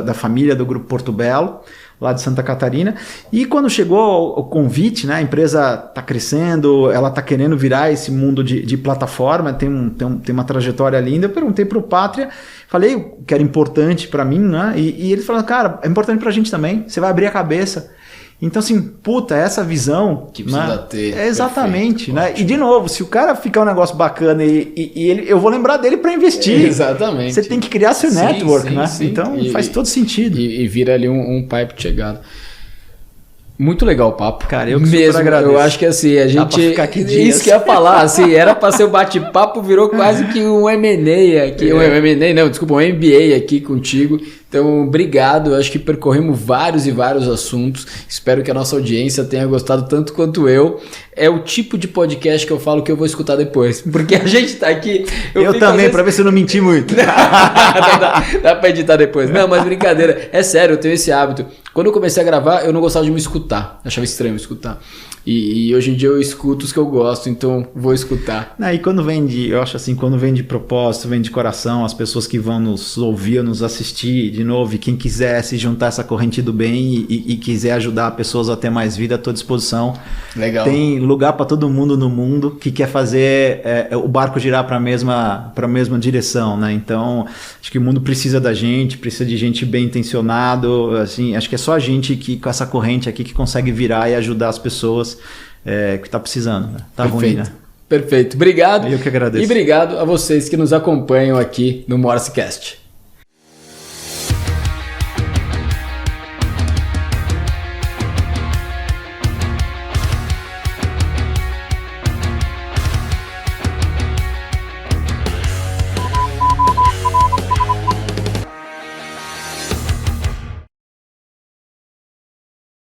da família do Grupo Porto Belo, lá de Santa Catarina, e quando chegou o convite, né, a empresa está crescendo, ela está querendo virar esse mundo de plataforma, tem uma trajetória linda, eu perguntei para o Pátria, falei o que era importante para mim, né, e eles falaram, cara, é importante para a gente também, você vai abrir a cabeça. Então, assim, puta, essa visão... Que precisa, né, ter. É exatamente, perfeito, né? Ótimo. E, de novo, se o cara ficar um negócio bacana eu vou lembrar dele para investir. Exatamente. Você tem que criar seu network, sim, né? Sim. Então, faz todo sentido. E vira ali um pipe de chegada. Muito legal o papo. Cara, eu que mesmo agradeço. Eu acho que assim, a gente... ficar aqui dias. Isso que eu ia falar, assim, era para ser um bate-papo, virou quase que um M&A aqui. Um M&A não, desculpa, um MBA aqui contigo. Então, obrigado. Eu acho que percorremos vários e vários assuntos. Espero que a nossa audiência tenha gostado tanto quanto eu. É o tipo de podcast que eu falo que eu vou escutar depois. Porque a gente tá aqui... Eu também, para ver se eu não menti muito. Dá para editar depois. Não, mas brincadeira. É sério, eu tenho esse hábito. Quando eu comecei a gravar, eu não gostava de me escutar. Achava estranho me escutar. E hoje em dia eu escuto os que eu gosto, então vou escutar. E quando vem eu acho assim, quando vem de propósito, vem de coração, as pessoas que vão nos ouvir, nos assistir, de novo, e quem quiser se juntar a essa corrente do bem e quiser ajudar pessoas a ter mais vida, à tua disposição. Legal. Tem lugar para todo mundo no mundo que quer fazer o barco girar para a mesma direção, né? Então, acho que o mundo precisa da gente, precisa de gente bem intencionado, assim, acho que é só a gente que com essa corrente aqui que consegue virar e ajudar as pessoas que está precisando, né? Tá ruim, né? Perfeito. Obrigado. Eu que agradeço. E obrigado a vocês que nos acompanham aqui no MorseCast.